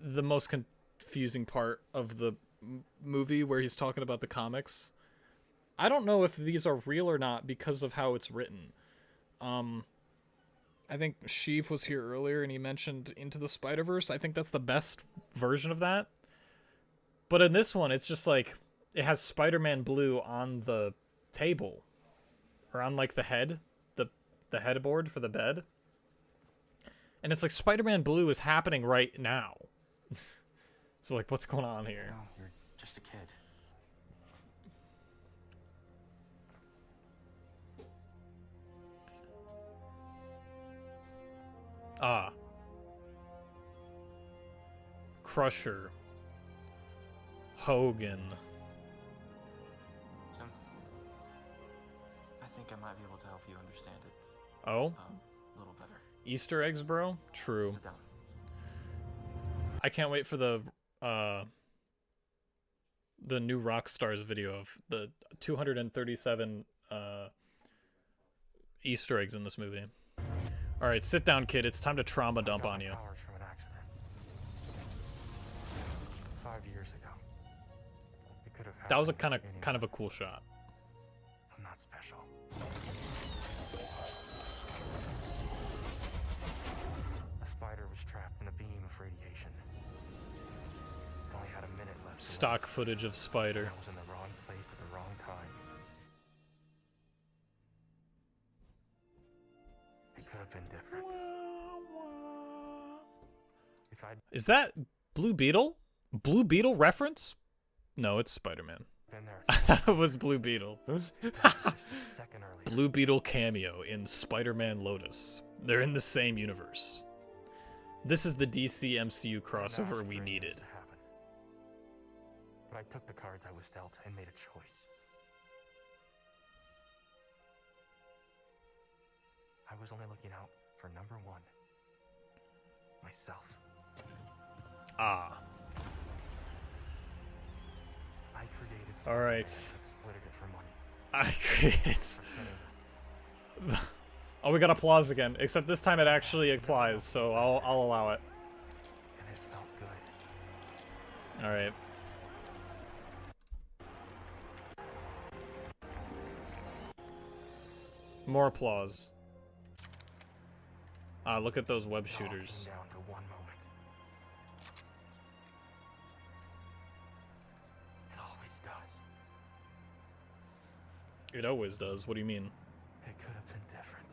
The most confusing part of the movie where he's talking about the comics. I don't know if these are real or not because of how it's written. I think Sheev was here earlier and he mentioned Into the Spider-Verse. I think that's the best version of that. But in this one, it's just like... It has Spider-Man Blue on the table. Or on, like, the head. The headboard for the bed. And it's like Spider-Man Blue is happening right now. So, like, what's going on here? No, you're just a kid. Ah. Crusher. Hogan. Tim, I think I might be able to help you understand it Oh? a little better. Easter eggs, bro? True. Sit down. I can't wait for the new Rockstars video of the 237 Easter eggs in this movie. All right, sit down, kid. It's time to trauma dump on you. Powers from an accident. 5 years ago. It could have happened. That was a to kind anyone. of a cool shot. I'm not special. A spider was trapped in a beam of radiation. It only had a minute left. to Stock live. footage of Spider. I was in the wrong place at the wrong time. It could have been different. If I'd Is that Blue Beetle? Blue Beetle reference? No, it's Spider-Man. been there I thought it was Blue Beetle. just a second earlier, Blue Beetle cameo in Spider-Man Lotus. They're in the same universe. This is the DC MCU I didn't crossover ask we for any of needed. this to happen. But I took the cards I was dealt and made a choice. I was only looking out for number one. Myself. Ah. I created All right. Spider-Man and exploited it for money. I created... For fame. Oh, we got applause again. Except this time it actually applies, so I'll allow it. And it felt good. All right. More applause. Ah, look at those web It all shooters. came down to one moment. It always does. It always does. What do you mean? It could have been different.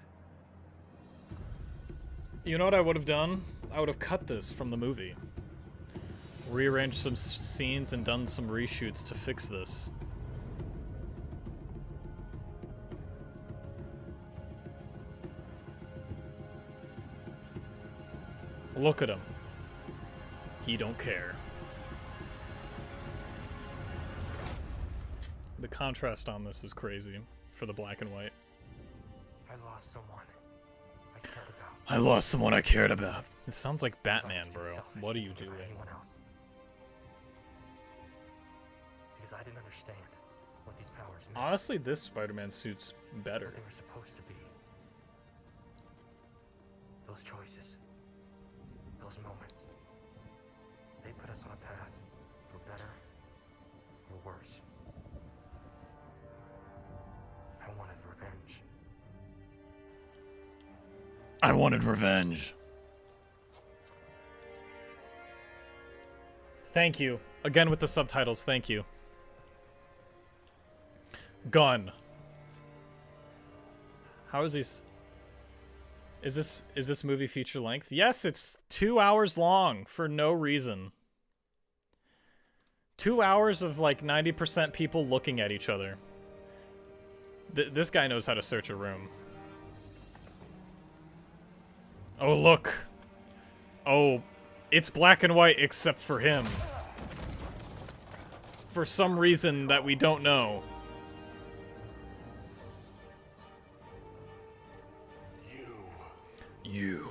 You know what I would have done? I would have cut this from the movie. Rearranged some scenes and done some reshoots to fix this. Look at him. He don't care. The contrast on this is crazy for the black and white. I lost someone I cared about. I lost someone I cared about. It sounds like Because I Batman, was too bro. selfish What are to you think about doing? anyone else. Because I didn't understand what these powers meant. Honestly, this Spider-Man suit's better. What they were supposed to be. Those choices. Those moments. They put us on a path for better or worse. I wanted revenge. I wanted revenge. Thank you. Again with the subtitles, thank you. Gun. How is these... Is this movie feature length? Yes, it's 2 hours long for no reason. 2 hours of like 90% people looking at each other. This guy knows how to search a room. Oh, look. Oh, it's black and white except for him. For some reason that we don't know. You.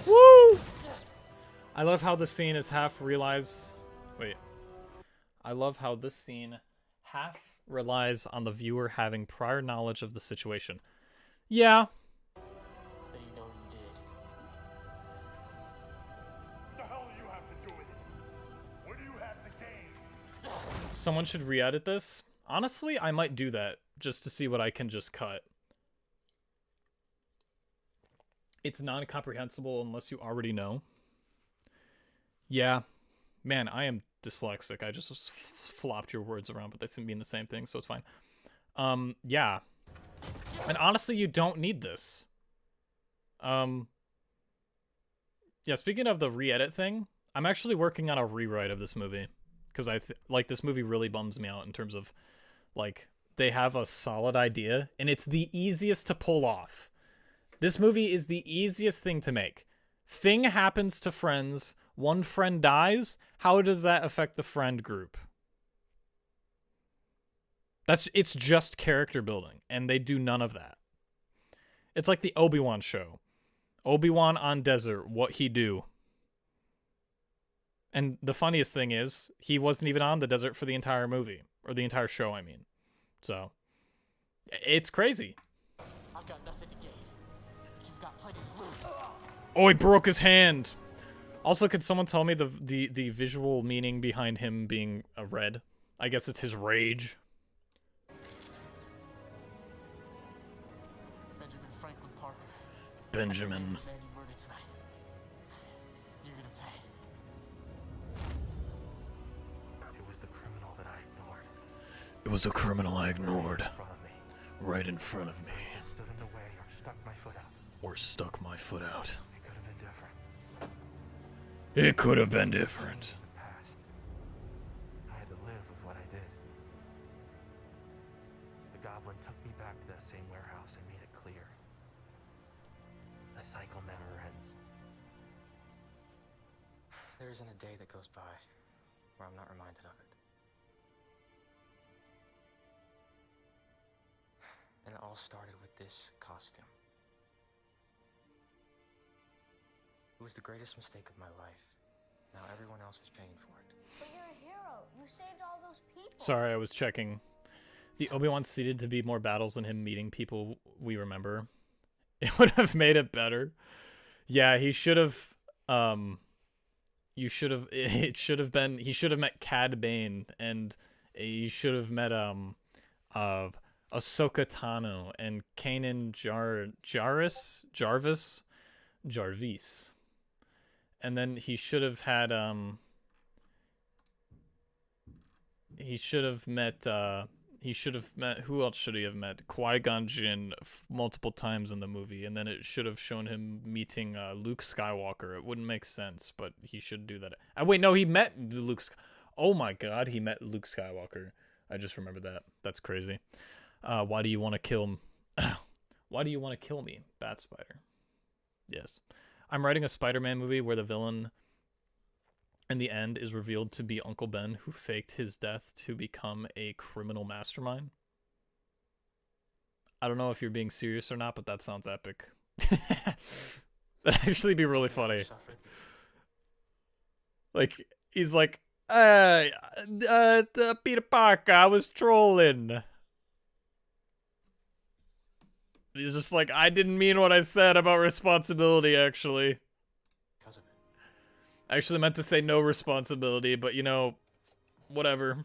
Woo! I love how the scene is half realized. Wait. I love how this scene half relies on the viewer having prior knowledge of the situation. Yeah. That you know you did. The hell do you have to do with it? What do you have to gain? Someone should re-edit this. Honestly, I might do that just to see what I can just cut. It's non-comprehensible unless you already know. Yeah. Man, I am dyslexic. I just flopped your words around, but they seem to mean the same thing, so it's fine. Yeah. And honestly, you don't need this. Yeah, speaking of the re-edit thing, I'm actually working on a rewrite of this movie. Because like, this movie really bums me out in terms of, like, they have a solid idea, and it's the easiest to pull off. This movie is the easiest thing to make. Thing happens to friends, one friend dies, how does that affect the friend group? It's just character building, and they do none of that. It's like the Obi-Wan show. Obi-Wan on desert, what he do? And the funniest thing is, he wasn't even on the desert for the entire movie. Or the entire show, I mean. So, it's crazy. I've got nothing to gain. You've got plenty to lose. Oh, he broke his hand. Also, could someone tell me the visual meaning behind him being a red? I guess it's his rage. Benjamin Franklin Parker. Benjamin. Man you murdered tonight. You're gonna pay. It was the criminal that I ignored. It was a criminal I ignored. In front of me. Right in front of me. I just stood in the way or stuck my foot out. Or stuck my foot out. It could have been different. It could have been different. In the past, I had to live with what I did. The goblin took me back to that same warehouse and made it clear. The cycle never ends. There isn't a day that goes by where I'm not reminded of it. And it all started with this costume. It was the greatest mistake of my life. Now everyone else is paying for it. But you're a hero. You saved all those people. Sorry, I was checking. The Obi-Wan seeded to be more battles than him meeting people we remember. It would have made it better. Yeah, he should have he should have met Cad Bane, and he should have met Ahsoka Tano and Kanan Jarvis. And then he should have had who else should he have met? Qui-Gon Jinn multiple times in the movie, and then it should have shown him meeting Luke Skywalker. It wouldn't make sense, but he should do that. Wait, no, he met Luke. Oh my God, he met Luke Skywalker. I just remembered that. That's crazy. Why do you want to kill him? Why do you want to kill me, Bat Spider? Yes. I'm writing a Spider-Man movie where the villain in the end is revealed to be Uncle Ben, who faked his death to become a criminal mastermind. I don't know if you're being serious or not, but that sounds epic. That'd actually be really funny. Like, he's like, Peter Parker, I was trolling. He's just like, I didn't mean what I said about responsibility, actually. Because of it. I actually meant to say no responsibility, but you know, whatever.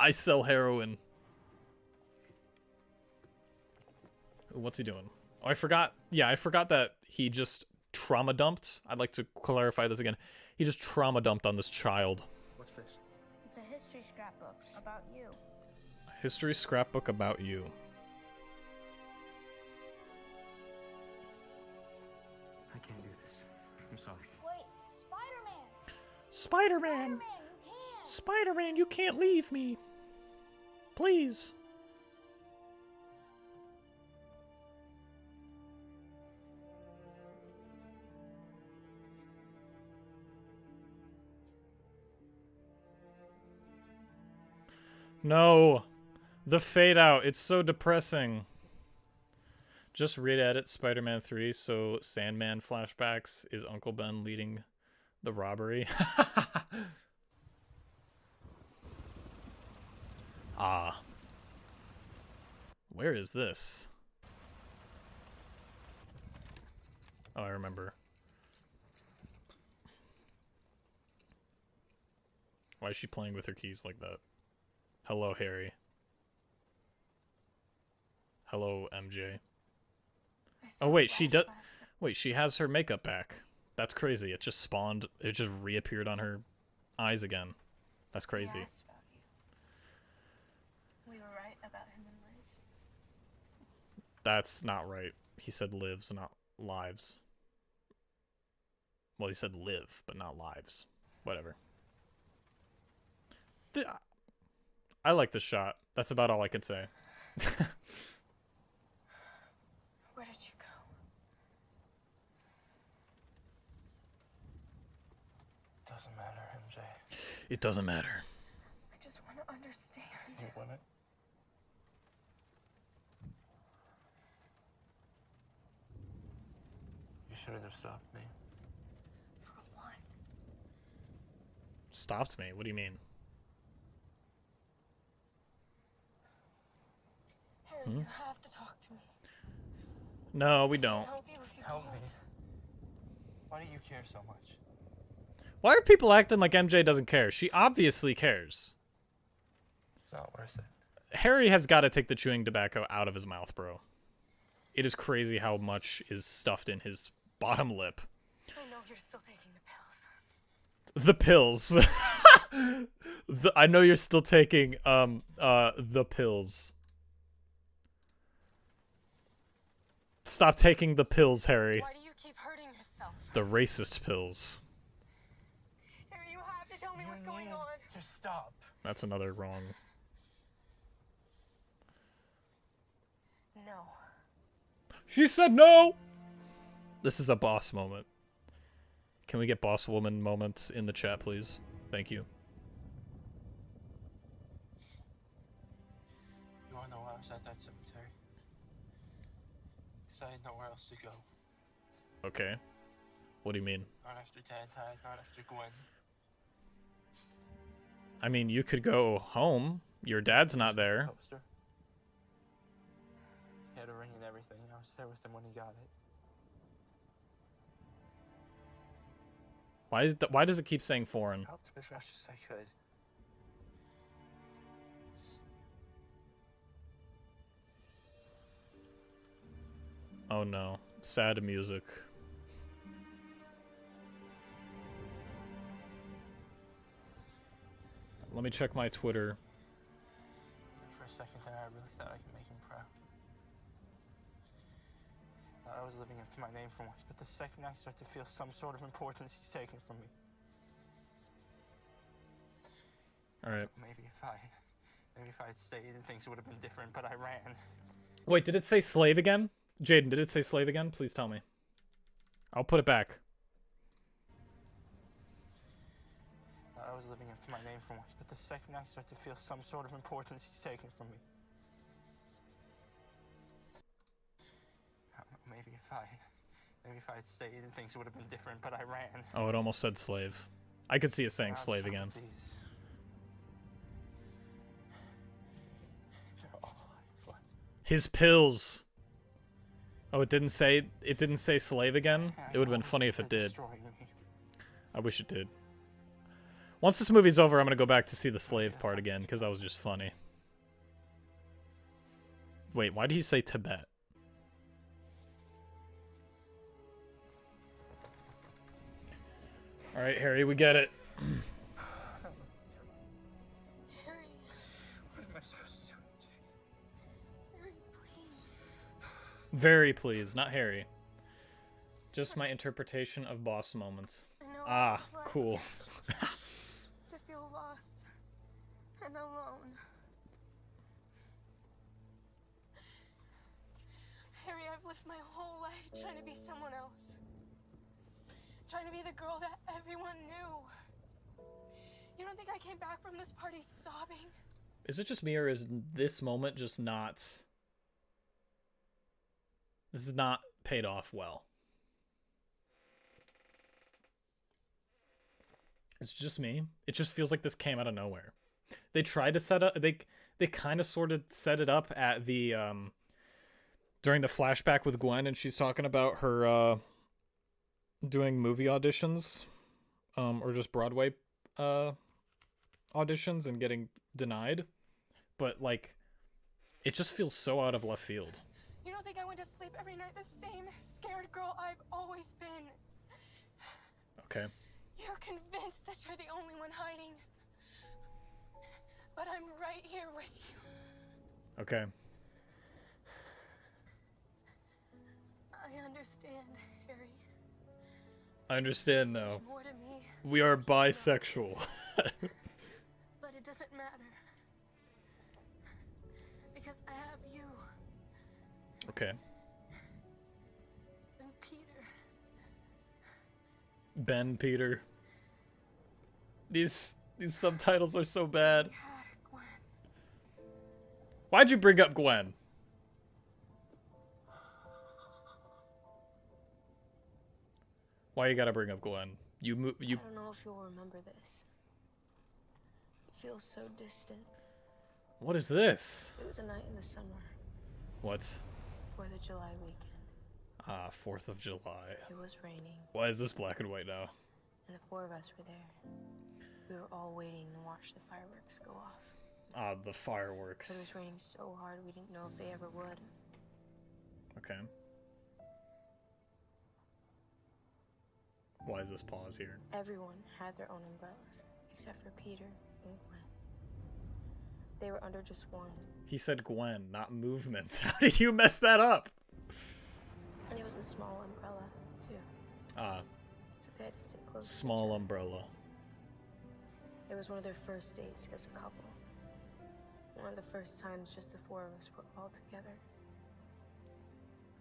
I sell heroin. What's he doing? Oh, I forgot. Yeah, I forgot that he just trauma dumped. I'd like to clarify this again. He just trauma dumped on this child. What's this? It's a history scrapbook about you. A history scrapbook about you. I can't do this. I'm sorry. Wait, Spider-Man! Spider-Man! Spider-Man, you can't! Spider-Man, you can't leave me. Please. No. The fade out. It's so depressing. Just re-edit Spider-Man 3 so Sandman flashbacks is Uncle Ben leading the robbery. Ah. Where is this? Oh, I remember. Why is she playing with her keys like that? Hello, Harry. Hello, MJ. Oh, wait, she does. Wait, she has her makeup back. That's crazy. It just spawned. It just reappeared on her eyes again. That's crazy. He asked about you. We were right about him and Liz. That's not right. He said lives, not lives. Well, he said live, but not lives. Whatever. I like this shot. That's about all I can say. Where did you go? Doesn't matter, MJ. It doesn't matter. I just want to understand. You want it? You shouldn't have stopped me. For what? Stopped me? What do you mean? Harry, you have to talk to me. No, we don't. Help you if you Help can. me. Why do you care so much? Why are people acting like MJ doesn't care? She obviously cares. It's not worth it. Harry has got to take the chewing tobacco out of his mouth, bro. It is crazy how much is stuffed in his bottom lip. I know you're still taking the pills. The pills. I know you're still taking the pills. Stop taking the pills, Harry. Why do you keep hurting yourself? The racist pills. Harry, you have to tell me what's going on. Just stop. That's another wrong. No. She said no! This is a boss moment. Can we get boss woman moments in the chat, please? Thank you. You wanna know why I was at that cemetery? Because I had nowhere else to go. Okay. What do you mean? Not after Tad, not after Gwen. I mean, you could go home. Your dad's not there. Poster. He had a ring and everything. I was there with him when he got it. Why does it keep saying foreign? I helped him as much as I could. Oh no. Sad music. Let me check my Twitter. For a second there, I really thought I could make him proud. Thought I was living up to my name for once, but the second I start to feel some sort of importance, he's taken from me. Alright. Maybe if I had stayed, things would have been different, but I ran. Wait, did it say slave again? Jaden, did it say slave again? Please tell me. I'll put it back. Thought I was living up to my name for once, but the second I start to feel some sort of importance, he's taken from me. Maybe if I had stayed, things would have been different, but I ran. Oh, it almost said slave. I could see it saying slave again. His pills. Oh, it didn't say slave again? It would have been funny if it did. I wish it did. Once this movie's over, I'm going to go back to see the slave part again, because that was just funny. Wait, why did he say Tibet? All right, Harry, we get it. Harry. What am I supposed to do? Harry, please. Very pleased, not Harry. Just my interpretation of boss moments. I know Ah, it's like cool. to feel lost and alone. Harry, I've lived my whole life trying to be someone else. Trying to be the girl that everyone knew. You don't think I came back from this party sobbing? Is it just me, or is this moment just not... This is not paid off well? It's just me. It just feels like this came out of nowhere. They tried to set up... They kind of sort of set it up at the... during the flashback with Gwen, and she's talking about her doing movie auditions, or just Broadway auditions and getting denied. But, like, it just feels so out of left field. You don't think I went to sleep every night the same scared girl I've always been? Okay. You're convinced that you're the only one hiding. But I'm right here with you. Okay. I understand, Harry. I understand now. There's more to me. We are bisexual. But it doesn't matter. Because I have you. Okay. And Peter. Ben, Peter. These subtitles are so bad. Why'd you bring up Gwen? Why you gotta bring up Gwen? You I don't know if you'll remember this. It feels so distant. What is this? It was a night in the summer. What? 4th of July weekend. Ah, 4th of July. It was raining. Why is this black and white now? And the 4 of us were there. We were all waiting to watch the fireworks go off. Ah, the But it fireworks. was raining so hard we didn't know if they ever would. Okay. Why is this pause here? Everyone had their own umbrellas, except for Peter and Gwen. They were under just one, He said Gwen, not movement. How did you mess that up? and it was a small umbrella, too. Ah, So they had to stay close to each small other. umbrella. It was one of their first dates as a couple. One of the first times just the 4 of us were all together.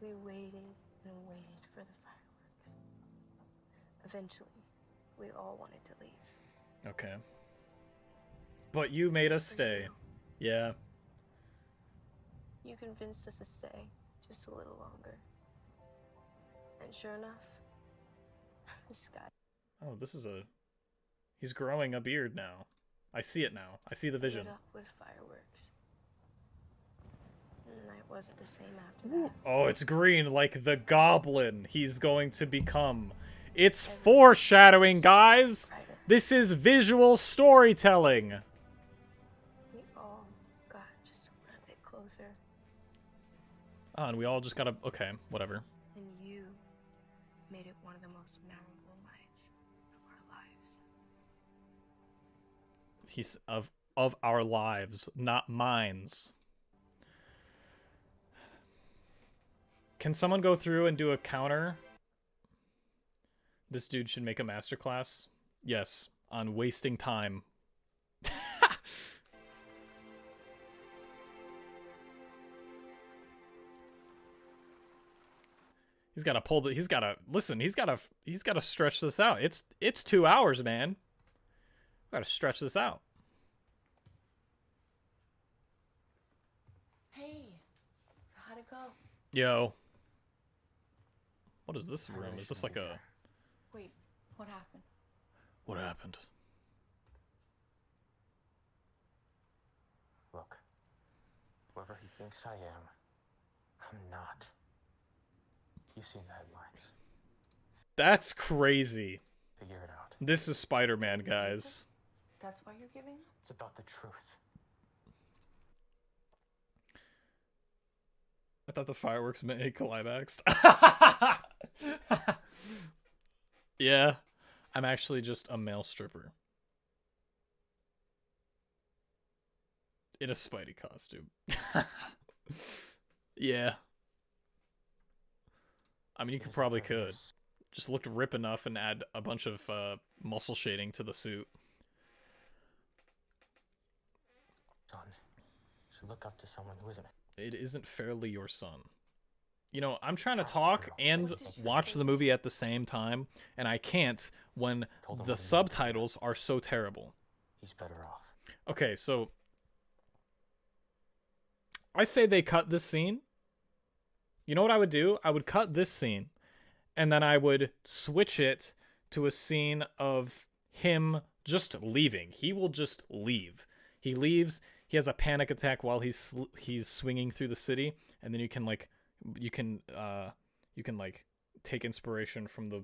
We waited and waited for the fireworks. Eventually, we all wanted to leave. Okay. But you made us stay. Yeah. You convinced us to stay just a little longer. And sure enough, this guy. Oh, this is a... He's growing a beard now. I see it now. I see the vision. Lit up with fireworks. And the night wasn't the same after that. Oh, it's green like the goblin he's going to become. It's foreshadowing, guys! This is visual storytelling! We all got just a little bit closer. Oh, and we all just gotta... Okay, whatever. And you made it one of the most memorable nights of our lives. He's of our lives, not mine's. Can someone go through and do a counter? This dude should make a masterclass. Yes, on wasting time. He's got to pull the... He's got to... Listen, he's got to stretch this out. It's 2 hours, man. Got to stretch this out. Hey, so how'd it go? Yo. What is this room? Is this like a... Wait, what happened? What happened? Look, whoever he thinks I am, I'm not. You've seen the headlines. That's crazy. Figure it out. This is Spider-Man, guys. That's why you're giving up? It's about the truth. I thought the fireworks meant he climaxed. Yeah. I'm actually just a male stripper. In a Spidey costume. Yeah. I mean, you could probably could. Just look rip enough and add a bunch of muscle shading to the suit. Son should look up to someone who isn't. It isn't fairly your son. You know, I'm trying to talk and watch the movie at the same time, and I can't when the subtitles are so terrible. He's better off. Okay, so I say they cut this scene. You know what I would do? I would cut this scene, and then I would switch it to a scene of him just leaving. He will just leave. He leaves. He has a panic attack while he's swinging through the city, and then you can take inspiration from the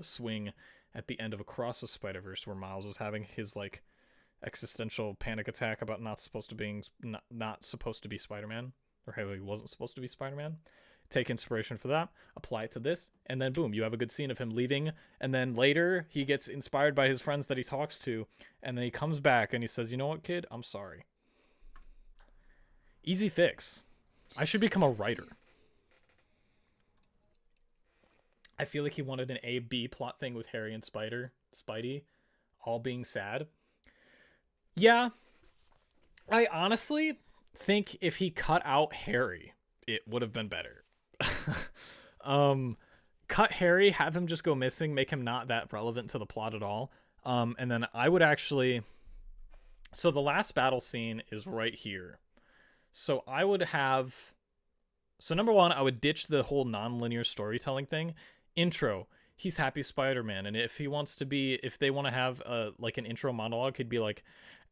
swing at the end of Across the Spider-Verse, where Miles is having his like existential panic attack about not supposed to be Spider-Man, or how he wasn't supposed to be Spider-Man. Take inspiration for that, apply it to this, and then boom, you have a good scene of him leaving, and then later he gets inspired by his friends that he talks to, and then he comes back and he says, you know what, kid, I'm sorry. Easy fix. I should become a writer. I feel like he wanted an A-B plot thing with Harry and Spidey all being sad. Yeah, I honestly think if he cut out Harry, it would have been better. Cut Harry, have him just go missing, make him not that relevant to the plot at all. And then I would actually... So the last battle scene is right here. So I would have... So number one, I would ditch the whole non-linear storytelling thing. Intro, he's Happy Spider-Man, and if they want to have like an intro monologue, he'd be like,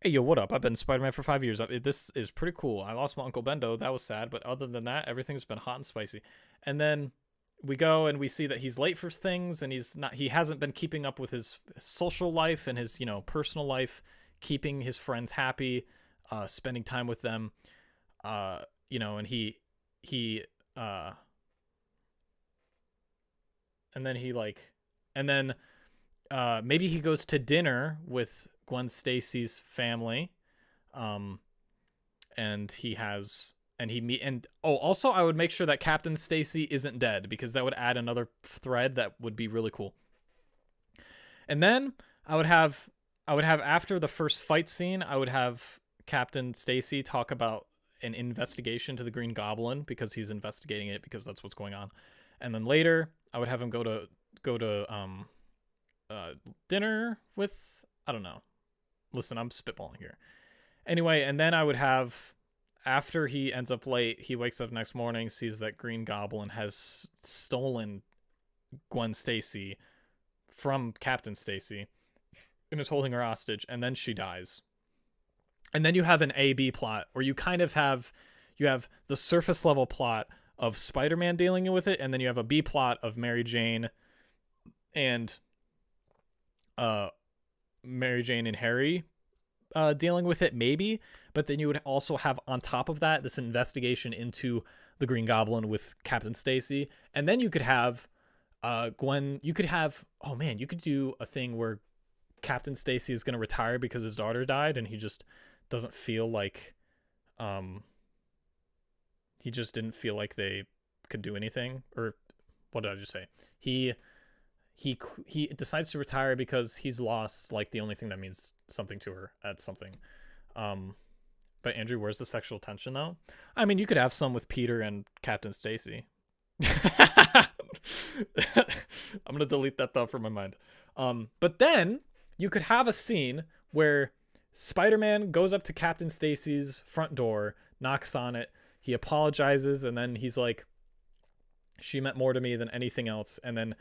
hey, yo, what up? I've been Spider-Man for 5 years. This is pretty cool. I lost my Uncle Bendo. That was sad, but other than that, everything's been hot and spicy. And then we go and we see that he's late for things, and he hasn't been keeping up with his social life and his, personal life, keeping his friends happy, spending time with them, and maybe he goes to dinner with Gwen Stacy's family, also I would make sure that Captain Stacy isn't dead, because that would add another thread that would be really cool. And then I would have after the first fight scene, I would have Captain Stacy talk about an investigation to the Green Goblin, because he's investigating it, because that's what's going on. And then later I would have him go to dinner with, I don't know. Listen, I'm spitballing here. Anyway, and then I would have, after he ends up late, he wakes up next morning, sees that Green Goblin has stolen Gwen Stacy from Captain Stacy and is holding her hostage, and then she dies. And then you have an A-B plot, where you kind of have the surface level plot of Spider-Man dealing with it, and then you have a B plot of Mary Jane and Harry dealing with it, maybe. But then you would also have, on top of that, this investigation into the Green Goblin with Captain Stacy. And then you could have Gwen, you could do a thing where Captain Stacy is going to retire because his daughter died, and he just doesn't feel like he just didn't feel like they could do anything. Or what did I just say? He decides to retire because he's lost like the only thing that means something to her at something. But Andrew, where's the sexual tension though? I mean, you could have some with Peter and Captain Stacy. I'm gonna delete that thought from my mind. But then you could have a scene where Spider-Man goes up to Captain Stacy's front door, knocks on it, he apologizes, and then he's like, she meant more to me than anything else. And then,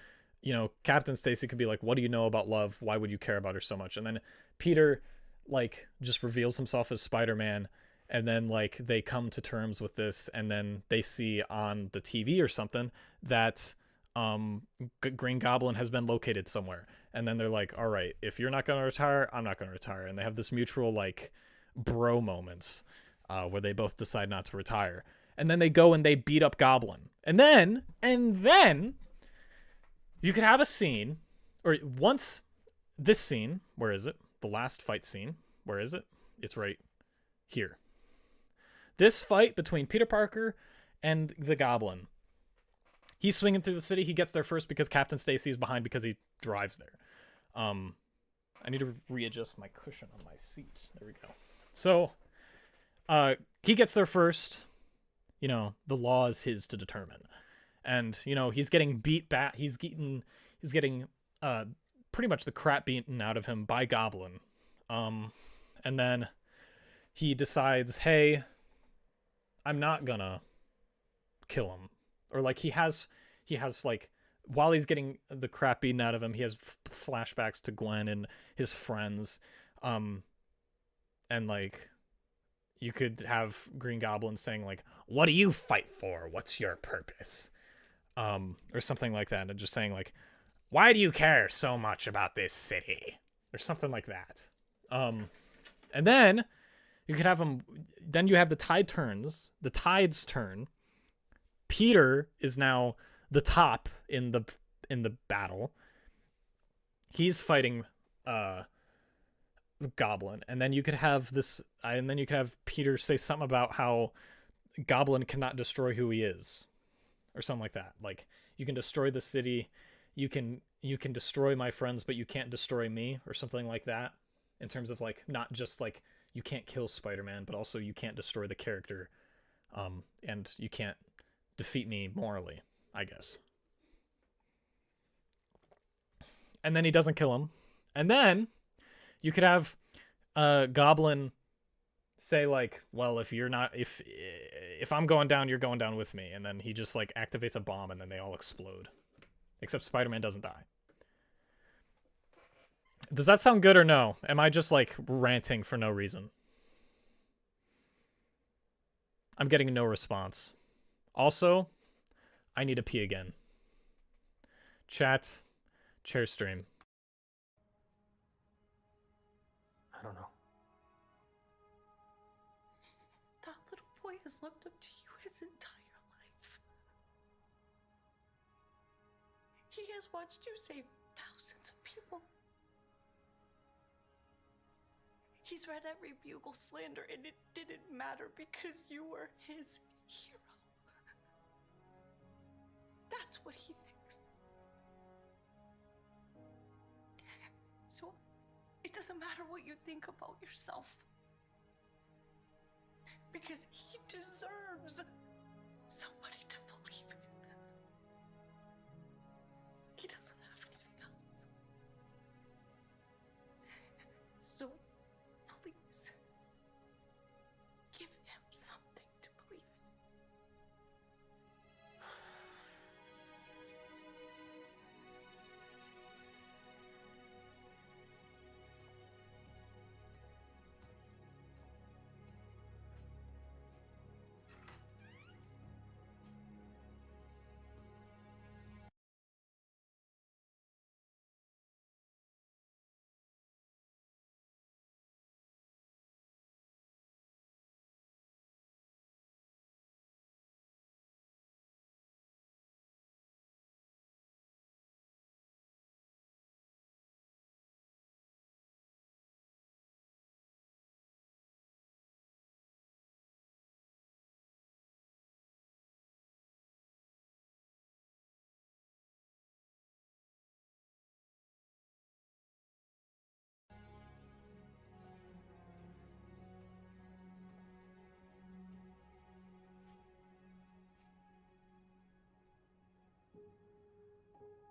Captain Stacy could be like, what do you know about love? Why would you care about her so much? And then Peter just reveals himself as Spider-Man, and then they come to terms with this, and then they see on the TV or something that Green Goblin has been located somewhere. And then they're like, all right, if you're not going to retire, I'm not going to retire. And they have this mutual bro moments where they both decide not to retire. And then they go and they beat up Goblin. And then you could have a scene or once this scene, where is it? The last fight scene, where is it? It's right here. This fight between Peter Parker and the Goblin. He's swinging through the city. He gets there first because Captain Stacy is behind because he drives there. I need to readjust my cushion on my seat. There we go. So, he gets there first. You know, the law is his to determine. And, you know, he's getting beat back. He's getting pretty much the crap beaten out of him by Goblin. And then he decides, hey, I'm not gonna kill him. Or like he has like, while he's getting the crap beaten out of him, he has flashbacks to Gwen and his friends. And like, you could have Green Goblin saying like, what do you fight for? What's your purpose? Or something like that. And just saying like, why do you care so much about this city? Or something like that. And then you could have him, then you have the tides turn. Peter is now the top in the battle. He's fighting Goblin, and then you could have Peter say something about how Goblin cannot destroy who he is, or something like that. Like, you can destroy the city, you can destroy my friends, but you can't destroy me, or something like that. In terms of like, not just like you can't kill Spider-Man, but also you can't destroy the character, and you can't defeat me morally, I guess. And then he doesn't kill him. And then you could have Goblin say like, well, if I'm going down, you're going down with me. And then he just like activates a bomb and then they all explode. Except Spider-Man doesn't die. Does that sound good or no? Am I just like ranting for no reason? I'm getting no response. Also, I need to pee again. Chat, chair stream. I don't know. That little boy has looked up to you his entire life. He has watched you save thousands of people. He's read every Bugle slander, and it didn't matter because you were his hero. That's what he thinks. So, it doesn't matter what you think about yourself. Because he deserves somebody to believe in. He doesn't have anything else. So, please, give him something to believe in.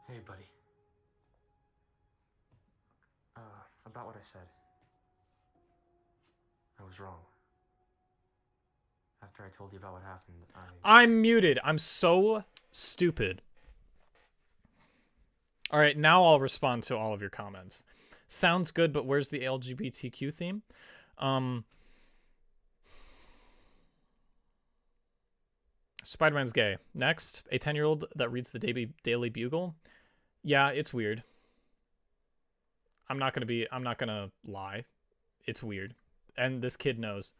Hey, buddy. About what I said. I was wrong. After I told you about what happened, I'm muted. I'm so stupid. All right, now I'll respond to all of your comments. Sounds good, but where's the LGBTQ theme? Spider-Man's gay. Next, a 10-year-old that reads the Daily Bugle. Yeah, it's weird. I'm not gonna lie. It's weird. And this kid knows.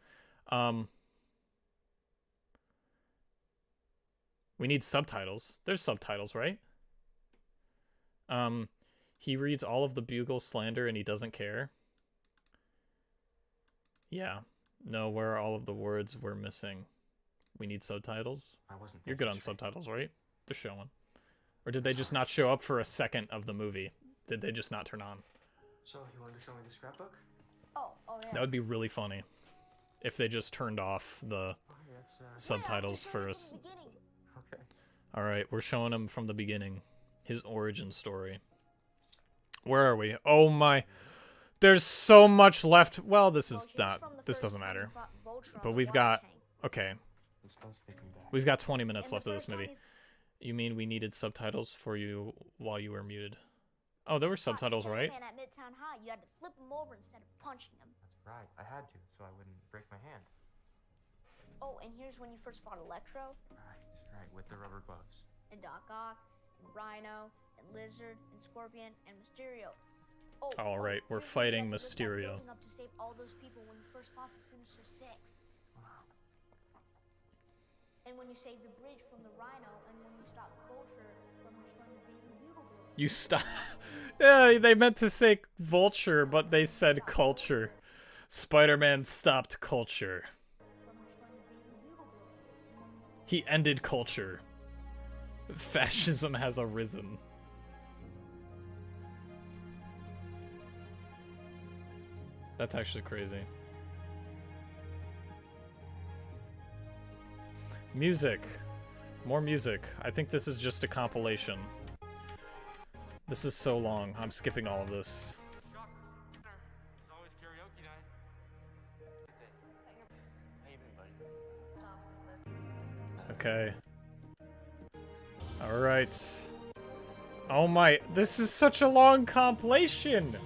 We need subtitles. There's subtitles, right? He reads all of the Bugle slander and he doesn't care. Yeah. No, where are all of the words we're missing? We need subtitles? I wasn't. You're good on subtitles, right? They're showing. Or did they just not show up for a second of the movie? Did they just not turn on? So, you wanted to show me the scrapbook? Oh yeah. That would be really funny. If they just turned off the subtitles for us. Okay. Alright, we're showing him from the beginning. His origin story. Where are we? Oh my... There's so much left. Well, this is not... This doesn't matter. But we've got... Okay. We've got 20 minutes left of this movie. You mean we needed subtitles for you while you were muted? Oh, there were subtitles, right? At Midtown High, you had to flip him over instead of punching him. That's right. I had to, so I wouldn't break my hand. Oh, and here's when you first fought Electro. Right, with the rubber gloves. And Doc Ock, and Rhino, and Lizard, and Scorpion, and Mysterio. Oh, all right, we're here's fighting when you had to lift that Mysterio. building up to save all those people when you first fought the Sinister Six. Wow. And when you saved the bridge from the Rhino, and when you stopped Vulture from destroying the Baby Bugle building. You stop. Yeah, they meant to say vulture, but they said culture. Spider-Man stopped culture. He ended culture. Fascism has arisen. That's actually crazy. Music. More music. I think this is just a compilation. This is so long. I'm skipping all of this. It's always karaoke night. Okay. Alright. Oh my, this is such a long compilation!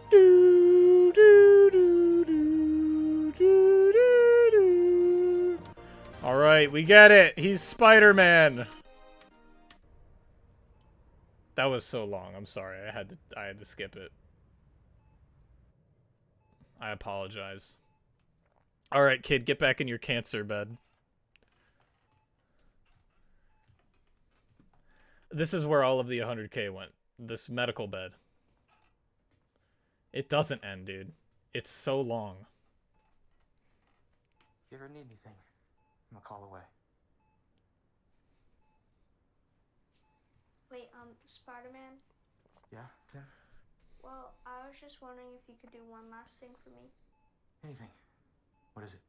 Do, do, do, do, do, do, do. Alright, we get it! He's Spider-Man! That was so long, I'm sorry. I had to skip it. I apologize. Alright, kid, get back in your cancer bed. This is where all of the 100K went. This medical bed. It doesn't end, dude. It's so long. If you ever need anything, I'm a call away. Wait, Spider-Man? Yeah? Yeah? Well, I was just wondering if you could do one last thing for me. Anything. What is it?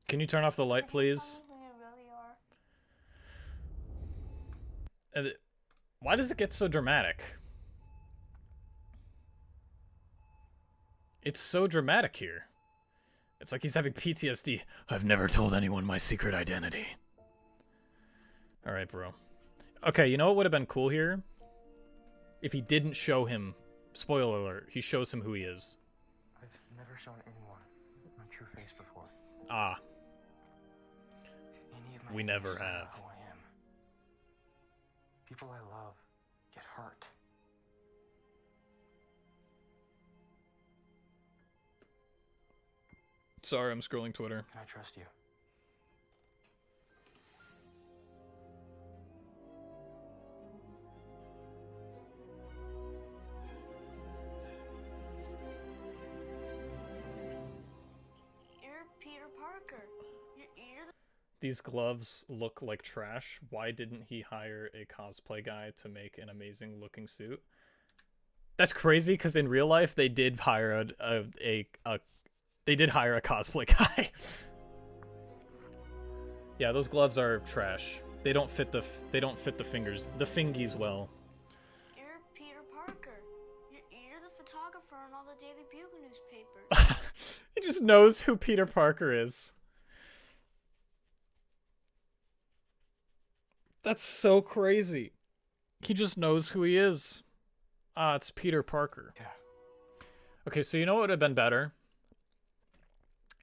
Can you turn off the light, please? And why does it get so dramatic? It's so dramatic here. It's like he's having PTSD. I've never told anyone my secret identity. Alright, bro. Okay, you know what would have been cool here? If he didn't show him... Spoiler alert, he shows him who he is. I've never shown anyone my true face before. Ah. Any of my We never enemies know have. who I am. People I love get hurt. Sorry, I'm scrolling Twitter. Can I trust you? You're Peter Parker. You're the... These gloves look like trash. Why didn't he hire a cosplay guy to make an amazing looking suit? That's crazy because in real life they did hire they did hire a cosplay guy. Yeah, those gloves are trash. They don't fit the fingers, the fingies well. You're Peter Parker. You're the photographer on all the Daily Bugle newspapers. He just knows who Peter Parker is. That's so crazy. He just knows who he is. Ah, it's Peter Parker. Yeah. Okay, so you know what would have been better?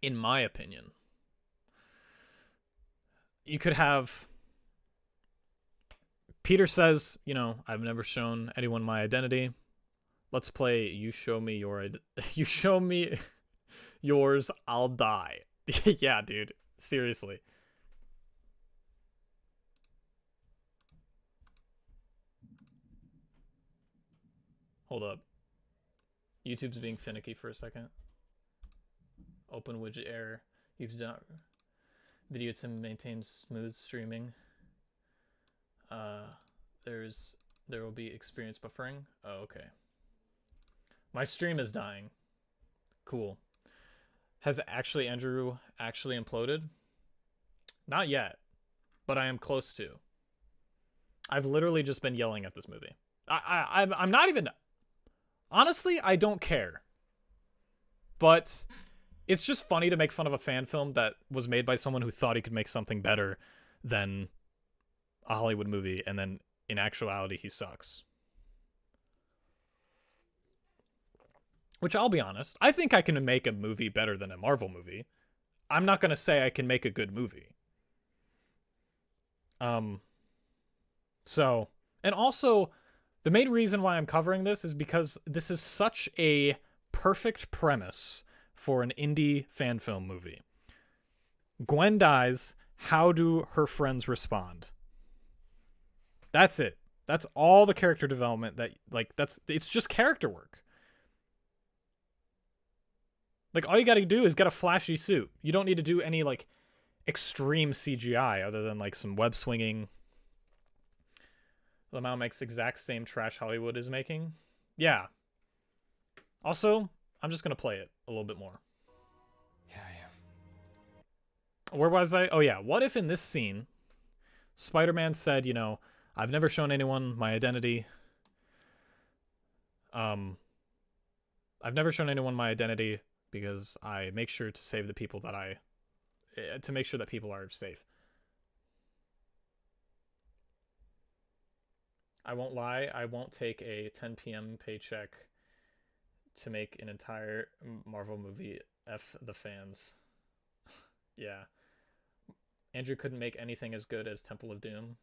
In my opinion. You could have... Peter says, you know, I've never shown anyone my identity. Let's play you show me your... You show me yours, I'll die. Yeah, dude. Seriously. Hold up. YouTube's being finicky for a second. Open widget error. Use not video to maintain smooth streaming. There will be experience buffering. Oh, okay. My stream is dying. Cool. Has Andrew actually imploded? Not yet, but I am close to. I've literally just been yelling at this movie. I'm not even... Honestly, I don't care. But it's just funny to make fun of a fan film that was made by someone who thought he could make something better than a Hollywood movie, and then in actuality, he sucks. Which, I'll be honest, I think I can make a movie better than a Marvel movie. I'm not going to say I can make a good movie. So, and also, the main reason why I'm covering this is because this is such a perfect premise for an indie fan film movie. Gwen dies. How do her friends respond? That's it. That's all the character development that, like, it's just character work. Like, all you gotta do is get a flashy suit. You don't need to do any, like, extreme CGI other than, like, some web swinging. Lamau makes exact same trash Hollywood is making. Yeah. Also, I'm just gonna play it a little bit more. Yeah, I am. Where was I? Oh, yeah. What if in this scene, Spider-Man said, you know, I've never shown anyone my identity. I've never shown anyone my identity because I make sure to save the people that to make sure that people are safe. I won't lie, I won't take a 10 p.m. paycheck to make an entire Marvel movie. F the fans. Yeah. Andrew couldn't make anything as good as Temple of Doom.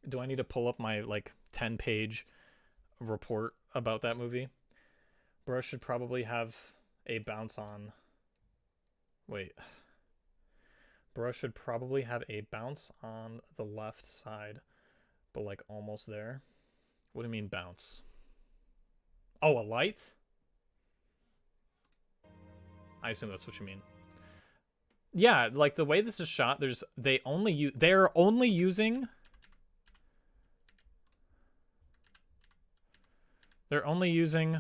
Do I need to pull up my, like, 10-page report about that movie? Bro should probably have a bounce on... Wait. Bro should probably have a bounce on the left side, but, like, almost there. What do you mean, bounce? Oh, a light? I assume that's what you mean. Yeah, like, the way this is shot, they're only using...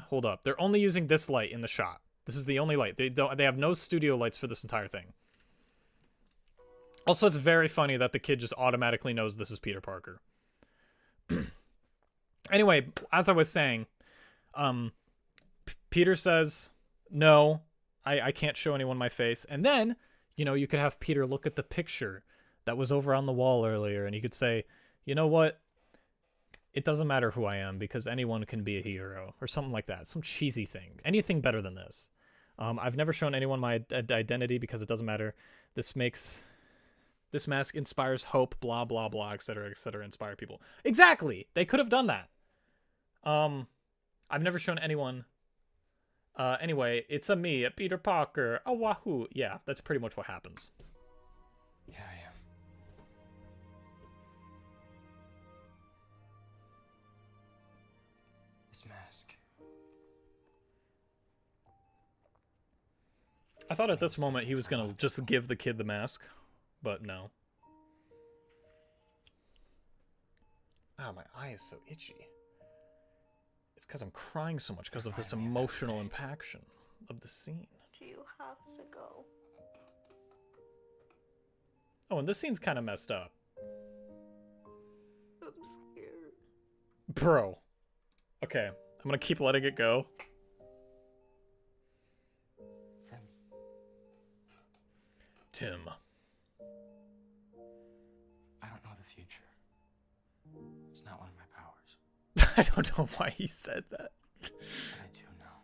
Hold up. They're only using this light in the shot. This is the only light. They have no studio lights for this entire thing. Also, it's very funny that the kid just automatically knows this is Peter Parker. Anyway, as I was saying, Peter says, no, I can't show anyone my face. And then, you know, you could have Peter look at the picture that was over on the wall earlier, and you could say, you know what? It doesn't matter who I am because anyone can be a hero or something like that. Some cheesy thing. Anything better than this. I've never shown anyone my identity because it doesn't matter. This mask inspires hope, blah, blah, blah, etc., inspire people. Exactly. They could have done that. I've never shown anyone. Anyway, it's me, Peter Parker. Oh, wahoo. Yeah, that's pretty much what happens. Yeah, I am. Mask. I thought at this moment he was gonna just give the kid the mask, but no. Ah, my eye is so itchy. It's because I'm crying so much because of this emotional impaction of the scene. Do you have to go? Oh, and this scene's kind of messed up. I'm scared. Bro. Okay, I'm gonna keep letting it go. Tim. I don't know the future. It's not one of my powers. I don't know why he said that. But I do know.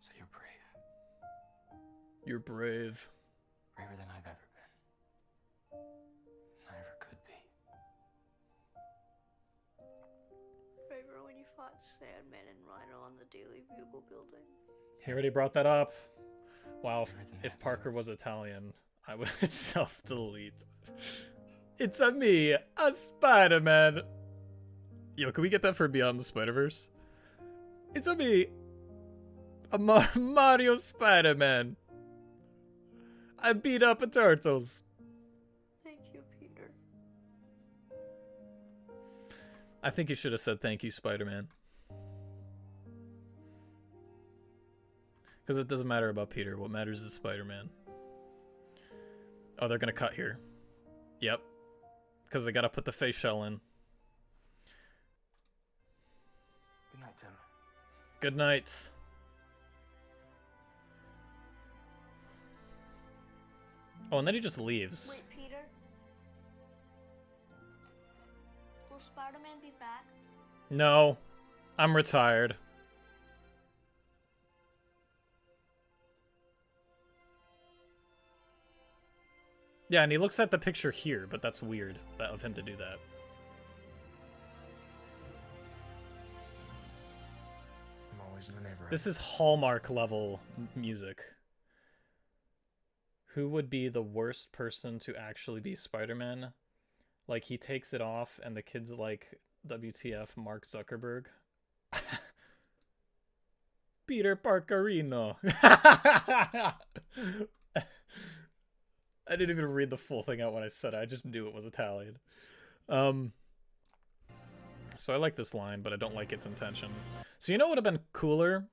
So you're brave. You're brave. Braver than I've ever been. I ever could be. Remember when you fought Sandman and Rhino on the Daily Bugle building? He already brought that up. Wow, if Parker was Italian, I would self-delete. It's me, a Spider-Man. Yo, can we get that for Beyond the Spider-Verse? It's a me. A Mario Spider-Man. I beat up a turtles. Thank you, Peter. I think you should have said thank you, Spider-Man. Because it doesn't matter about Peter. What matters is Spider-Man. Oh, they're going to cut here. Yep. Because they got to put the face shell in. Good night, Tim. Good night. Oh, and then he just leaves. Wait, Peter? Will Spider-Man be back? No. I'm retired. Yeah, and he looks at the picture here, but that's weird of him to do that. I'm always in the neighborhood. This is Hallmark level music. Who would be the worst person to actually be Spider-Man? Like, he takes it off and the kid's like, WTF, Mark Zuckerberg? Peter Parkerino. I didn't even read the full thing out when I said it. I just knew it was Italian. So I like this line, but I don't like its intention. So you know what would have been cooler?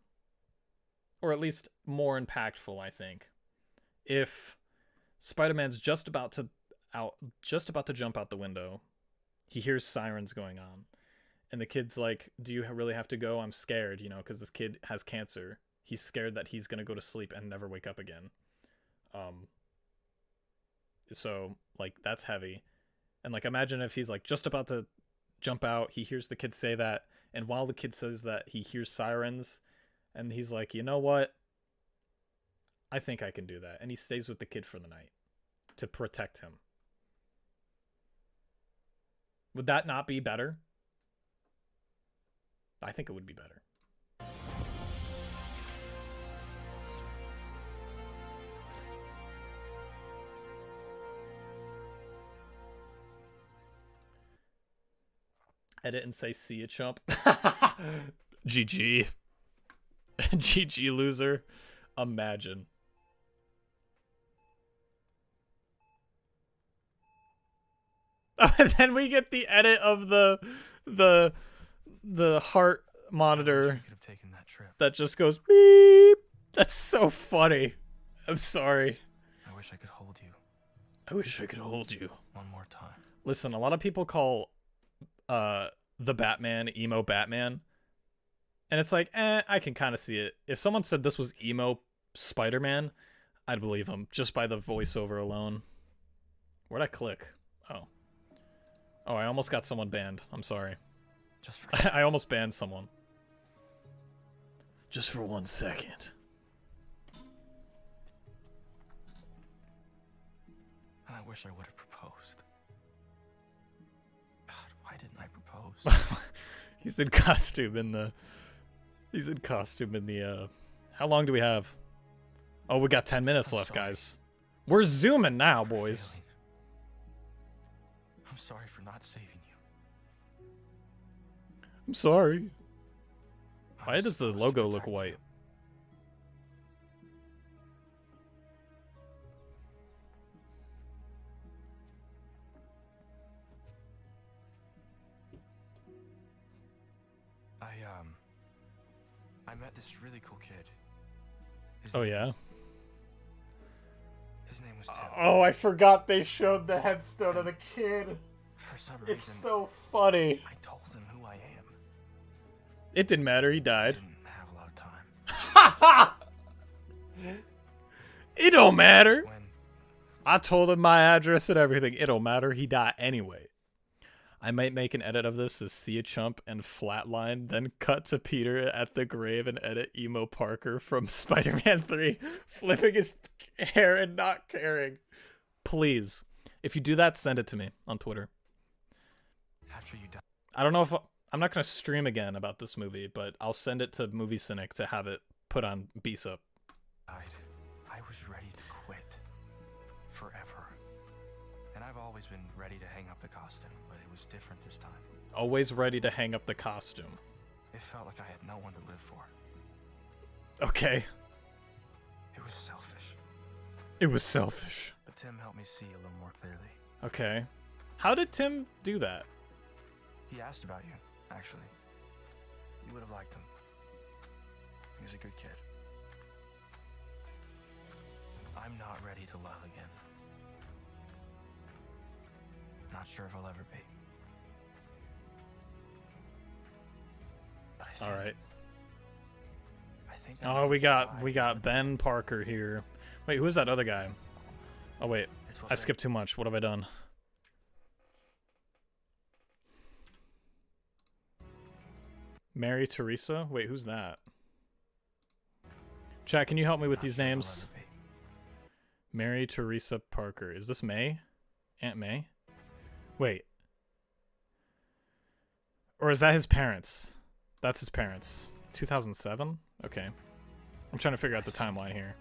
Or at least more impactful, I think. If Spider-Man's just about to jump out the window. He hears sirens going on. And the kid's like, do you really have to go? I'm scared, you know, because this kid has cancer. He's scared that he's going to go to sleep and never wake up again. So, like, that's heavy. And, like, imagine if he's, like, just about to jump out. He hears the kid say that. And while the kid says that, he hears sirens. And he's like, you know what? I think I can do that. And he stays with the kid for the night to protect him. Would that not be better? I think it would be better. Edit and say, see ya, chump. GG. GG, loser. Imagine. And then we get the edit of the heart monitor could have taken that trip. that just goes beep. That's so funny. I'm sorry. I wish I could hold you. I wish I could hold you. One more time. Listen, a lot of people call the Batman emo Batman. And it's like, I can kind of see it. If someone said this was emo Spider-Man, I'd believe him just by the voiceover alone. Where'd I click? Oh. Oh, I almost got someone banned. I'm sorry. Just for I almost banned someone. Just for 1 second. And I wish I would have proposed. God, why didn't I propose? He's in costume in the... How long do we have? Oh, we got 10 minutes left, guys. We're zooming now, boys. I'm sorry for not saving you. I'm sorry. Why does the logo look white? I met this really cool kid. Oh, yeah? His name was Tim. Oh, I forgot they showed the headstone of the kid. For some reason, It's so funny. I told him who I am. It didn't matter. He died. Didn't have a lot of time. It don't matter. When I told him my address and everything. It don't matter. He died anyway. I might make an edit of this as see a chump and flatline, then cut to Peter at the grave and edit emo Parker from Spider-Man 3, flipping his hair and not caring. Please. If you do that, send it to me on Twitter. after you die, I don't know if I'm not going to stream again about this movie, but I'll send it to Movie Cynic to have it put on BSUP. I was ready to quit. Forever. And I've always been ready to hang up the costume, but it was different this time. Always ready to hang up the costume. It felt like I had no one to live for. Okay. It was selfish. It was selfish. But Tim helped me see a little more clearly. Okay. How did Tim do that? He asked about you, actually. You would have liked him. He was a good kid. I'm not ready to love again. Not sure if I'll ever be. But I think, All right. I think Oh, we got Ben Parker here. Wait, who is that other guy? Oh wait, I skipped too much. What have I done? Mary Teresa? Wait, who's that? Chat, can you help me with these names? Mary Teresa Parker. Is this May? Aunt May? Wait. Or is that his parents? That's his parents. 2007? Okay. I'm trying to figure out the timeline here.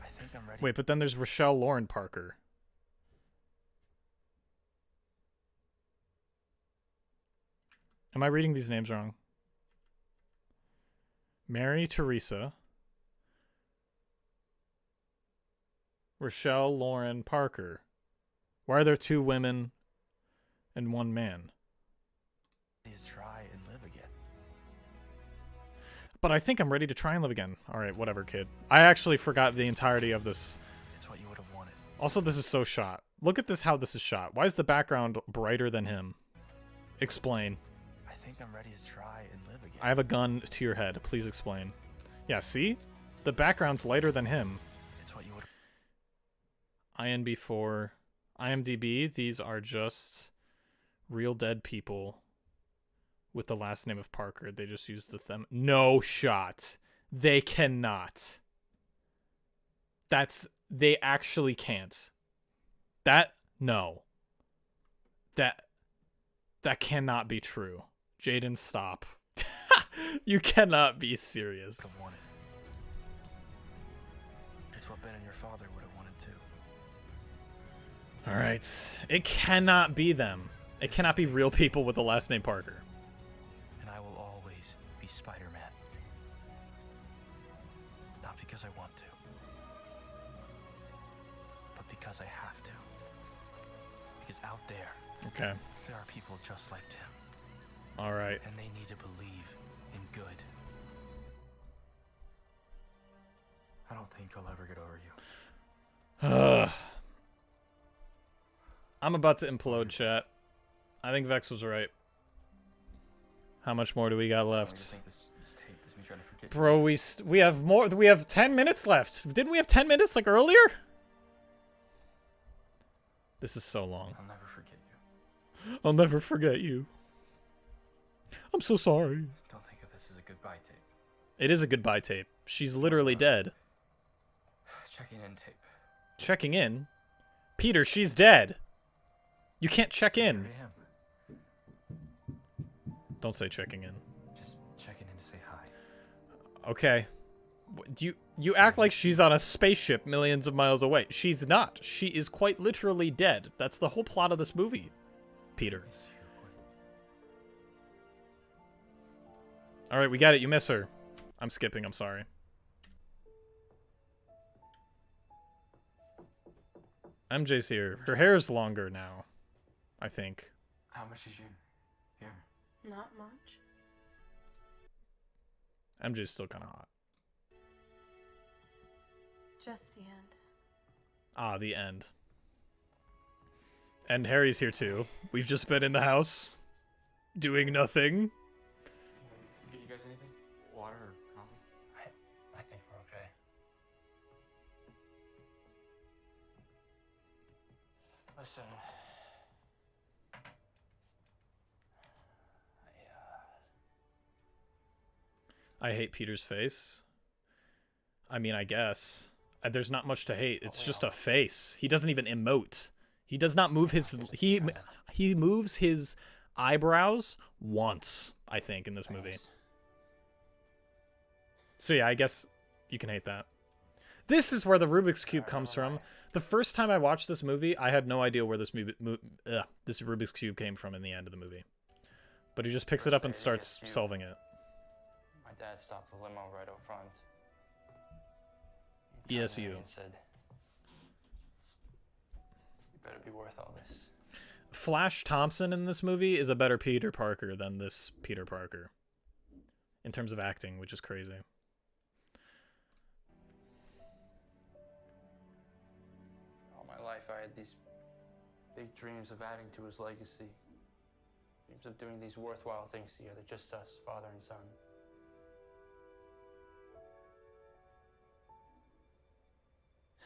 I think I'm ready. Wait, but then there's Rochelle Lauren Parker. Am I reading these names wrong? Mary Teresa. Rochelle Lauren Parker. Why are there two women and one man? Please try and live again. But I think I'm ready to try and live again. Alright, whatever, kid. I actually forgot the entirety of this. It's what you would have wanted. Also, this is so shot. Look at this, how this is shot. Why is the background brighter than him? Explain. I think I'm ready to try and live again. I have a gun to your head. Please explain. Yeah, see? The background's lighter than him. It's what you would INB4. IMDb, these are just real dead people with the last name of Parker. They just use the them. No shot. They cannot. They actually can't. No. That cannot be true. Jaden, stop. You cannot be serious. have wanted. It's what Ben and your father would have wanted too. All right. It cannot be them. It cannot be real people with the last name Parker. And I will always be Spider-Man. Not because I want to, but because I have to. Because out there, Okay. there are people just like Tim. All right. And they need to believe in good. I don't think I'll ever get over you. I'm about to implode, chat. I think Vex was right. How much more do we got left? This tape is me trying to forget Bro, we have more. We have 10 minutes left. Didn't we have 10 minutes like earlier? This is so long. I'll never forget you. I'll never forget you. I'm so sorry. Don't think of this as a goodbye tape. It is a goodbye tape. She's literally dead. Checking in tape. Checking in? Peter, she's dead. You can't check in. Here I am. Don't say checking in. Just checking in to say hi. Okay. You act like she's on a spaceship millions of miles away. She's not. She is quite literally dead. That's the whole plot of this movie, Peter. All right, we got it. You miss her. I'm skipping. I'm sorry. MJ's here. Her hair's longer now, I think. How much is you here? Not much. MJ's still kind of hot. Just the end. Ah, the end. And Harry's here too. We've just been in the house, doing nothing. Get you guys anything? Water or coffee? I think we're okay. Listen. I hate Peter's face. I mean, I guess. There's not much to hate. It's just a face. He doesn't even emote. He does not move his... He moves his eyebrows once, I think, in this movie. So yeah, I guess you can hate that. This is where the Rubik's Cube comes from. The first time I watched this movie, I had no idea where this Rubik's Cube came from in the end of the movie. But he just picks it up and starts solving it. My dad stopped the limo right up front. ESU. And said, "You better be worth all this." Flash Thompson in this movie is a better Peter Parker than this Peter Parker. In terms of acting, which is crazy. All my life I had these big dreams of adding to his legacy. Dreams of doing these worthwhile things together, just us, father and son.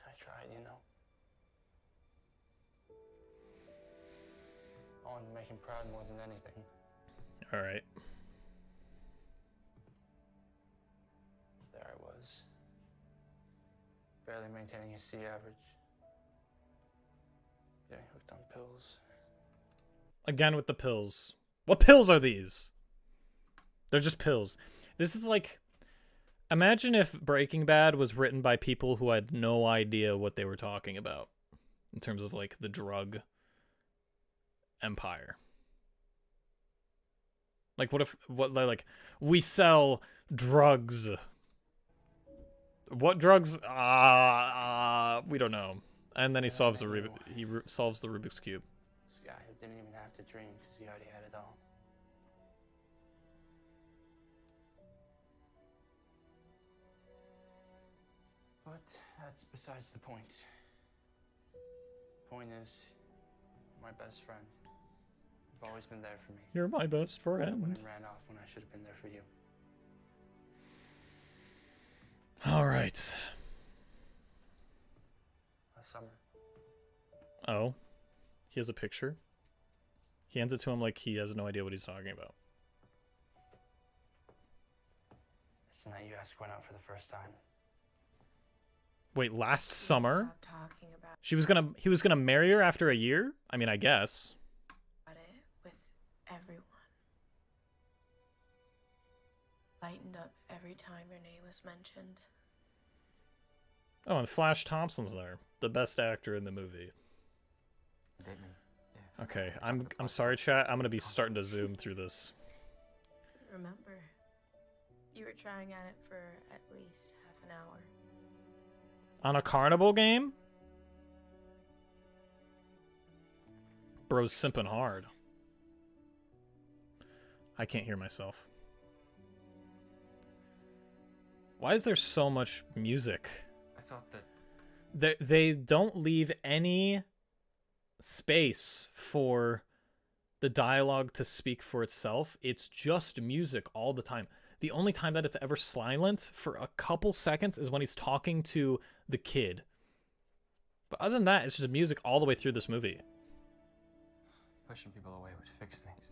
I tried, you know. I wanted to make him proud more than anything. Alright. There I was. Barely maintaining a C average. Getting hooked on pills. Again with the pills. What pills are these? They're just pills. This is like... Imagine if Breaking Bad was written by people who had no idea what they were talking about. In terms of, like, the drug empire. Like, what if... Like, we sell drugs. What drugs? We don't know. And then he solves the solves the Rubik's Cube. This guy who didn't even have to dream because he already had it all. But that's besides the point. Point is, my best friend. You've always been there for me. You're my best friend. When I ran off when I should have been there for you. All right. Last summer. Oh. He has a picture. He hands it to him like he has no idea what he's talking about. It's the night you asked Gwen out for the first time. Wait, last summer? Stop talking about He was gonna marry her after a year? I mean, I guess. it with everyone. Lightened up every time your name was mentioned. Oh, and Flash Thompson's there. The best actor in the movie. Date me. Okay, I'm sorry, chat. I'm gonna be starting to zoom through this. Remember, you were trying at it for at least half an hour. On a carnival game? Bro's simping hard. I can't hear myself. Why is there so much music? I thought that... They don't leave any space for the dialogue to speak for itself. It's just music all the time. The only time that it's ever silent for a couple seconds is when he's talking to the kid. But other than that, it's just music all the way through this movie. Pushing people away would fix things.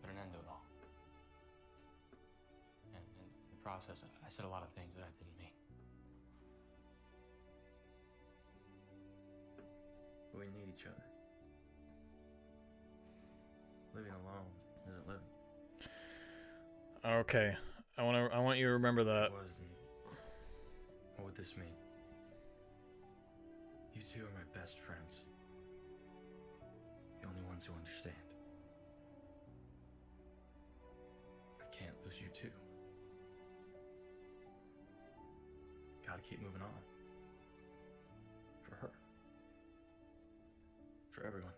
Put an end to it all. And in the process, I said a lot of things that I didn't mean. We need each other. Living alone isn't living. Okay. I want you to remember that. What would this mean? You two are my best friends. The only ones who understand. I can't lose you too. Gotta keep moving on. For her. For everyone.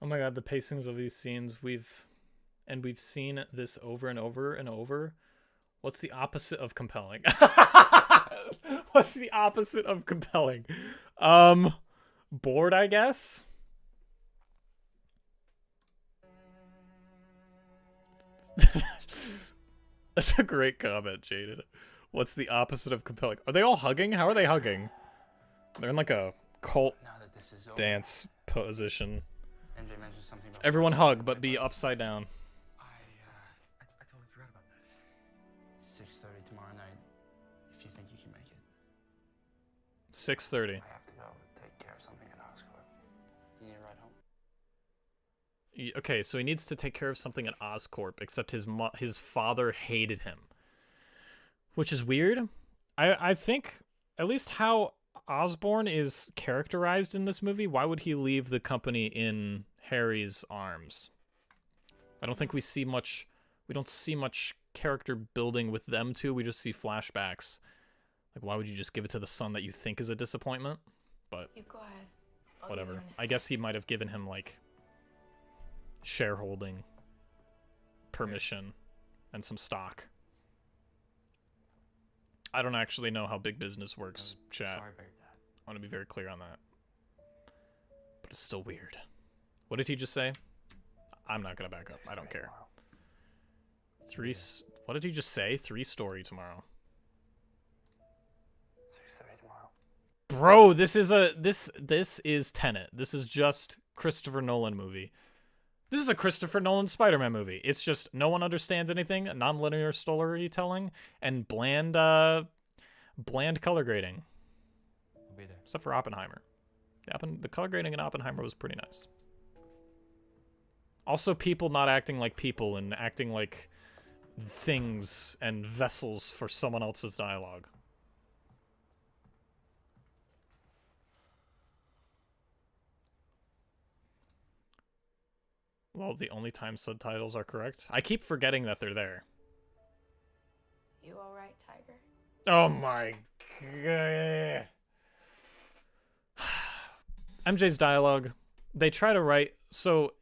Oh my god, the pacings of these scenes, we've seen this over and over and over. What's the opposite of compelling? What's the opposite of compelling? Bored, I guess? That's a great comment, Jaded. What's the opposite of compelling? Are they all hugging? How are they hugging? They're in like a cult dance position. MJ mentioned something about... Everyone hug, but be upside down. I totally forgot about that. 6:30 tomorrow night, if you think you can make it. 6:30. I have to go take care of something at Oscorp. You need a ride home? Okay, so he needs to take care of something at Oscorp, except his father hated him. which is weird. I think at least how Osborn is characterized in this movie, why would he leave the company in Harry's arms? I don't think we see much. We don't see much character building with them two. We just see flashbacks. Like, why would you just give it to the son that you think is a disappointment? But You go ahead. I'll whatever. give you I guess he might have given him like shareholding permission and some stock. I don't actually know how big business works, chat. Sorry about that. I want to be very clear on that. But it's still weird. What did he just say? I'm not going to back up. I don't care. What did he just say? 3-story tomorrow. 6:30 tomorrow. Bro, this is Tenet. This is just Christopher Nolan movie. This is a Christopher Nolan Spider-Man movie. It's just no one understands anything, non-linear storytelling, and bland color grading. I'll be there. Except for Oppenheimer. The color grading in Oppenheimer was pretty nice. Also, people not acting like people and acting like things and vessels for someone else's dialogue. Well, the only time subtitles are correct. I keep forgetting that they're there. You alright, Tiger? Oh my god. MJ's dialogue, they try to write... So,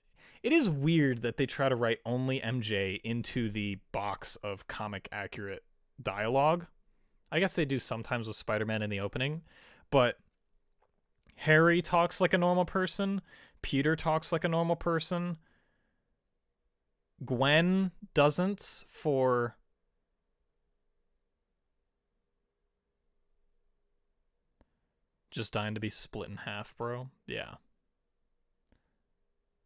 it is weird that they try to write only MJ into the box of comic-accurate dialogue. I guess they do sometimes with Spider-Man in the opening. But Harry talks like a normal person. Peter talks like a normal person. Gwen doesn't for... Just dying to be split in half, bro. Yeah.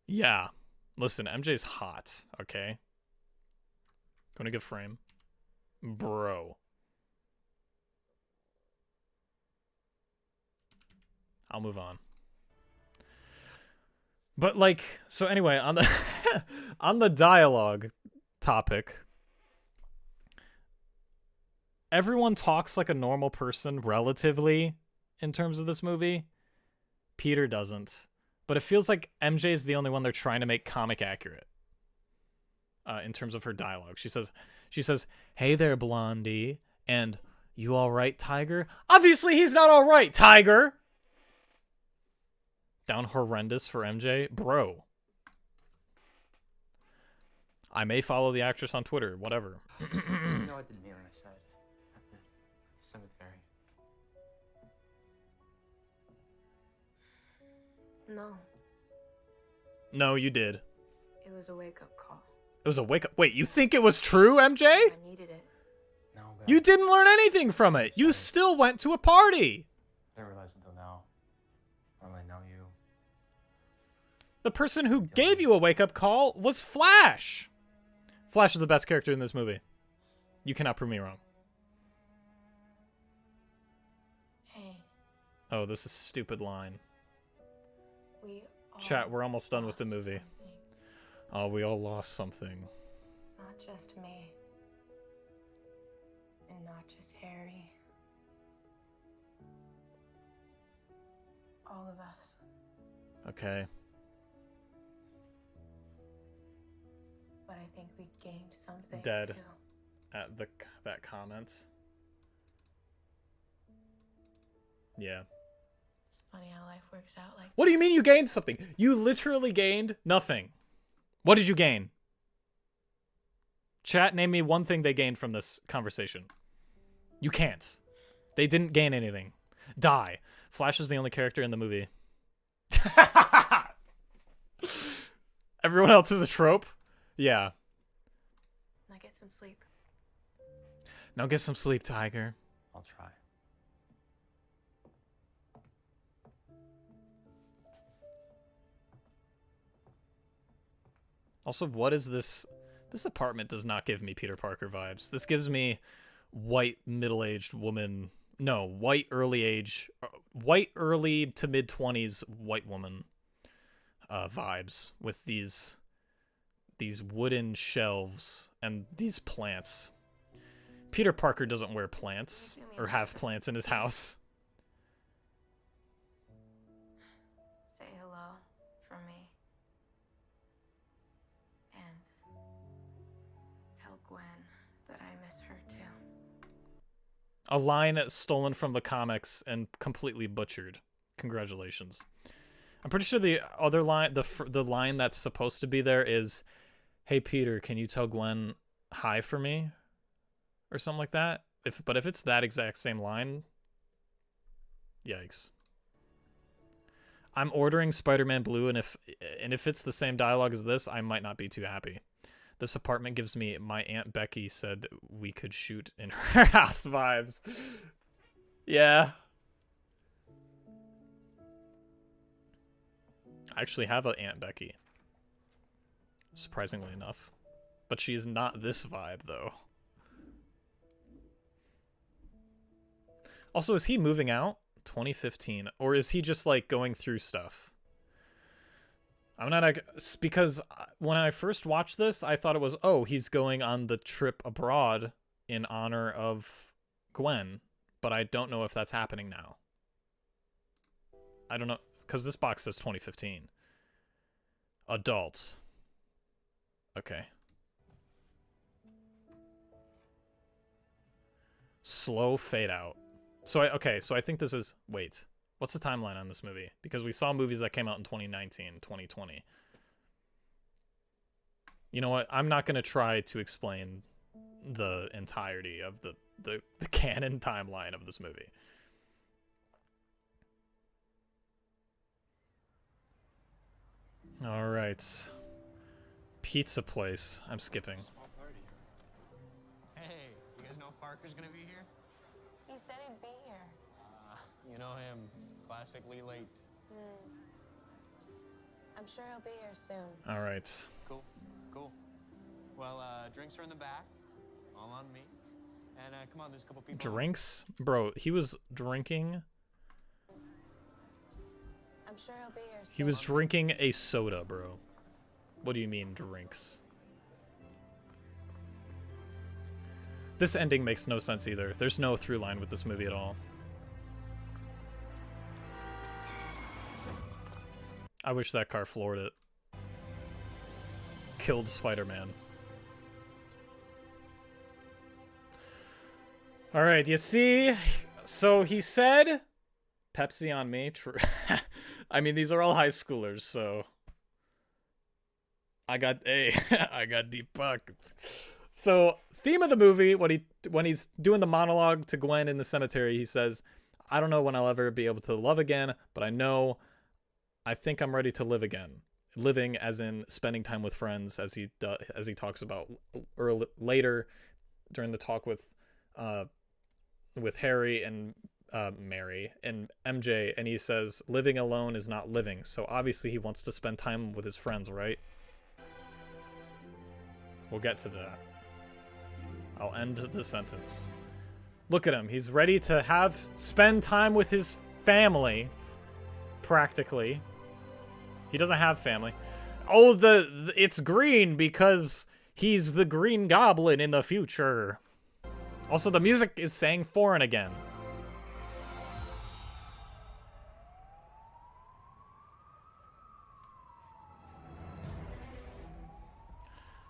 Yeah. Listen, MJ's hot, okay? Gonna give frame. Bro. I'll move on. But like, so anyway, on the on the dialogue topic, everyone talks like a normal person relatively in terms of this movie. Peter doesn't. But it feels like MJ is the only one they're trying to make comic accurate. In terms of her dialogue. She says, "Hey there, Blondie," and "You all right, Tiger?" Obviously he's not all right, Tiger. Down horrendous for MJ, bro. I may follow the actress on Twitter, whatever. You know I didn't mean what I said at the cemetery. No, No, you did. it was a wake-up call. It was a wake up. Wait, you think it was true, MJ? I needed it. No, but You didn't learn anything from it. You still went to a party. I didn't realize until now. I don't really know you. The person who gave you a wake up call was Flash. Flash is the best character in this movie. You cannot prove me wrong. Hey, Oh, this is a stupid line. we all Chat, we're almost done with the lost movie. something. Oh, we all lost something. Not just me. And not just Harry. All of us. Okay. But I think we gained something Dead. too. At that comment. Yeah. It's funny how life works out like What do you mean you gained something? You literally gained nothing. What did you gain? Chat, name me one thing they gained from this conversation. You can't. They didn't gain anything. Die. Flash is the only character in the movie. Everyone else is a trope? Yeah. Now get some sleep. Now get some sleep, Tiger. I'll try. Also, what is this? This apartment does not give me Peter Parker vibes. This gives me white middle-aged woman. No, white early to mid-20s white woman vibes with these wooden shelves and these plants. Peter Parker doesn't wear plants or have plants in his house. Say hello for me. And tell Gwen that I miss her too. A line stolen from the comics and completely butchered. Congratulations. I'm pretty sure the other line, the line that's supposed to be there is, "Hey Peter, can you tell Gwen hi for me?" or something like that. But if it's that exact same line, yikes. I'm ordering Spider-Man Blue, and if it's the same dialogue as this, I might not be too happy. This apartment gives me my Aunt Becky said we could shoot in her house vibes. Yeah. I actually have an Aunt Becky. Surprisingly enough. But she's not this vibe, though. Also, is he moving out? 2015. Or is he just, like, going through stuff? I'm not... Because when I first watched this, I thought it was, oh, he's going on the trip abroad in honor of Gwen. But I don't know if that's happening now. I don't know. Because this box says 2015. Adults. Okay. Slow fade out. So I think this is... Wait. What's the timeline on this movie? Because we saw movies that came out in 2019, 2020. You know what? I'm not going to try to explain the entirety of the canon timeline of this movie. All right. Pizza place. I'm skipping. Hey, you guys know if Parker's gonna be here? He said he'd be here. You know him, classically late. I'm sure he'll be here soon. All right. Cool. Well, drinks are in the back, all on me. And come on, there's a couple people. Drinks? Bro, he was drinking. I'm sure he'll be here soon. He was drinking a soda, bro. What do you mean, drinks? This ending makes no sense either. There's no through line with this movie at all. I wish that car floored it. Killed Spider-Man. Alright, you see? So he said... Pepsi on me. True. I mean, these are all high schoolers, so... I got deep pockets. So, theme of the movie, when he's doing the monologue to Gwen in the cemetery, he says, I don't know when I'll ever be able to love again, but I think I'm ready to live again. Living as in spending time with friends, as he talks about later during the talk with Harry and Mary and MJ, and he says living alone is not living. So obviously he wants to spend time with his friends, right? We'll get to that. I'll end the sentence. Look at him. He's ready to spend time with his family. Practically. He doesn't have family. Oh, it's green because he's the Green Goblin in the future. Also, the music is saying foreign again.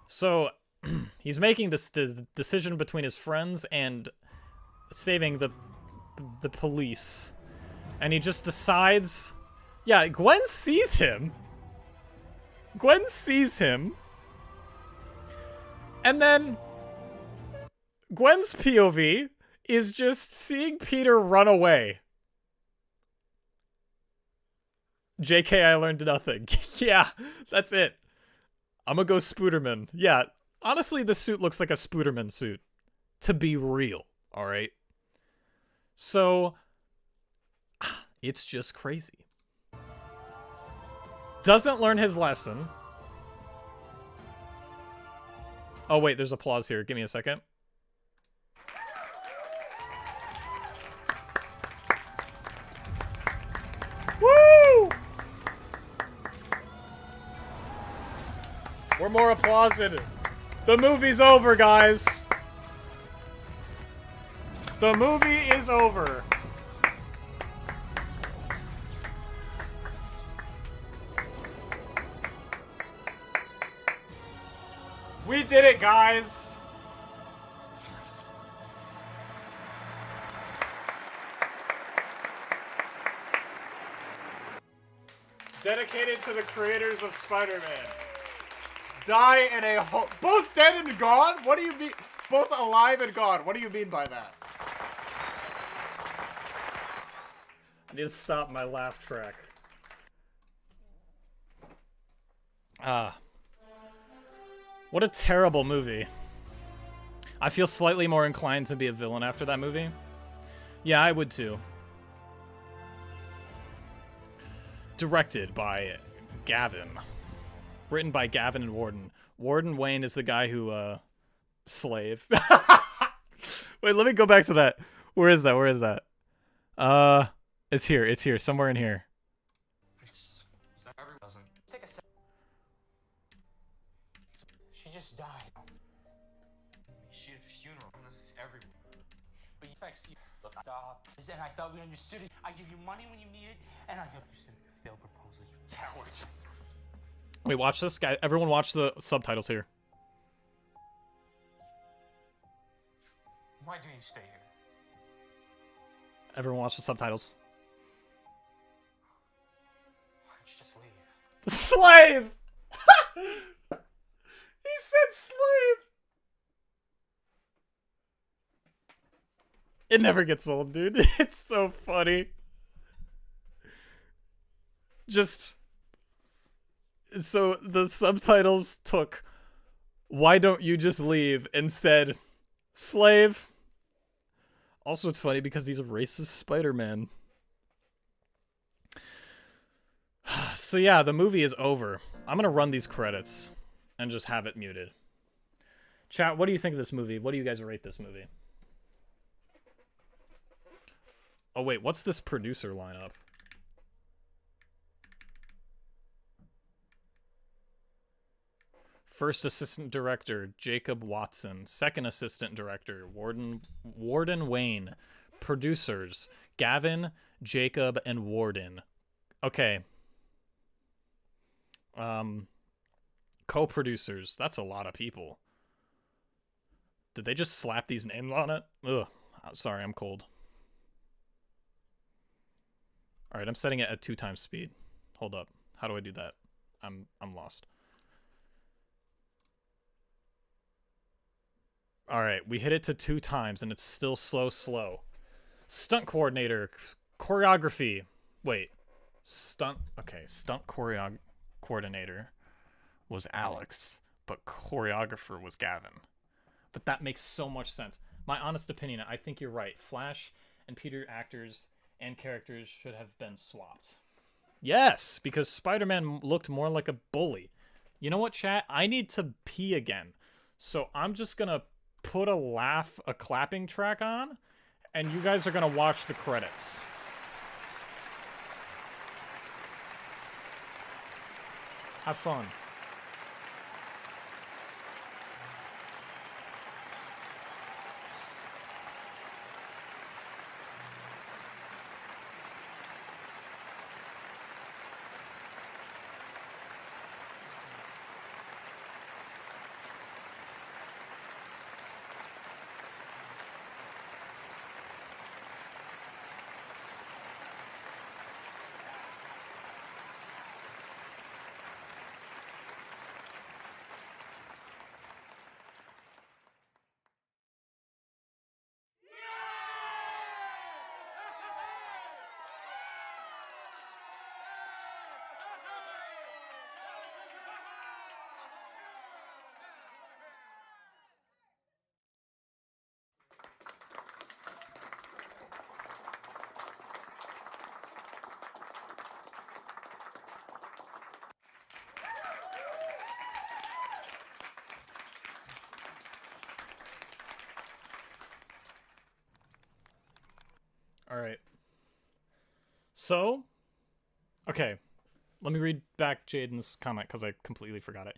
So, he's making this decision between his friends and saving the police. And he just decides... Yeah, Gwen sees him. And then... Gwen's POV is just seeing Peter run away. JK, I learned nothing. Yeah, that's it. I'm gonna go Spooderman. Yeah, honestly, this suit looks like a Spooderman suit. To be real, alright? So, it's just crazy. Doesn't learn his lesson. Oh, wait, there's applause here. Give me a second. Woo! We're more applauded. The movie's over, guys. The movie is over. We did it, guys. Dedicated to the creators of Spider-Man. Die in a hole. Both dead and gone? What do you mean? Both alive and gone. What do you mean by that? I need to stop my laugh track. What a terrible movie. I feel slightly more inclined to be a villain after that movie. Yeah, I would too. Directed by Gavin. Written by Gavin and Warden. Warden Wayne is the guy who, Slave. Wait, let me go back to that. Where is that? Where is that? It's here. It's here. Somewhere in here. She just died. She had a funeral. Everyone. But you affects you. Look, stop. And I thought we understood it. I give you money when you need it, and I hope you send me failed proposals. Cowards. Wait, watch this, guy. Everyone watch the subtitles here. Why do you stay here? Everyone watch the subtitles. Why don't you just leave? Slave! He said slave! It never gets old, dude. It's so funny. Just... So the subtitles took "Why don't you just leave?" and said "slave." Also, it's funny because he's a racist Spider-Man. So yeah, the movie is over. I'm gonna run these credits and just have it muted. Chat, what do you think of this movie? What do you guys rate this movie? Oh wait, what's this producer lineup? First assistant director, Jacob Watson. Second assistant director, Warden Wayne. Producers, Gavin, Jacob, and Warden. Okay. Co-producers. That's a lot of people. Did they just slap these names on it? Ugh. Sorry, I'm cold. Alright, I'm setting it at 2x speed. Hold up. How do I do that? I'm lost. Alright, we hit it to 2 times and it's still slow. Stunt coordinator. Choreography. Wait. Stunt coordinator was Alex, but choreographer was Gavin. But that makes so much sense. My honest opinion, I think you're right. Flash and Peter actors and characters should have been swapped. Yes, because Spider-Man looked more like a bully. You know what, chat? I need to pee again. So I'm just gonna put a clapping track on, and you guys are gonna watch the credits. Have fun. All right. So, okay. Let me read back Jaden's comment because I completely forgot it.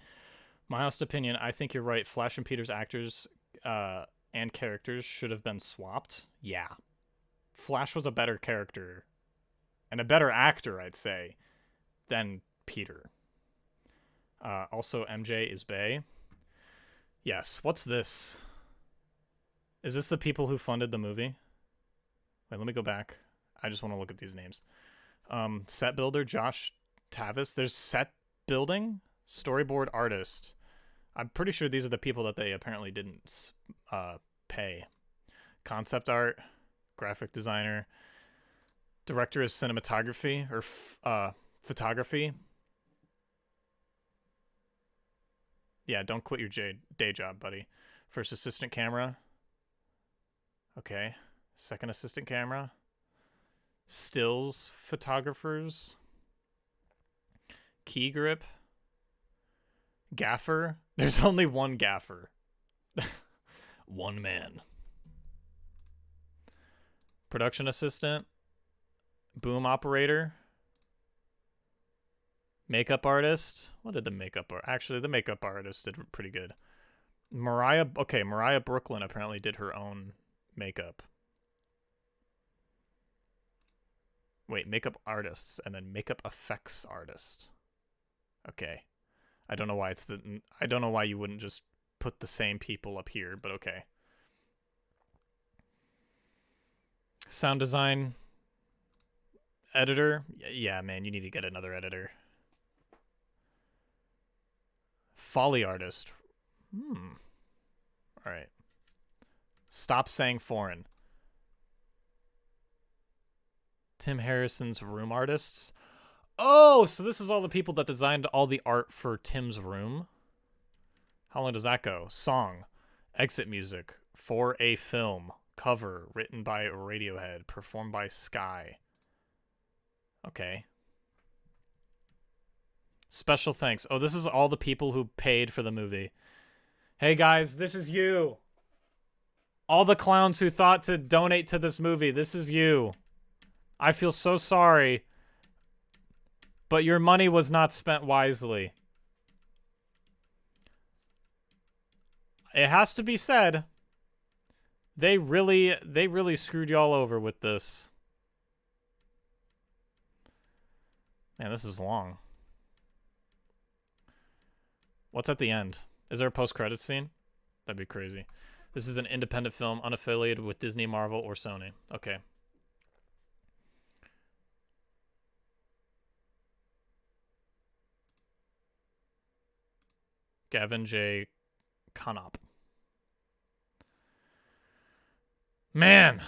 My honest opinion, I think you're right. Flash and Peter's actors and and characters should have been swapped? Yeah. Flash was a better character and a better actor, I'd say, than Peter. Also, MJ is Bay. Yes. What's this? Is this the people who funded the movie? Wait, let me go back. I just want to look at these names. Set builder, Josh Tavis. There's set building, storyboard artist. I'm pretty sure these are the people that they apparently didn't pay. Concept art, graphic designer. Director is cinematography or photography. Yeah, don't quit your day job, buddy. First assistant camera. Okay. Second assistant camera. Stills photographers. Key grip. Gaffer. There's only one gaffer. One man. Production assistant. Boom operator. Makeup artist. What did the makeup art? Actually, the makeup artist did pretty good. Mariah Brooklyn apparently did her own makeup. Wait, makeup artists and then makeup effects artist. Okay. I don't know why you wouldn't just put the same people up here, but okay. Sound design editor. Yeah, man, you need to get another editor. Foley artist. All right. Stop saying foreign. Tim Harrison's room artists. Oh, so this is all the people that designed all the art for Tim's room. How long does that go? Song. Exit music. For a film. Cover. Written by Radiohead. Performed by Sky. Okay. Special thanks. Oh, this is all the people who paid for the movie. Hey guys, this is you. All the clowns who thought to donate to this movie, this is you. I feel so sorry. But your money was not spent wisely. It has to be said. They really screwed y'all over with this. Man, this is long. What's at the end? Is there a post-credits scene? That'd be crazy. This is an independent film, unaffiliated with Disney, Marvel, or Sony. Okay. Gavin J. Conop. Man.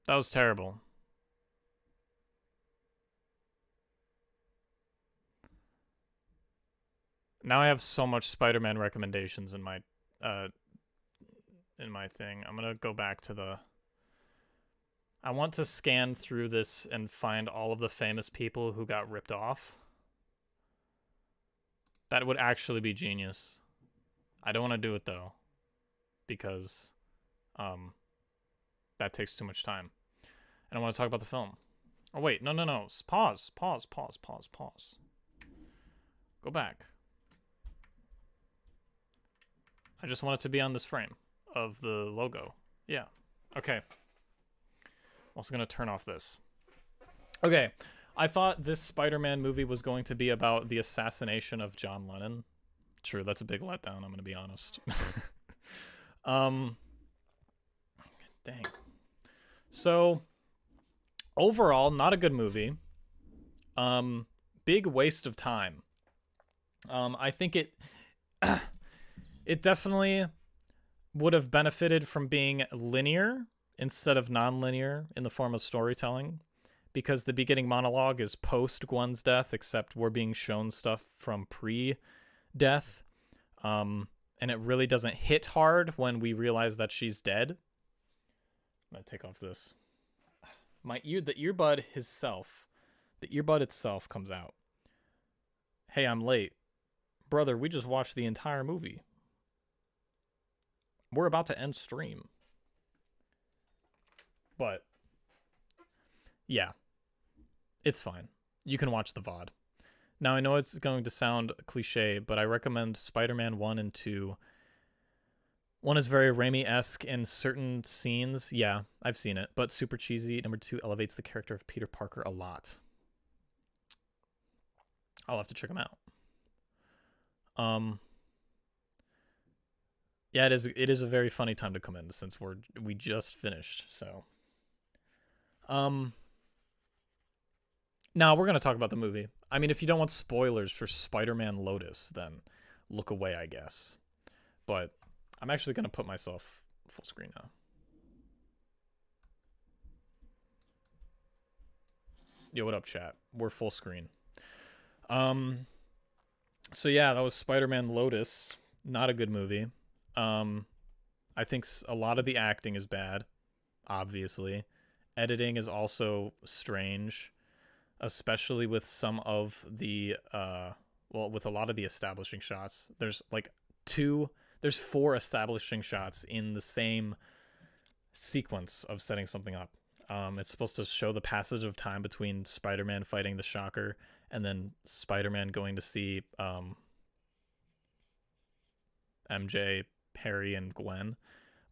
That was terrible. Now I have so much Spider-Man recommendations in my thing. I'm going to go back to the... I want to scan through this and find all of the famous people who got ripped off. That would actually be genius. I don't want to do it though, because that takes too much time. And I want to talk about the film. Oh wait, no. Pause. Go back. I just want it to be on this frame of the logo. Yeah. Okay. Also gonna turn off this. Okay. I thought this Spider-Man movie was going to be about the assassination of John Lennon. True, that's a big letdown, I'm gonna be honest. Dang. So, overall, not a good movie. Big waste of time. I think it it definitely would have benefited from being linear instead of non-linear in the form of storytelling, because the beginning monologue is post Gwen's death, except we're being shown stuff from pre-death. And it really doesn't hit hard when we realize that she's dead. I'm gonna take off this. The earbud itself comes out. Hey, I'm late. Brother, we just watched the entire movie. We're about to end stream. But yeah, it's fine. You can watch the VOD. Now, I know it's going to sound cliche, but I recommend Spider-Man 1 and 2. 1 is very Raimi-esque in certain scenes. Yeah, I've seen it, but super cheesy. Number 2 elevates the character of Peter Parker a lot. I'll have to check them out. Yeah, it is a very funny time to come in since we just finished, so. Now we're gonna talk about the movie. I mean, if you don't want spoilers for Spider-Man Lotus, then look away, I guess. But I'm actually gonna put myself full screen now. Yo, what up, chat? We're full screen. So yeah, that was Spider-Man Lotus. Not a good movie. I think a lot of the acting is bad, obviously. Editing is also strange, especially with some of the with a lot of the establishing shots. There's like 4 establishing shots in the same sequence of setting something up. It's supposed to show the passage of time between Spider-Man fighting the Shocker and then Spider-Man going to see MJ, Harry, and Gwen,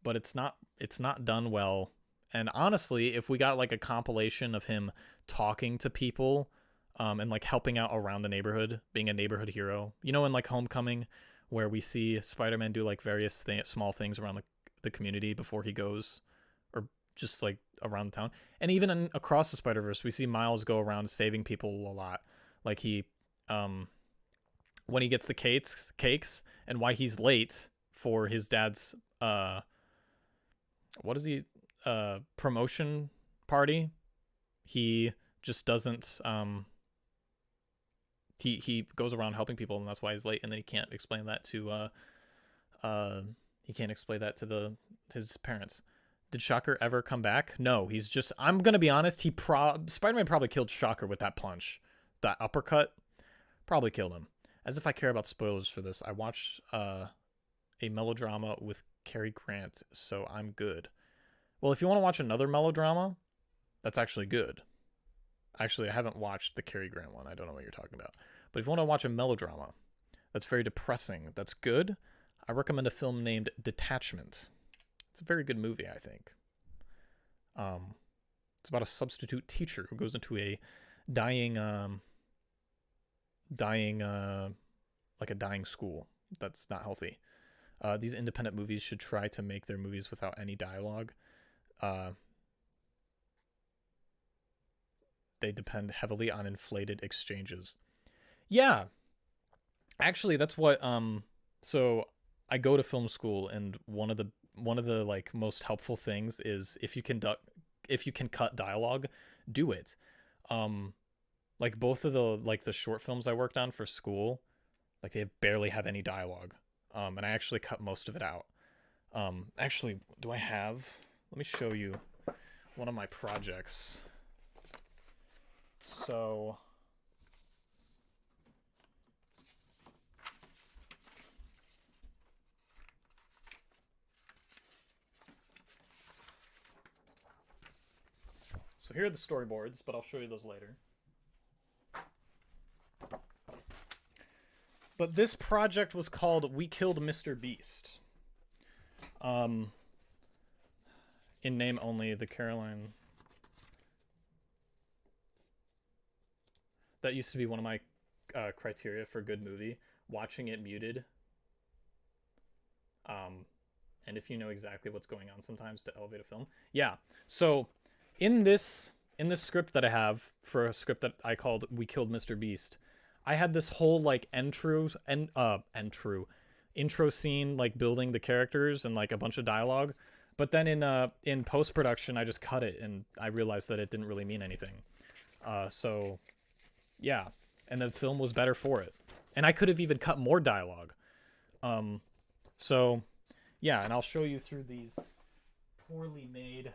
but it's not done well. And honestly, if we got like a compilation of him talking to people and like helping out around the neighborhood, being a neighborhood hero, you know, in like Homecoming, where we see Spider-Man do like various small things around the community before he goes, or just like around the town. And even across the Spider-Verse, we see Miles go around saving people a lot. Like he, when he gets the cakes and why he's late for his dad's, promotion party, he just doesn't, he goes around helping people, and that's why he's late, and then he can't explain that to, his parents. Did Shocker ever come back? No, he's just, I'm gonna be honest, Spider-Man probably killed Shocker with that punch. That uppercut probably killed him. As if I care about spoilers for this, I watched a melodrama with Cary Grant, so I'm good. Well, if you want to watch another melodrama, that's actually good. Actually, I haven't watched the Cary Grant one. I don't know what you're talking about. But if you want to watch a melodrama that's very depressing, that's good, I recommend a film named Detachment. It's a very good movie, I think. It's about a substitute teacher who goes into a dying school that's not healthy. These independent movies should try to make their movies without any dialogue. They depend heavily on inflated exchanges. Yeah, actually, that's what. So I go to film school, and one of the like most helpful things is if you can cut dialogue, do it. Like both of the short films I worked on for school, like they barely have any dialogue. And I actually cut most of it out. Actually, do I have? Let me show you one of my projects. So here are the storyboards, but I'll show you those later. But this project was called We Killed Mr. Beast. In name only, the Caroline. That used to be one of my criteria for a good movie. Watching it muted. And if you know exactly what's going on sometimes to elevate a film. Yeah. So in this script that I have, for a script that I called We Killed Mr. Beast, I had this whole like intro scene, like building the characters and like a bunch of dialogue. But then in post-production, I just cut it, and I realized that it didn't really mean anything. So yeah, and the film was better for it. And I could have even cut more dialogue. So yeah, and I'll show you through these poorly made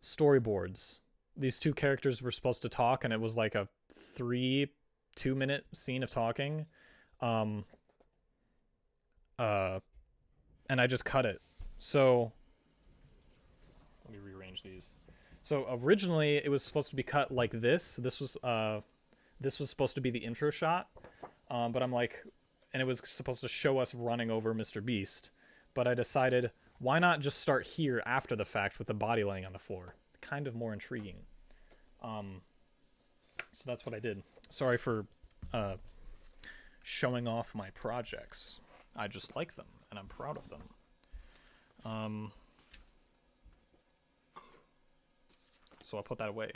storyboards. These two characters were supposed to talk, and it was like a 2-minute scene of talking. And I just cut it. So let me rearrange these. So originally it was supposed to be cut like this. This was this was supposed to be the intro shot, but I'm like, and it was supposed to show us running over Mr. Beast, but I decided, why not just start here after the fact with the body laying on the floor? Kind of more intriguing. So that's what I did. Sorry for showing off my projects. I just like them, and I'm proud of them. So I'll put that away.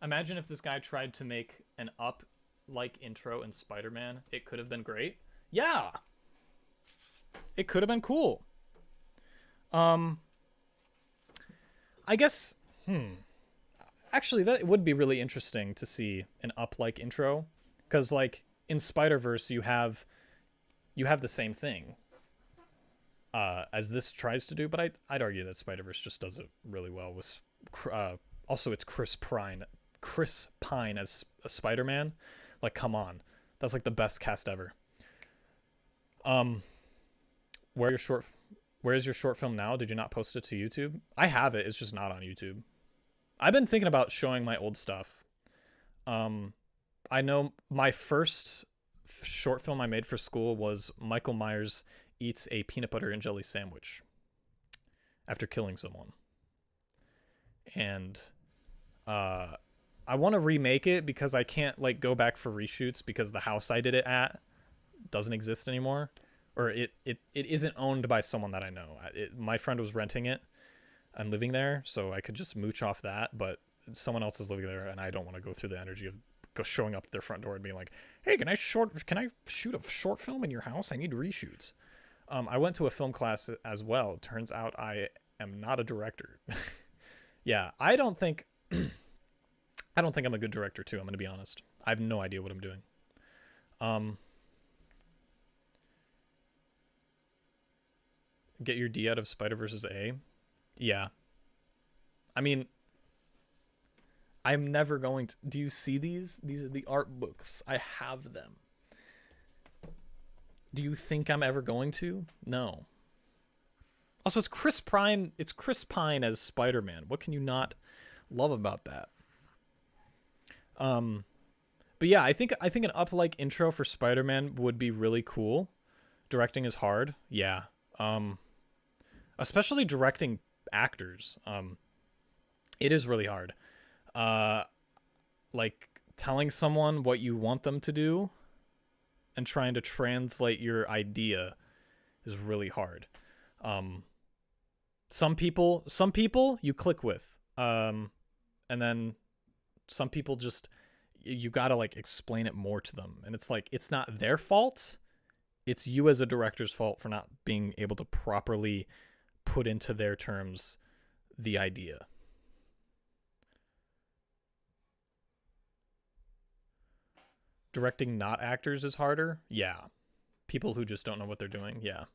Imagine if this guy tried to make an Up-like intro in Spider-Man. It could have been great. Yeah! It could have been cool. I guess, actually, that would be really interesting to see an Up-like intro. Because, like, in Spider-Verse, you have the same thing as this tries to do, but I'd argue that Spider-Verse just does it really well. With also, it's Chris Pine as a Spider-Man. Like, come on. That's, like, the best cast ever. Where's your short film now? Did you not post it to YouTube? I have it. It's just not on YouTube. I've been thinking about showing my old stuff. I know my first short film I made for school was Michael Myers eats a peanut butter and jelly sandwich after killing someone. And I want to remake it because I can't like go back for reshoots because the house I did it at doesn't exist anymore. Or it isn't owned by someone that I know. My friend was renting it and living there, so I could just mooch off that. But someone else is living there, and I don't want to go through the energy of showing up at their front door and being like, "Hey, can I shoot a short film in your house? I need reshoots." I went to a film class as well. Turns out I am not a director. Yeah, I don't think I'm a good director too. I'm gonna be honest. I have no idea what I'm doing. Get your D out of Spider-Verse A? Yeah. I mean, I'm never going to... Do you see these? These are the art books. I have them. Do you think I'm ever going to? No. Also, it's Chris Pine. It's Chris Pine as Spider-Man. What can you not love about that? But yeah, I think an Up-like intro for Spider-Man would be really cool. Directing is hard. Yeah. Especially directing actors. It is really hard. Like telling someone what you want them to do and trying to translate your idea is really hard. Some people you click with. And then some people just, you gotta like explain it more to them. And it's like, it's not their fault. It's you as a director's fault for not being able to properly put into their terms the idea. Directing not actors is harder? Yeah. People who just don't know what they're doing? Yeah.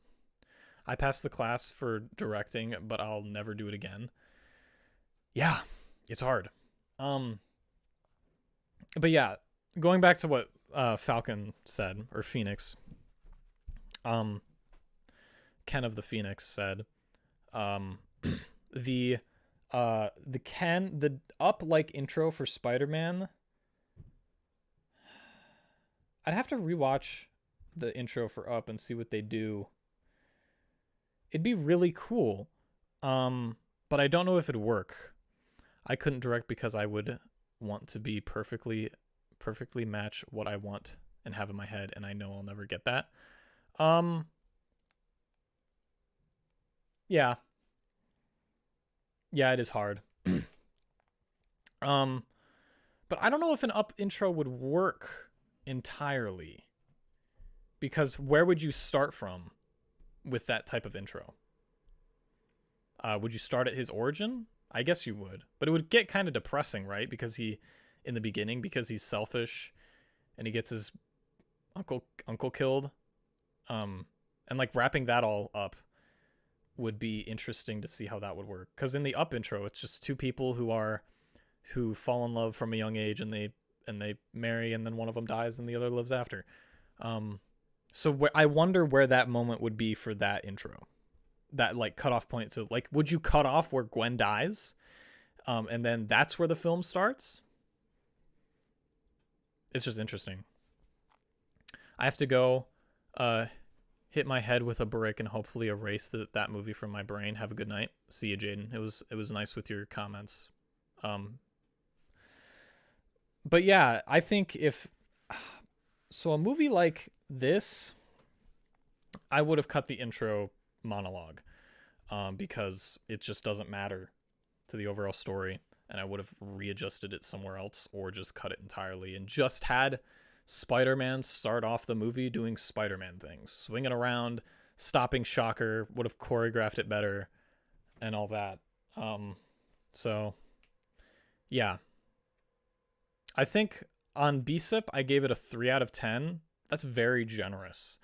I passed the class for directing, but I'll never do it again. Yeah, it's hard. But yeah, going back to what Falcon said, or Phoenix, Ken of the Phoenix said, the Up-like intro for Spider-Man, I'd have to rewatch the intro for Up and see what they do. It'd be really cool, but I don't know if it'd work. I couldn't direct because I would want to be perfectly match what I want and have in my head, and I know I'll never get that. Yeah, it is hard. But I don't know if an Up intro would work entirely, because where would you start from with that type of intro? Would you start at his origin? I guess you would, but it would get kind of depressing, right? Because in the beginning, because he's selfish and he gets his uncle killed. And like wrapping that all up would be interesting to see how that would work. Because in the Up intro, it's just two people who fall in love from a young age, and they marry, and then one of them dies and the other lives after. So I wonder where that moment would be for that intro, that like cutoff point. So like, would you cut off where Gwen dies, and then that's where the film starts? it's just interesting. I have to go hit my head with a brick and hopefully erase that movie from my brain. Have a good night. See you, Jaden. It was nice with your comments. But yeah, I think so a movie like this, I would have cut the intro monologue because it just doesn't matter to the overall story, and I would have readjusted it somewhere else or just cut it entirely and just had Spider-Man start off the movie doing Spider-Man things, swinging around, stopping Shocker, would have choreographed it better and all that. So yeah, I think on BSIP I gave it a 3 out of 10. That's very generous.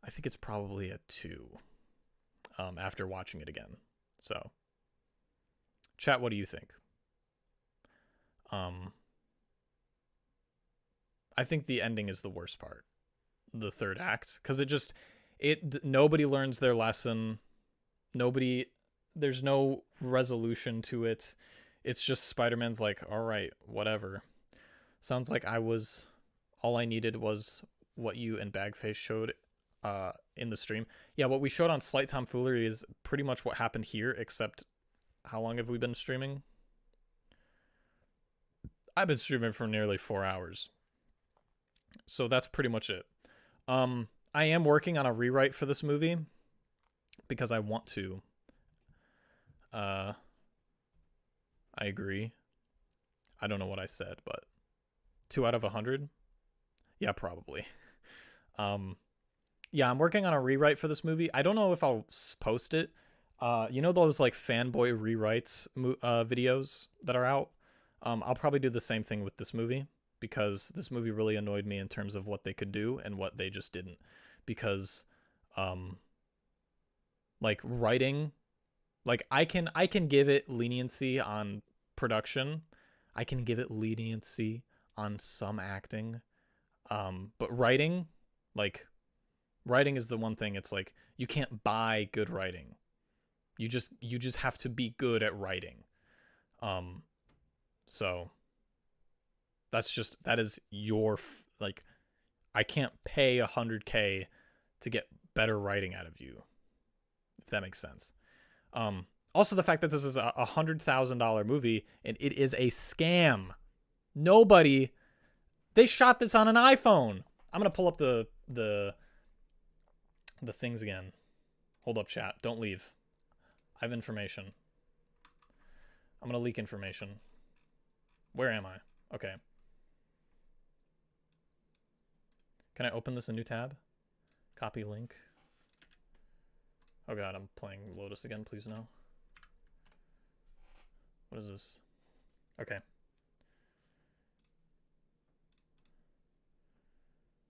I think it's probably a 2 after watching it again. So chat, what do you think? I think the ending is the worst part, the third act, because nobody learns their lesson. There's no resolution to it. It's just Spider-Man's like, all right, whatever. Sounds like all I needed was what you and Bagface showed in the stream. Yeah, what we showed on Slight Tomfoolery is pretty much what happened here, except how long have we been streaming? I've been streaming for nearly 4 hours. So that's pretty much it. I am working on a rewrite for this movie because I want to. I agree. I don't know what I said, but 2 out of 100? Yeah, probably. Yeah, I'm working on a rewrite for this movie. I don't know if I'll post it. You know those like fanboy rewrites videos that are out? I'll probably do the same thing with this movie because this movie really annoyed me in terms of what they could do and what they just didn't. Because like writing, like I can give it leniency on production. I can give it leniency on some acting. But writing is the one thing. It's like you can't buy good writing. You just have to be good at writing. So that is your like, I can't pay $100K to get better writing out of you, if that makes sense. Also the fact that this is a $100,000 movie and it is a scam. They shot this on an iPhone. I'm gonna pull up the things again. Hold up, chat. Don't leave. I have information. I'm gonna leak information. Where am I? Okay. Can I open this in a new tab? Copy link. Oh god, I'm playing Lotus again. Please no. What is this? Okay.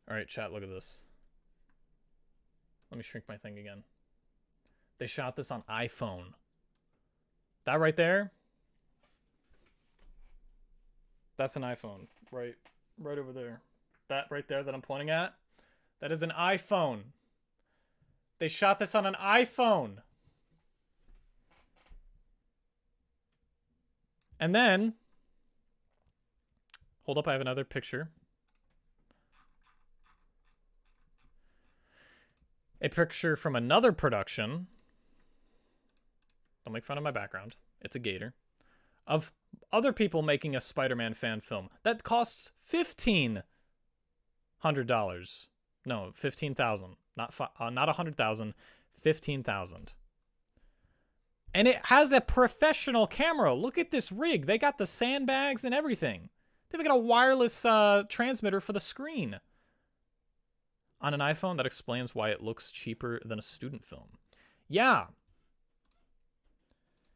Alright, chat, look at this. Let me shrink my thing again. They shot this on iPhone. That right there? That's an iPhone. Right over there. That right there that I'm pointing at? That is an iPhone. They shot this on an iPhone. And then, hold up, I have another picture. A picture from another production. Don't make fun of my background. It's a gator. Of other people making a Spider-Man fan film that costs $1,500. No, 15,000. Not 100,000. 15,000. And it has a professional camera. Look at this rig. They got the sandbags and everything. They've got a wireless transmitter for the screen. On an iPhone, that explains why it looks cheaper than a student film. Yeah.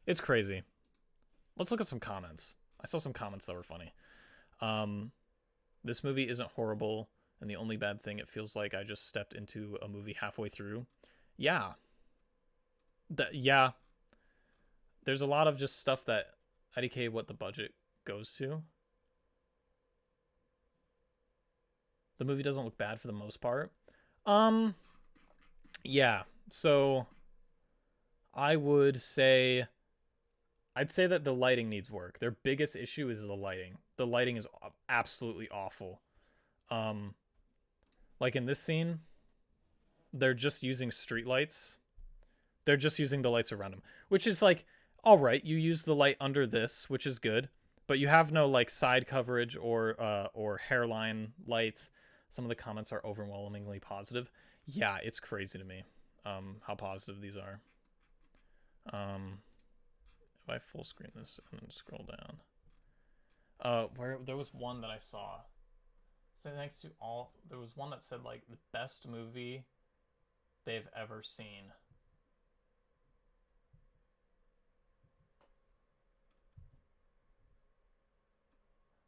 It's crazy. Let's look at some comments. I saw some comments that were funny. This movie isn't horrible, and the only bad thing, it feels like I just stepped into a movie halfway through. Yeah. Yeah. There's a lot of just stuff that IDK what the budget goes to. The movie doesn't look bad for the most part. Yeah. So I'd say that the lighting needs work. Their biggest issue is the lighting. The lighting is absolutely awful. Like in this scene, they're just using street lights. They're just using the lights around them, which is like, all right, you use the light under this, which is good, but you have no like side coverage or hairline lights. Some of the comments are overwhelmingly positive. Yeah, it's crazy to me how positive these are. If I full screen this and then scroll down, where there was one that I saw. So next to all, there was one that said like the best movie they've ever seen.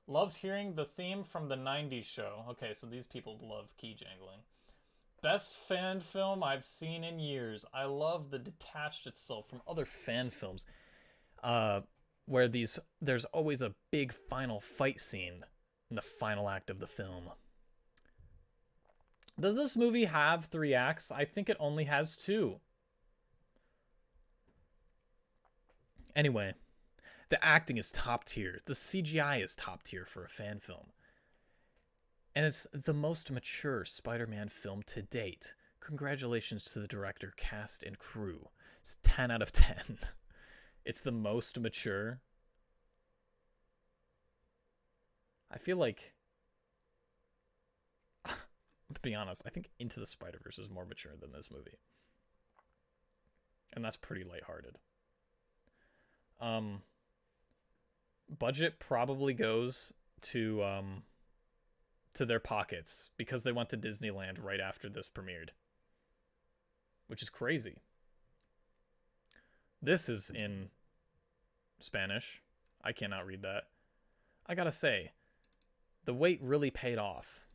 Loved hearing the theme from the 90s show. Okay, so these people love key jangling. Best fan film I've seen in years. I love the detached itself from other fan films. Where there's always a big final fight scene in the final act of the film. Does this movie have 3 acts? I think it only has 2. Anyway, the acting is top tier. The CGI is top tier for a fan film. And it's the most mature Spider-Man film to date. Congratulations to the director, cast, and crew. It's 10 out of 10. It's the most mature. I feel like, to be honest, I think Into the Spider-Verse is more mature than this movie. And that's pretty lighthearted. Budget probably goes to their pockets because they went to Disneyland right after this premiered. Which is crazy. This is in Spanish. I cannot read that. I gotta say, the wait really paid off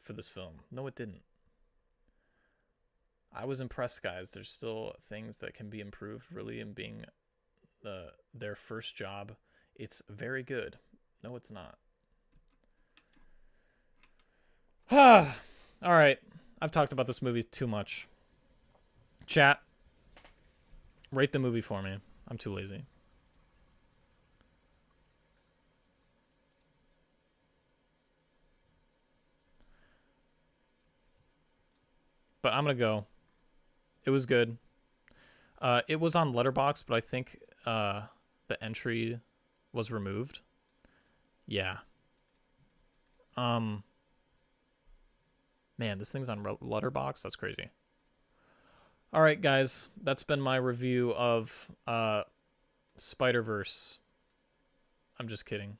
for this film. No, it didn't. I was impressed, guys. There's still things that can be improved, really, in being their first job. It's very good. No, it's not. All right. I've talked about this movie too much. Chat. Rate the movie for me. I'm too lazy. But I'm going to go. It was good. It was on Letterboxd, but I think the entry was removed. Yeah. Man, this thing's on Letterboxd. That's crazy. All right, guys. That's been my review of Spider-Verse. I'm just kidding.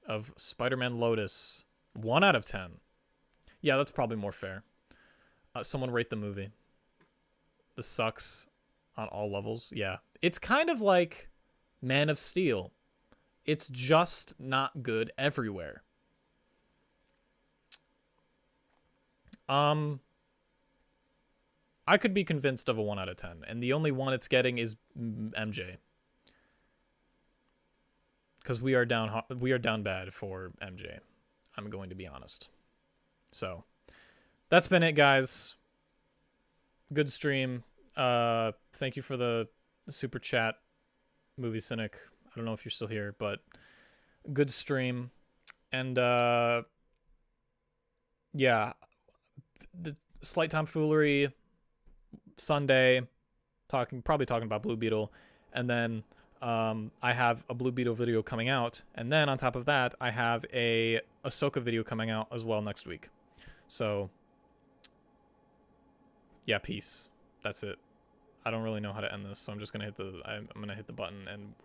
Of Spider-Man Lotus. 1 out of 10. Yeah, that's probably more fair. Someone rate the movie. This sucks on all levels. Yeah. It's kind of like Man of Steel. It's just not good everywhere. I could be convinced of a 1 out of 10, and the only one it's getting is MJ. Because we are down bad for MJ. I'm going to be honest. So, that's been it, guys. Good stream. Thank you for the super chat, Movie Cynic. I don't know if you're still here, but good stream. And yeah, the slight tomfoolery Sunday, probably talking about Blue Beetle, and then I have a Blue Beetle video coming out, and then on top of that, I have a Ahsoka video coming out as well next week. So yeah, peace. That's it. I don't really know how to end this, so I'm just gonna hit the button and we're